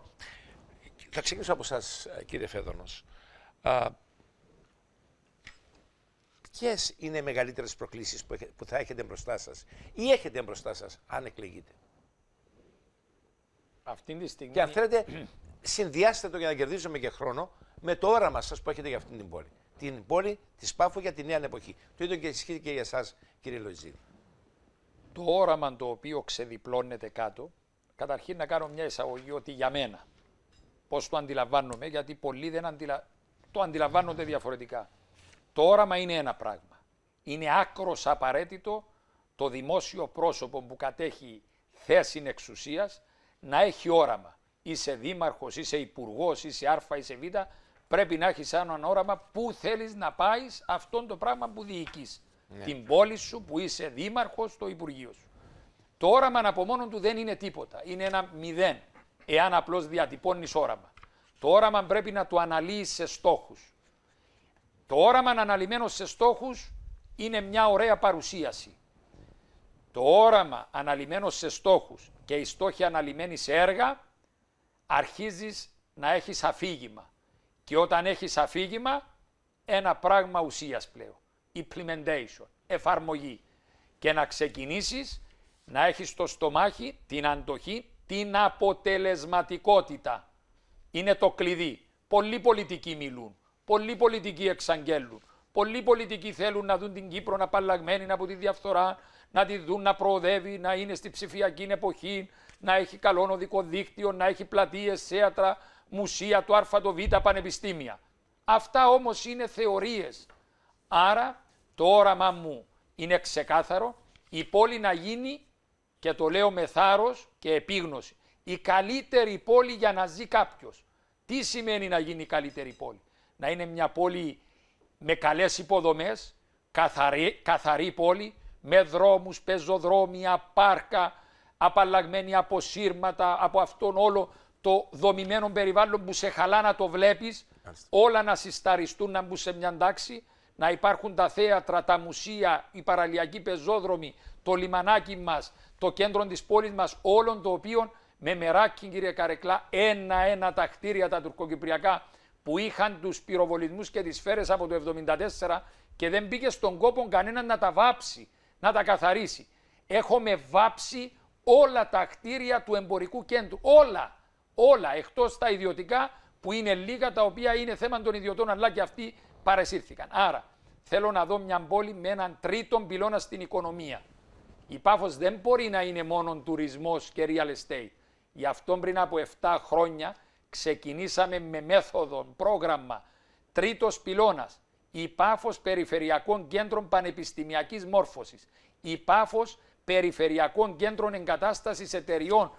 Θα ξεκινήσω από εσάς, κύριε Φέδωνος. Ποιες είναι οι μεγαλύτερες προκλήσεις που θα έχετε μπροστά σας ή έχετε μπροστά σας, αν εκλεγείτε? Αυτή τη στιγμή... Και αν θέλετε, συνδυάστε το για να κερδίσουμε και χρόνο με το όραμα σας που έχετε για αυτήν την πόλη. Την πόλη της Πάφου για τη νέα εποχή. Το ίδιο και ισχύει και για εσάς, κύριε Λοϊζίδη. Το όραμα το οποίο ξεδιπλώνεται κάτω, καταρχήν να κάνω μια εισαγωγή ότι για μένα, πώς το αντιλαμβάνομαι, γιατί πολλοί δεν το αντιλαμβάνονται διαφορετικά. Το όραμα είναι ένα πράγμα. Είναι άκρος απαραίτητο το δημόσιο πρόσωπο που κατέχει θέση εξουσίας να έχει όραμα. Είσαι δήμαρχος, είσαι υπουργός, είσαι Α, είσαι Β, πρέπει να έχεις ένα όραμα που θέλεις να πάεις αυτόν το πράγμα που διοικείς. Ναι. Την πόλη σου που είσαι δήμαρχος, το Υπουργείο σου. Το όραμα από μόνο του δεν είναι τίποτα. Είναι ένα μηδέν, εάν απλώς διατυπώνεις όραμα. Το όραμα πρέπει να το αναλύεις σε στόχους. Το όραμα αναλυμένο σε στόχους είναι μια ωραία παρουσίαση. Το όραμα αναλυμένο σε στόχους και οι στόχοι αναλυμένοι σε έργα, αρχίζεις να έχεις αφήγημα. Και όταν έχεις αφήγημα, ένα πράγμα ουσίας πλέον. Implementation, εφαρμογή. Και να ξεκινήσεις να έχεις στο στομάχι την αντοχή, την αποτελεσματικότητα. Είναι το κλειδί. Πολλοί πολιτικοί μιλούν, πολλοί πολιτικοί εξαγγέλουν, πολλοί πολιτικοί θέλουν να δουν την Κύπρο απαλλαγμένη από τη διαφθορά, να τη δουν να προοδεύει, να είναι στη ψηφιακή εποχή, να έχει καλό οδικό δίκτυο, να έχει πλατείες, θέατρα, μουσεία, το Α, το Β, πανεπιστήμια. Αυτά όμως είναι θεωρίες. Άρα το όραμά μου είναι ξεκάθαρο, η πόλη να γίνει, και το λέω με θάρρος και επίγνωση, η καλύτερη πόλη για να ζει κάποιος. Τι σημαίνει να γίνει η καλύτερη πόλη? Να είναι μια πόλη με καλές υποδομές, καθαρή πόλη, με δρόμους, πεζοδρόμια, πάρκα, απαλλαγμένη από σύρματα, από αυτόν όλο το δομημένο περιβάλλον που σε χαλά να το βλέπεις, όλα να συσταριστούν, να μπουν σε μια τάξη, να υπάρχουν τα θέατρα, τα μουσεία, οι παραλιακοί πεζόδρομοι, το λιμανάκι μας, το κέντρο της πόλης μας, όλων το οποίο με μεράκι, κύριε Καρεκλά, ένα-ένα τα κτίρια τα τουρκοκυπριακά που είχαν τους πυροβολισμούς και τις σφαίρες από το 1974 και δεν μπήκε στον κόπο κανέναν να τα βάψει, να τα καθαρίσει. Έχουμε βάψει όλα τα κτίρια του εμπορικού κέντρου, όλα, εκτός τα ιδιωτικά που είναι λίγα, τα οποία είναι θέμα των ιδιωτών, αλλά και αυτοί παρεσύρθηκαν. Άρα θέλω να δω μια πόλη με έναν τρίτον πυλώνα στην οικονομία. Η Πάφος δεν μπορεί να είναι μόνο τουρισμός και real estate. Γι' αυτό πριν από 7 χρόνια ξεκινήσαμε με μέθοδο, πρόγραμμα, τρίτος πυλώνας. Η Πάφος Περιφερειακών Κέντρων Πανεπιστημιακής Μόρφωσης. Η Πάφος Περιφερειακών Κέντρων Εγκατάστασης Εταιριών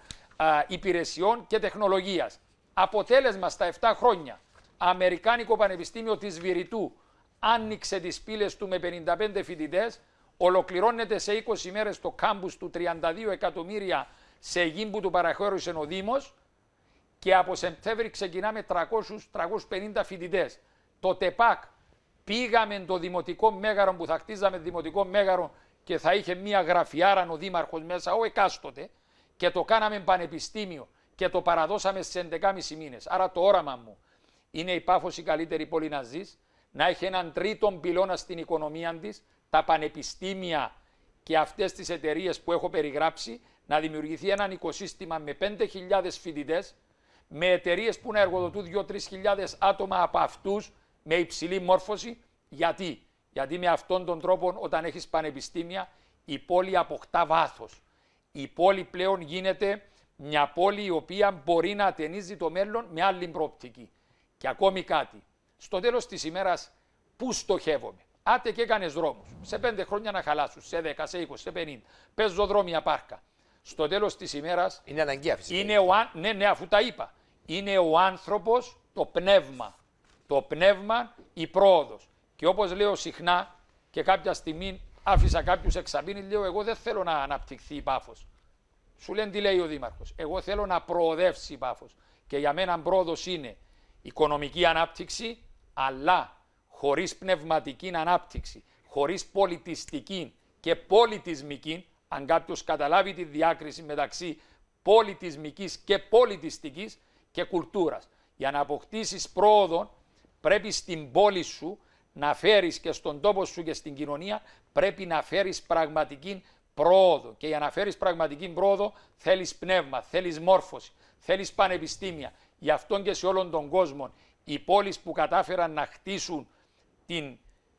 Υπηρεσιών και Τεχνολογίας. Αποτέλεσμα στα 7 χρόνια. Αμερικάνικο Πανεπιστήμιο της Βηρητού άνοιξε τις πύλες του με 55 φοιτητές, ολοκληρώνεται σε 20 μέρες το κάμπους του 32 εκατομμύρια σε γη που του παραχώρησε ο Δήμος και από Σεπτέμβρη ξεκινάμε 300-350 φοιτητές. Το ΤΕΠΑΚ πήγαμε το δημοτικό μέγαρο που θα χτίζαμε δημοτικό μέγαρο και θα είχε μία γραφιάρα ο Δήμαρχος μέσα, ο εκάστοτε, και το κάναμε πανεπιστήμιο και το παραδώσαμε σε 11,5 μήνες. Άρα το όραμα μου είναι η Πάφος η καλύτερη πόλη να ζεις, να έχει έναν τρίτον πυλώνα στην οικονομία της, τα πανεπιστήμια και αυτές τις εταιρείες που έχω περιγράψει, να δημιουργηθεί έναν οικοσύστημα με 5.000 φοιτητές, με εταιρείες που να εργοδοτούν 2-3 άτομα από αυτούς με υψηλή μόρφωση. Γιατί με αυτόν τον τρόπο, όταν έχεις πανεπιστήμια, η πόλη αποκτά βάθος. Η πόλη πλέον γίνεται μια πόλη η οποία μπορεί να ατενίζει το μέλλον με άλλη προοπτική. Και ακόμη κάτι. Στο τέλος της ημέρας, πού στοχεύομαι? Άτε και έκανες δρόμους. Σε 5 χρόνια να χαλάσουν, σε 10, σε 20, σε 50. Πεζοδρόμια, πάρκα. Στο τέλος της ημέρας. Είναι αναγκαία φυσικά. Ναι, αφού τα είπα. Είναι ο άνθρωπος, το πνεύμα. Το πνεύμα, η πρόοδος. Και όπως λέω συχνά, και κάποια στιγμή άφησα κάποιους εξαπίνει, λέω: εγώ δεν θέλω να αναπτυχθεί η Πάφος. Σου λένε τι λέει ο Δήμαρχος. Εγώ θέλω να προοδεύσει η Πάφος. Και για μένα πρόοδος είναι οικονομική ανάπτυξη, αλλά χωρίς πνευματική ανάπτυξη, χωρίς πολιτιστική και πολιτισμική, αν κάποιος καταλάβει τη διάκριση μεταξύ πολιτισμικής και πολιτιστικής και κουλτούρας. Για να αποκτήσεις πρόοδο, πρέπει στην πόλη σου να φέρεις και στον τόπο σου και στην κοινωνία, πρέπει να φέρεις πραγματική πρόοδο. Και για να φέρεις πραγματική πρόοδο θέλεις πνεύμα, θέλεις μόρφωση, θέλεις πανεπιστήμια. Γι' αυτό και σε όλον τον κόσμο οι πόλεις που κατάφεραν να χτίσουν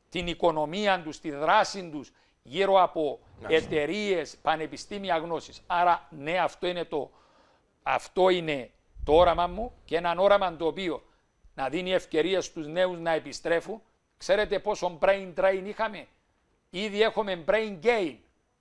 την οικονομία τους, τη δράση τους γύρω από εταιρείες, πανεπιστήμια γνώσης. Άρα ναι, αυτό είναι το όραμα μου και έναν όραμα το οποίο να δίνει ευκαιρίες στους νέους να επιστρέφουν. Ξέρετε πόσο brain drain είχαμε? Ήδη έχουμε brain gain.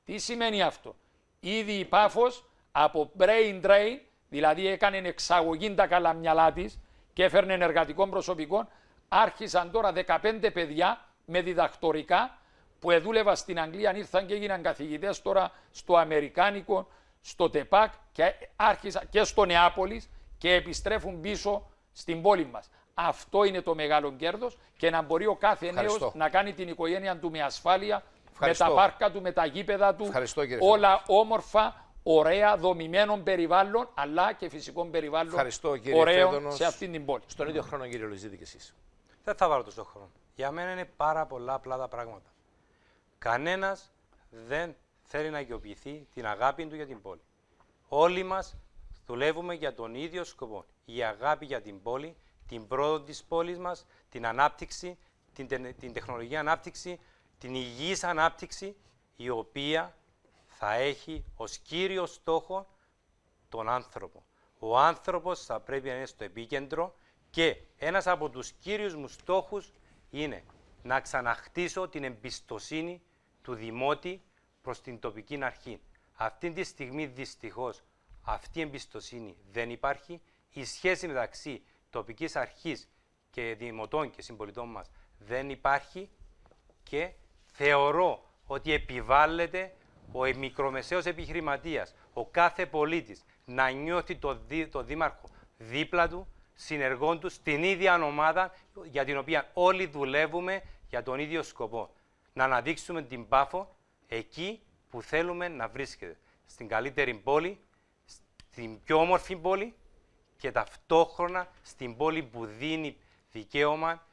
Τι σημαίνει αυτό? Ήδη η Πάφος από brain drain, δηλαδή έκανε εξαγωγή τα καλά μυαλά της και έφερνε εργατικών προσωπικών, άρχισαν τώρα 15 παιδιά με διδακτορικά που εδούλευαν στην Αγγλία, ήρθαν και έγιναν καθηγητές τώρα στο Αμερικάνικο, στο ΤΕΠΑΚ και άρχισαν και στο Νεάπολης και επιστρέφουν πίσω στην πόλη μας. Αυτό είναι το μεγάλο κέρδος και να μπορεί ο κάθε νέος να κάνει την οικογένεια του με ασφάλεια, με τα πάρκα του, με τα γήπεδα του, όλα όμορφα, ωραία, δομημένων περιβάλλον, αλλά και φυσικών περιβάλλον ωραίων σε αυτήν την πόλη. Στον ίδιο χρόνο, κύριε Λοϊζίδη, και εσείς. Δεν θα βάλω τόσο χρόνο. Για μένα είναι πάρα πολλά απλά τα πράγματα. Κανένας δεν θέλει να οικειοποιηθεί την αγάπη του για την πόλη. Όλοι μας δουλεύουμε για τον ίδιο σκοπό. Η αγάπη για την πόλη, την πρόοδο της πόλης μας, την ανάπτυξη, την τεχνολογική ανάπτυξη, την υγιής ανάπτυξη, η οποία θα έχει ως κύριο στόχο τον άνθρωπο. Ο άνθρωπος θα πρέπει να είναι στο επίκεντρο και ένας από τους κύριους μου στόχους είναι να ξαναχτίσω την εμπιστοσύνη του Δημότη προς την τοπική αρχή. Αυτή τη στιγμή δυστυχώς αυτή η εμπιστοσύνη δεν υπάρχει. Η σχέση μεταξύ τοπικής αρχής και δημοτών και συμπολιτών μας δεν υπάρχει και θεωρώ ότι επιβάλλεται ο μικρομεσαίος επιχειρηματίας, ο κάθε πολίτης να νιώθει το δήμαρχο δίπλα του, συνεργών του, στην ίδια ομάδα για την οποία όλοι δουλεύουμε για τον ίδιο σκοπό. Να αναδείξουμε την Πάφο εκεί που θέλουμε να βρίσκεται. Στην καλύτερη πόλη, στην πιο όμορφη πόλη και ταυτόχρονα στην πόλη που δίνει δικαίωμα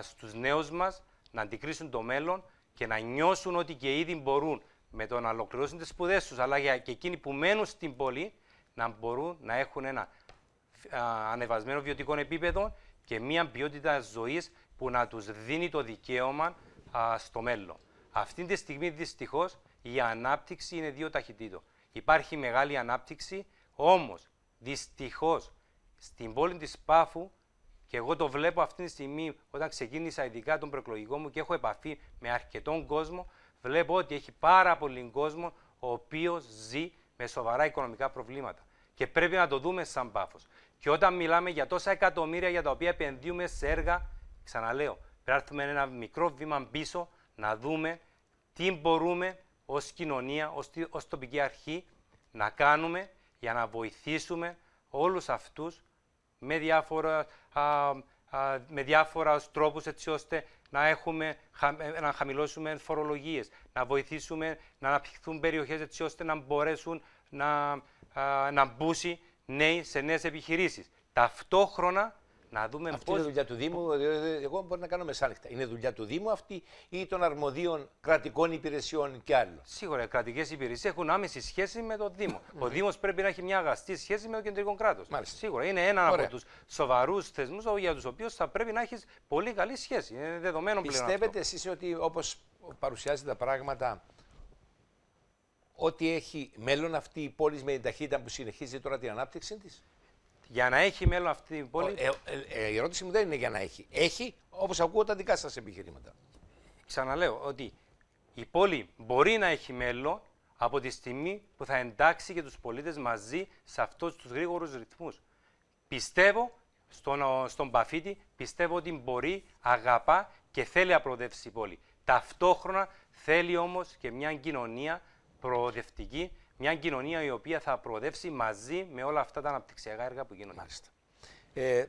στους νέους μας να αντικρίσουν το μέλλον και να νιώσουν ότι και ήδη μπορούν με το να ολοκληρώσουν τις σπουδές τους, αλλά και εκείνοι που μένουν στην πόλη να μπορούν να έχουν ένα ανεβασμένο βιωτικό επίπεδο και μια ποιότητα ζωής που να τους δίνει το δικαίωμα στο μέλλον. Αυτή τη στιγμή δυστυχώς η ανάπτυξη είναι δύο ταχυτήτων. Υπάρχει μεγάλη ανάπτυξη, όμως δυστυχώς στην πόλη της Πάφου, και εγώ το βλέπω αυτή τη στιγμή όταν ξεκίνησα ειδικά τον προεκλογικό μου και έχω επαφή με αρκετόν κόσμο, βλέπω ότι έχει πάρα πολύ κόσμο ο οποίος ζει με σοβαρά οικονομικά προβλήματα. Και πρέπει να το δούμε σαν Πάφος. Και όταν μιλάμε για τόσα εκατομμύρια για τα οποία επενδύουμε σε έργα, ξαναλέω, πρέπει να έρθουμε ένα μικρό βήμα πίσω να δούμε τι μπορούμε ως κοινωνία, ως τοπική αρχή να κάνουμε για να βοηθήσουμε όλους αυτούς με διάφορα τρόπους έτσι ώστε να χαμηλώσουμε φορολογίες, να βοηθήσουμε να αναπτυχθούν περιοχές έτσι ώστε να μπορέσουν να μπούσει νέοι σε νέες επιχειρήσεις. Ταυτόχρονα να δούμε αυτή πώς... είναι δουλειά του Δήμου, εγώ μπορώ να κάνω μεσάνυχτα. Είναι δουλειά του Δήμου αυτή ή των αρμοδίων κρατικών υπηρεσιών και άλλων? Σίγουρα οι κρατικές υπηρεσίες έχουν άμεση σχέση με τον Δήμο. Ο Δήμος πρέπει να έχει μια αγαστή σχέση με το κεντρικό κράτος. Σίγουρα είναι ένα από τους σοβαρούς θεσμούς για τους οποίους θα πρέπει να έχεις πολύ καλή σχέση. Είναι δεδομένο πλέον. Πιστεύετε εσείς ότι όπως παρουσιάζετε τα πράγματα, ότι έχει μέλλον αυτή η πόλη με την ταχύτητα που συνεχίζει τώρα την ανάπτυξη της? Για να έχει μέλλον αυτή η πόλη. Η ερώτηση μου δεν είναι για να έχει. Έχει, όπως ακούω τα δικά σας επιχειρήματα. Ξαναλέω ότι η πόλη μπορεί να έχει μέλλον από τη στιγμή που θα εντάξει και τους πολίτες μαζί σε αυτούς τους γρήγορους ρυθμούς. Πιστεύω στον Παφίτη, πιστεύω ότι μπορεί, αγαπά και θέλει να προοδεύσει η πόλη. Ταυτόχρονα θέλει όμως και μια κοινωνία προοδευτική, μια κοινωνία η οποία θα προοδεύσει μαζί με όλα αυτά τα αναπτυξιακά έργα που γίνονται. Μάλιστα.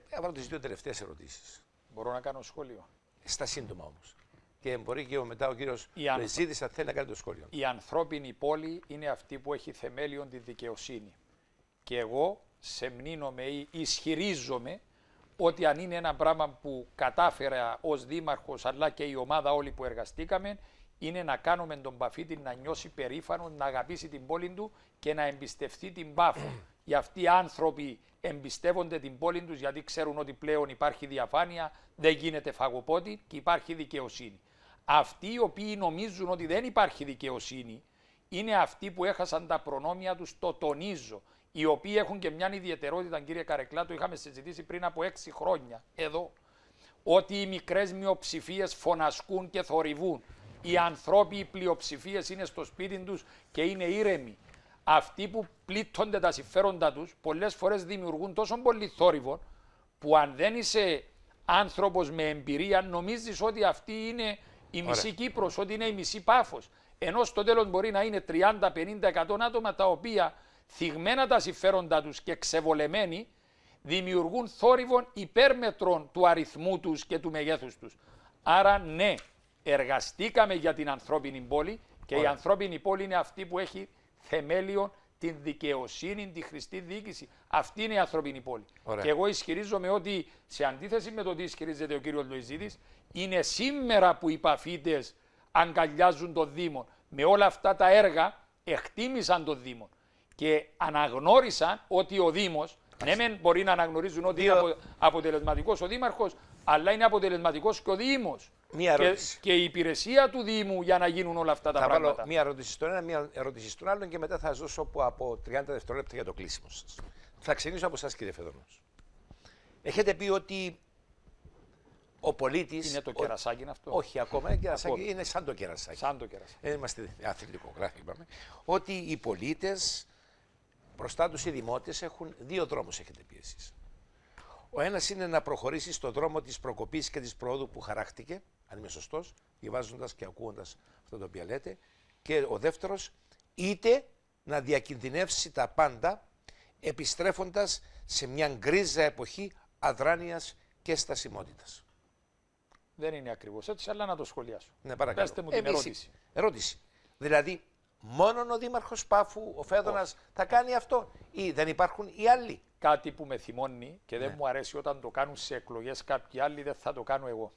Θα βάλω τις δύο τελευταίες ερωτήσεις. Μπορώ να κάνω σχόλιο? Στα σύντομα όμως. Και μπορεί και μετά ο κύριος Λοϊζίδης θα θέλει να κάνει το σχόλιο. Η ανθρώπινη πόλη είναι αυτή που έχει θεμέλιον τη δικαιοσύνη. Και εγώ σεμνήνομαι ή ισχυρίζομαι ότι αν είναι ένα πράγμα που κατάφερα ως δήμαρχος, αλλά και η ομάδα όλοι που εργαστήκαμε, είναι να κάνουμε τον Παφίτη να νιώσει περήφανο, να αγαπήσει την πόλη του και να εμπιστευτεί την Πάφο. Για αυτοί οι άνθρωποι εμπιστεύονται την πόλη τους γιατί ξέρουν ότι πλέον υπάρχει διαφάνεια, δεν γίνεται φαγοπότη και υπάρχει δικαιοσύνη. Αυτοί οι οποίοι νομίζουν ότι δεν υπάρχει δικαιοσύνη είναι αυτοί που έχασαν τα προνόμια τους, το τονίζω. Οι οποίοι έχουν και μια ιδιαιτερότητα, κύριε Καρεκλά, το είχαμε συζητήσει πριν από 6 χρόνια εδώ, ότι οι μικρές μειοψηφίες φωνασκούν και θορυβούν. Οι ανθρώποι, οι πλειοψηφίες είναι στο σπίτι τους και είναι ήρεμοι. Αυτοί που πλήττονται τα συμφέροντα τους πολλές φορές δημιουργούν τόσο πολύ θόρυβο που αν δεν είσαι άνθρωπος με εμπειρία νομίζεις ότι αυτή είναι η μισή Κύπρος, ότι είναι η μισή Πάφος. Ενώ στο τέλος μπορεί να είναι 30, 50, 100 άτομα τα οποία θυγμένα τα συμφέροντα τους και ξεβολεμένοι δημιουργούν θόρυβο υπέρμετρων του αριθμού τους και του μεγέθους τους. Άρα ναι, εργαστήκαμε για την ανθρώπινη πόλη και η ανθρώπινη πόλη είναι αυτή που έχει θεμέλιο την δικαιοσύνη, τη χρηστή διοίκηση. Αυτή είναι η ανθρώπινη πόλη. Και εγώ ισχυρίζομαι ότι σε αντίθεση με το τι ισχυρίζεται ο κύριος Λοϊζίδης, είναι σήμερα που οι Παφίτες αγκαλιάζουν τον Δήμο. Με όλα αυτά τα έργα εκτίμησαν τον Δήμο και αναγνώρισαν ότι ο Δήμος, ναι μεν μπορεί να αναγνωρίζουν ότι είναι αποτελεσματικός ο Δήμαρχος, αλλά είναι αποτελεσματικός και ο Δήμος. Και η υπηρεσία του Δήμου για να γίνουν όλα αυτά τα πράγματα. Θα βάλω μία ερώτηση στον ένα, μία ερώτηση στον άλλον και μετά θα σας δώσω από 30 δευτερόλεπτα για το κλείσιμο σας. Θα ξεκινήσω από εσάς, κύριε Φεδρώνος. Έχετε πει ότι ο πολίτης. Είναι το κερασάκι είναι αυτό? Όχι ακόμα, είναι κερασάκι, είναι σαν το κερασάκι. Σαν το κερασάκι. Είμαστε αθλητικογράφοι, είπαμε. Ότι οι πολίτες, μπροστά τους οι δημότες, έχουν δύο δρόμους, έχετε πει εσείς. Ο ένας είναι να προχωρήσει στον δρόμο της προκοπής και της προόδου που χαράχτηκε, αν είμαι σωστός, διαβάζοντας και ακούγοντας αυτό το οποίο λέτε. Και ο δεύτερος, είτε να διακινδυνεύσει τα πάντα, επιστρέφοντας σε μια γκρίζα εποχή αδράνειας και στασιμότητας. Δεν είναι ακριβώς έτσι, αλλά να το σχολιάσω. Ναι, παρακαλώ. Πέστε μου την ερώτηση. Ερώτηση. Δηλαδή, μόνον ο Δήμαρχος Πάφου, ο Φέδωνας, θα κάνει αυτό ή δεν υπάρχουν οι άλλοι? Κάτι που με θυμώνει και δεν μου αρέσει όταν το κάνουν σε εκλογές κάποιοι άλλοι, δεν θα το κάνω εγώ.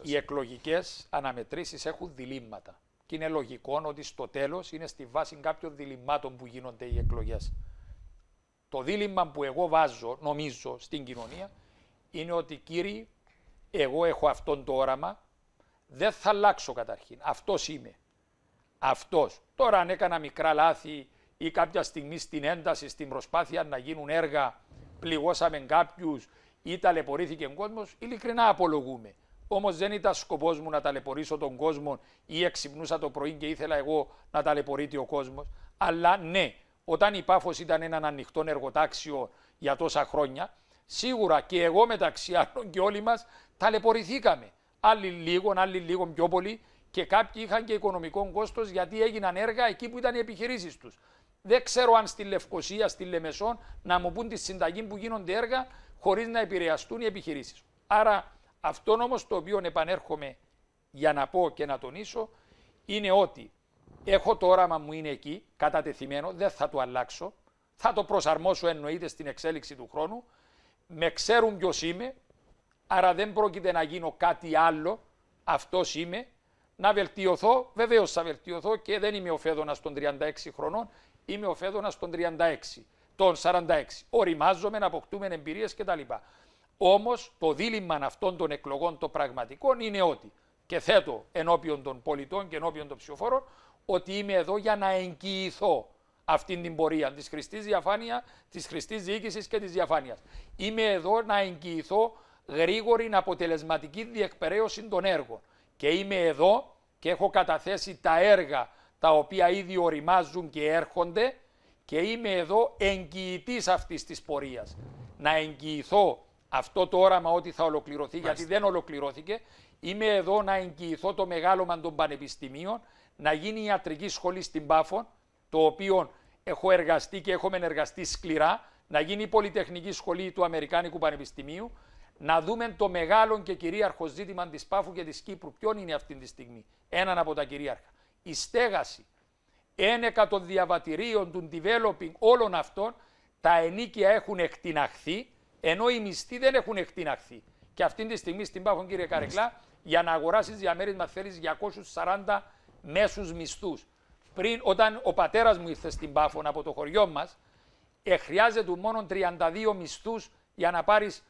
Οι εκλογικές αναμετρήσεις έχουν διλήμματα. Και είναι λογικό ότι στο τέλος είναι στη βάση κάποιων διλημμάτων που γίνονται οι εκλογές. Το δίλημμα που εγώ βάζω, νομίζω, στην κοινωνία είναι ότι, κύριοι, εγώ έχω αυτόν το όραμα, δεν θα αλλάξω καταρχήν. Αυτός είμαι. Αυτός. Τώρα αν έκανα μικρά λάθη ή κάποια στιγμή στην ένταση, στην προσπάθεια να γίνουν έργα, πληγώσαμε κάποιους ή ταλαιπωρήθηκε ο κόσμος, ειλικρινά απολογούμε. Όμως δεν ήταν σκοπός μου να ταλαιπωρήσω τον κόσμο ή εξυπνούσα το πρωί και ήθελα εγώ να ταλαιπωρείται ο κόσμος. Αλλά ναι, όταν η Πάφος ήταν έναν ανοιχτό εργοτάξιο για τόσα χρόνια, σίγουρα και εγώ μεταξύ άλλων και όλοι μας ταλαιπωρηθήκαμε. Άλλοι λίγο πιο πολύ και κάποιοι είχαν και οικονομικό κόστος γιατί έγιναν έργα εκεί που ήταν οι επιχειρήσεις τους. Δεν ξέρω αν στη Λευκοσία, στη Λεμεσόν να μου πούν τη συνταγή που γίνονται έργα χωρίς να επηρεαστούν οι επιχειρήσεις. Άρα αυτό όμως το οποίο επανέρχομαι για να πω και να τονίσω είναι ότι έχω το όραμα μου είναι εκεί, κατατεθειμένο, δεν θα το αλλάξω, θα το προσαρμόσω εννοείται στην εξέλιξη του χρόνου, με ξέρουν ποιος είμαι, άρα δεν πρόκειται να γίνω κάτι άλλο, αυτός είμαι, να βελτιωθώ, βεβαίως θα βελτιωθώ και δεν είμαι ο Φέδωνας των 36 χρονών, είμαι ο Φέδωνας των 46. Οριμάζομαι να αποκτούμε εμπειρίες κτλ. Όμως το δίλημμα αυτών των εκλογών των πραγματικών είναι ότι, και θέτω ενώπιον των πολιτών και ενώπιον των ψηφοφόρων, ότι είμαι εδώ για να εγγυηθώ αυτήν την πορεία της χρηστής διαφάνεια, της χρηστής διοίκησης και της διαφάνειας. Είμαι εδώ να εγγυηθώ γρήγορη αποτελεσματική διεκπεραίωση των έργων. Και είμαι εδώ και έχω καταθέσει τα έργα τα οποία ήδη οριμάζουν και έρχονται και είμαι εδώ εγγυητής αυτής της πορείας. Να εγγυηθώ αυτό το όραμα ότι θα ολοκληρωθεί, γιατί δεν ολοκληρώθηκε. Είμαι εδώ να εγγυηθώ το μεγάλωμα των πανεπιστημίων, να γίνει ιατρική σχολή στην Πάφο, το οποίο έχω εργαστεί και έχουμε εργαστεί σκληρά, να γίνει η Πολυτεχνική Σχολή του Αμερικάνικου Πανεπιστημίου, να δούμε το μεγάλο και κυρίαρχο ζήτημα της Πάφου και της Κύπρου. Ποιον είναι αυτή τη στιγμή? Έναν από τα κυρίαρχα. Η στέγαση. Ένεκα των διαβατηρίων, του developing, όλων αυτών, τα ενίκια έχουν εκτιναχθεί, Ενώ οι μισθοί δεν έχουν εκτιναχθεί. Και αυτή τη στιγμή στην Πάφο, κύριε Καρεκλά, για να αγοράσεις διαμέρισμα θέλεις 240 μέσους μισθούς. Πριν, όταν ο πατέρας μου ήρθε στην Πάφο από το χωριό μας, χρειάζεται μόνο 32 μισθούς για να πάρεις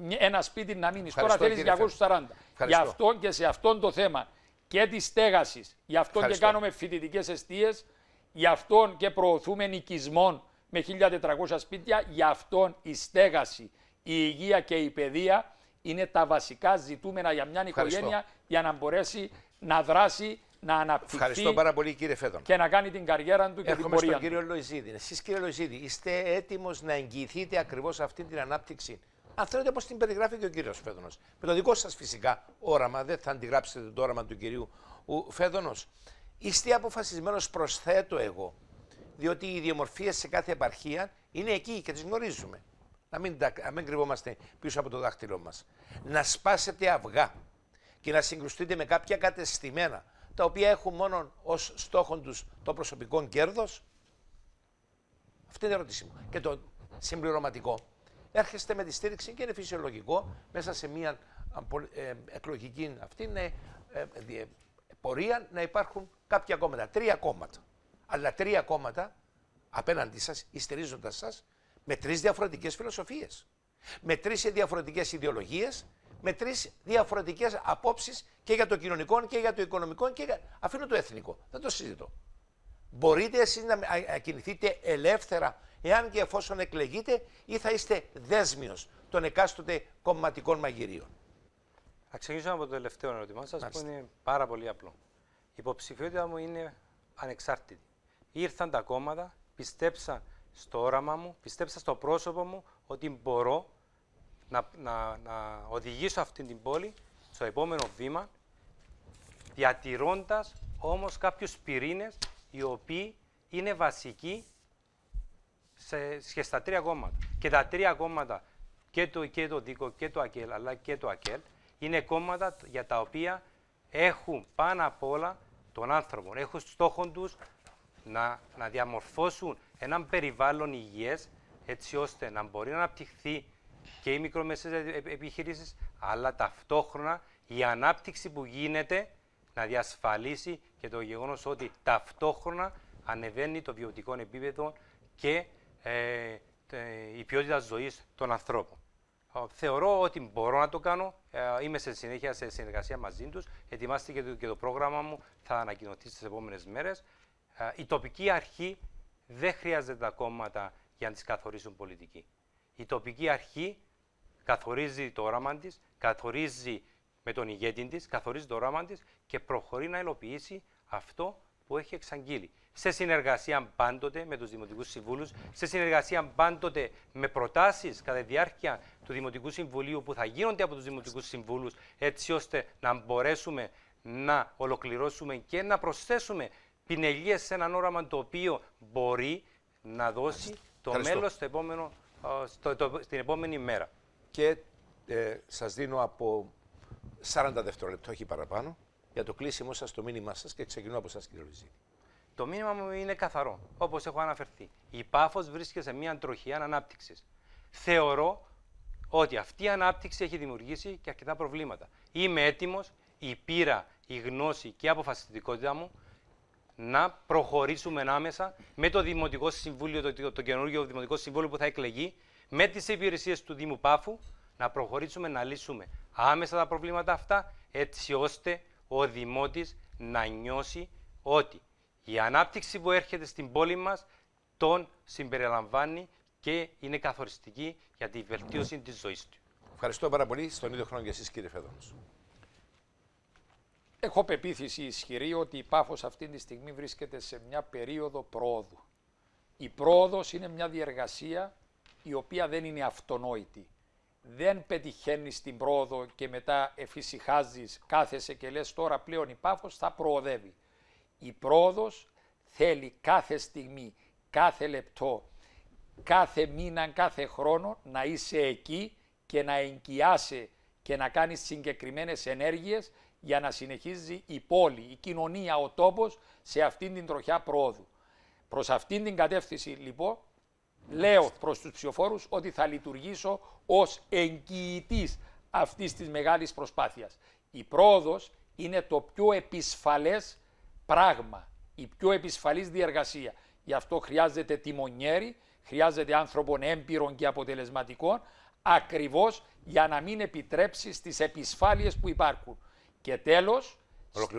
ένα σπίτι να μείνεις. Τώρα θέλεις 240. Γι' αυτό και σε αυτό το θέμα και της στέγασης, γι' αυτό και κάνουμε φοιτητικές εστίες, γι' αυτό και προωθούμε οικισμών με 1.400 σπίτια, γι' αυτό η στέγαση, η υγεία και η παιδεία είναι τα βασικά ζητούμενα για μια οικογένεια για να μπορέσει να δράσει, να αναπτυχθεί. Ευχαριστώ πάρα πολύ, κύριε Φέδων. Και να κάνει την καριέρα του και την πορεία του. Στον κύριο Λοϊζίδη. Εσείς, κύριε Λοϊζίδη, είστε έτοιμος να εγγυηθείτε ακριβώς αυτή την ανάπτυξη? Αν θέλετε, όπως την περιγράφει και ο κύριος Φέδωνος. Με το δικό σας φυσικά όραμα, δεν θα αντιγράψετε το όραμα του κυρίου Φέδωνος. Είστε αποφασισμένος, προσθέτω εγώ, διότι οι ιδιομορφίες σε κάθε επαρχία είναι εκεί και τις γνωρίζουμε. Να μην κρυβόμαστε πίσω από το δάχτυλό μας. Να σπάσετε αυγά και να συγκρουστείτε με κάποια κατεστημένα, τα οποία έχουν μόνο ως στόχο τους το προσωπικό κέρδος. Αυτή είναι η ερώτησή μου. Και το συμπληρωματικό. Έρχεστε με τη στήριξη και είναι φυσιολογικό μέσα σε μια εκλογική πορεία να υπάρχουν κάποια κόμματα. 3 κόμματα. Αλλά 3 κόμματα απέναντί σας, στηρίζοντας σας, με 3 διαφορετικές φιλοσοφίες. Με 3 διαφορετικές ιδεολογίες, με 3 διαφορετικές απόψεις και για το κοινωνικό και για το οικονομικό και αφήνω το εθνικό. Δεν το συζητώ. Μπορείτε εσείς να κινηθείτε ελεύθερα εάν και εφόσον εκλεγείτε ή θα είστε δέσμιος των εκάστοτε κομματικών μαγειρίων? Θα ξεκινήσω από το τελευταίο ερώτημά σας, που είναι πάρα πολύ απλό. Η υποψηφιότητα μου είναι ανεξάρτητη. Ήρθαν τα κόμματα, πιστέψα στο όραμά μου, πιστέψα στο πρόσωπο μου ότι μπορώ να οδηγήσω αυτή την πόλη στο επόμενο βήμα, διατηρώντας όμως κάποιους πυρήνες οι οποίοι είναι βασικοί στα 3 κόμματα. Και τα 3 κόμματα, και το ΔΙΚΟ και το ΑΚΕΛ, αλλά και το ΑΚΕΛ, είναι κόμματα για τα οποία έχουν πάνω απ' όλα τον άνθρωπο. Έχουν στόχο τους να διαμορφώσουν έναν περιβάλλον υγιές, έτσι ώστε να μπορεί να αναπτυχθεί και οι μικρομεσαίες επιχειρήσεις, αλλά ταυτόχρονα η ανάπτυξη που γίνεται να διασφαλίσει και το γεγονός ότι ταυτόχρονα ανεβαίνει το βιωτικό επίπεδο και η ποιότητα ζωής των ανθρώπων. Θεωρώ ότι μπορώ να το κάνω. Είμαι σε συνεργασία μαζί τους. Ετοιμάστηκε και το πρόγραμμα μου, θα ανακοινωθεί στις επόμενες μέρες. Η τοπική αρχή δεν χρειάζεται τα κόμματα για να τις καθορίσουν πολιτική. Η τοπική αρχή καθορίζει το όραμα της, καθορίζει με τον ηγέτη της, καθορίζει το όραμα της και προχωρεί να υλοποιήσει αυτό που έχει εξαγγείλει. Σε συνεργασία πάντοτε με τους Δημοτικούς Συμβούλους, σε συνεργασία πάντοτε με προτάσεις κατά τη διάρκεια του Δημοτικού Συμβουλίου που θα γίνονται από τους Δημοτικούς Συμβούλους, έτσι ώστε να μπορέσουμε να ολοκληρώσουμε και να προσθέσουμε πινελιές σε έναν όραμα το οποίο μπορεί να δώσει το μέλλον στην επόμενη μέρα. Και σας δίνω από 40 δευτερόλεπτα, όχι παραπάνω, για το κλείσιμο σας, το μήνυμά σας και ξεκινώ από σας, κύριε Λοϊζίδη. Το μήνυμα μου είναι καθαρό, όπως έχω αναφερθεί. Η Πάφος βρίσκεται σε μια τροχιά ανάπτυξης. Θεωρώ ότι αυτή η ανάπτυξη έχει δημιουργήσει και αρκετά προβλήματα. Είμαι έτοιμος, η πείρα, η γνώση και η αποφασιστικότητα μου να προχωρήσουμε άμεσα με το Δημοτικό Συμβούλιο, το καινούργιο Δημοτικό Συμβούλιο που θα εκλεγεί, με τις υπηρεσίες του Δήμου Πάφου, να προχωρήσουμε να λύσουμε άμεσα τα προβλήματα αυτά, έτσι ώστε ο Δημότης να νιώσει ότι η ανάπτυξη που έρχεται στην πόλη μας τον συμπεριλαμβάνει και είναι καθοριστική για τη βελτίωση της ζωής του. Ευχαριστώ πάρα πολύ. Στον ίδιο χρόνο για εσείς, κύριε Φέδωνος. Έχω πεποίθηση ισχυρή ότι η Πάφος αυτή τη στιγμή βρίσκεται σε μια περίοδο πρόοδου. Η πρόοδος είναι μια διεργασία η οποία δεν είναι αυτονόητη. Δεν πετυχαίνεις την πρόοδο και μετά εφησυχάζεις, κάθεσαι και λες τώρα πλέον η Πάφος θα προοδεύει. Η πρόοδος θέλει κάθε στιγμή, κάθε λεπτό, κάθε μήνα, κάθε χρόνο να είσαι εκεί και να εγκυάσαι και να κάνεις συγκεκριμένες ενέργειες για να συνεχίζει η πόλη, η κοινωνία, ο τόπος σε αυτήν την τροχιά πρόοδου. Προς αυτήν την κατεύθυνση λοιπόν λέω προς τους ψηφοφόρους ότι θα λειτουργήσω ως εγγυητής αυτής της μεγάλης προσπάθειας. Η πρόοδος είναι το πιο επισφαλές πράγμα, η πιο επισφαλής διεργασία. Γι' αυτό χρειάζεται τιμονιέρι, χρειάζεται άνθρωπον έμπειρων και αποτελεσματικών, ακριβώς για να μην επιτρέψει στις επισφάλειες που υπάρχουν. Και τέλος,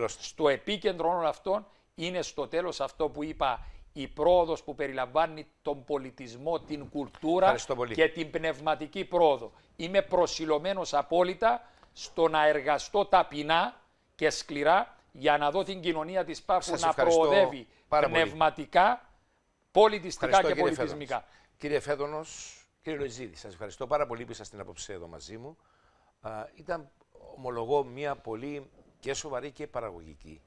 στο επίκεντρο όλων αυτών είναι στο τέλος αυτό που είπα, η πρόοδος που περιλαμβάνει τον πολιτισμό, την κουλτούρα και την πνευματική πρόοδο. Είμαι προσιλωμένος απόλυτα στο να εργαστώ ταπεινά και σκληρά για να δω την κοινωνία της Πάφου να προοδεύει πνευματικά, πολιτιστικά και πολιτισμικά. Κύριε Φέδωνος, κύριε Λοϊζίδη, σας ευχαριστώ πάρα πολύ που ήσασταν απόψε εδώ μαζί μου. Ήταν, ομολογώ, μια πολύ και σοβαρή και παραγωγική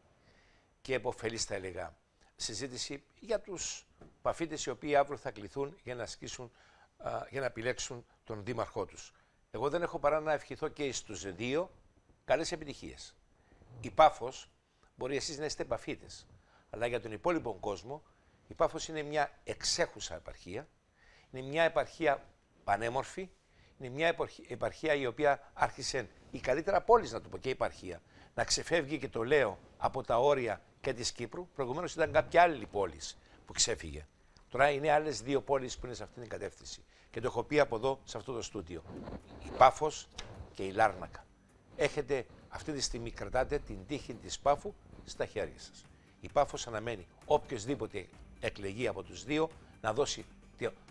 και επωφελής, θα έλεγα, συζήτηση για τους παφίτες οι οποίοι αύριο θα κληθούν για να ασκήσουν, για να επιλέξουν τον δήμαρχό τους. Εγώ δεν έχω παρά να ευχηθώ και στους δύο καλές επιτυχίες. Η Πάφος, μπορεί εσείς να είστε παφίτες, αλλά για τον υπόλοιπο κόσμο η Πάφος είναι μια εξέχουσα επαρχία, είναι μια επαρχία πανέμορφη, είναι μια επαρχία η οποία άρχισε, η καλύτερα πόλης να το πω και επαρχία, να ξεφεύγει, και το λέω, από τα όρια και της Κύπρου. Προηγουμένως ήταν κάποια άλλη πόλη που ξέφυγε. Τώρα είναι άλλες δύο πόλεις που είναι σε αυτήν την κατεύθυνση. Και το έχω πει από εδώ, σε αυτό το στούντιο. Η Πάφος και η Λάρνακα. Έχετε αυτή τη στιγμή, κρατάτε την τύχη της Πάφου στα χέρια σας. Η Πάφος αναμένει οποιοσδήποτε εκλεγεί από τους δύο να δώσει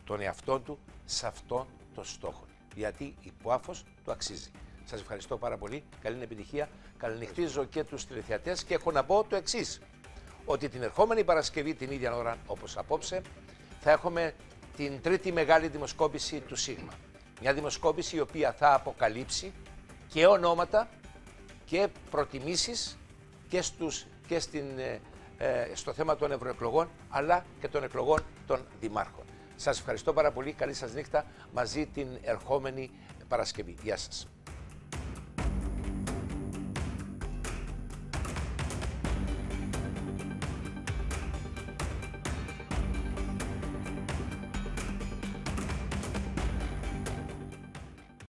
τον εαυτό του σε αυτό το στόχο. Γιατί η Πάφος το αξίζει. Σας ευχαριστώ πάρα πολύ. Καλή επιτυχία. Καληνυχτίζω και τους τηλεθεατές και έχω να πω το εξής. Ότι την ερχόμενη Παρασκευή, την ίδια ώρα όπως απόψε, θα έχουμε την τρίτη μεγάλη δημοσκόπηση του ΣΥΓΜΑ. Μια δημοσκόπηση η οποία θα αποκαλύψει και ονόματα και προτιμήσεις και στο θέμα των ευρωεκλογών, αλλά και των εκλογών των δημάρχων. Σας ευχαριστώ πάρα πολύ. Καλή σας νύχτα μαζί την ερχόμενη Παρασκευή. Γεια σας.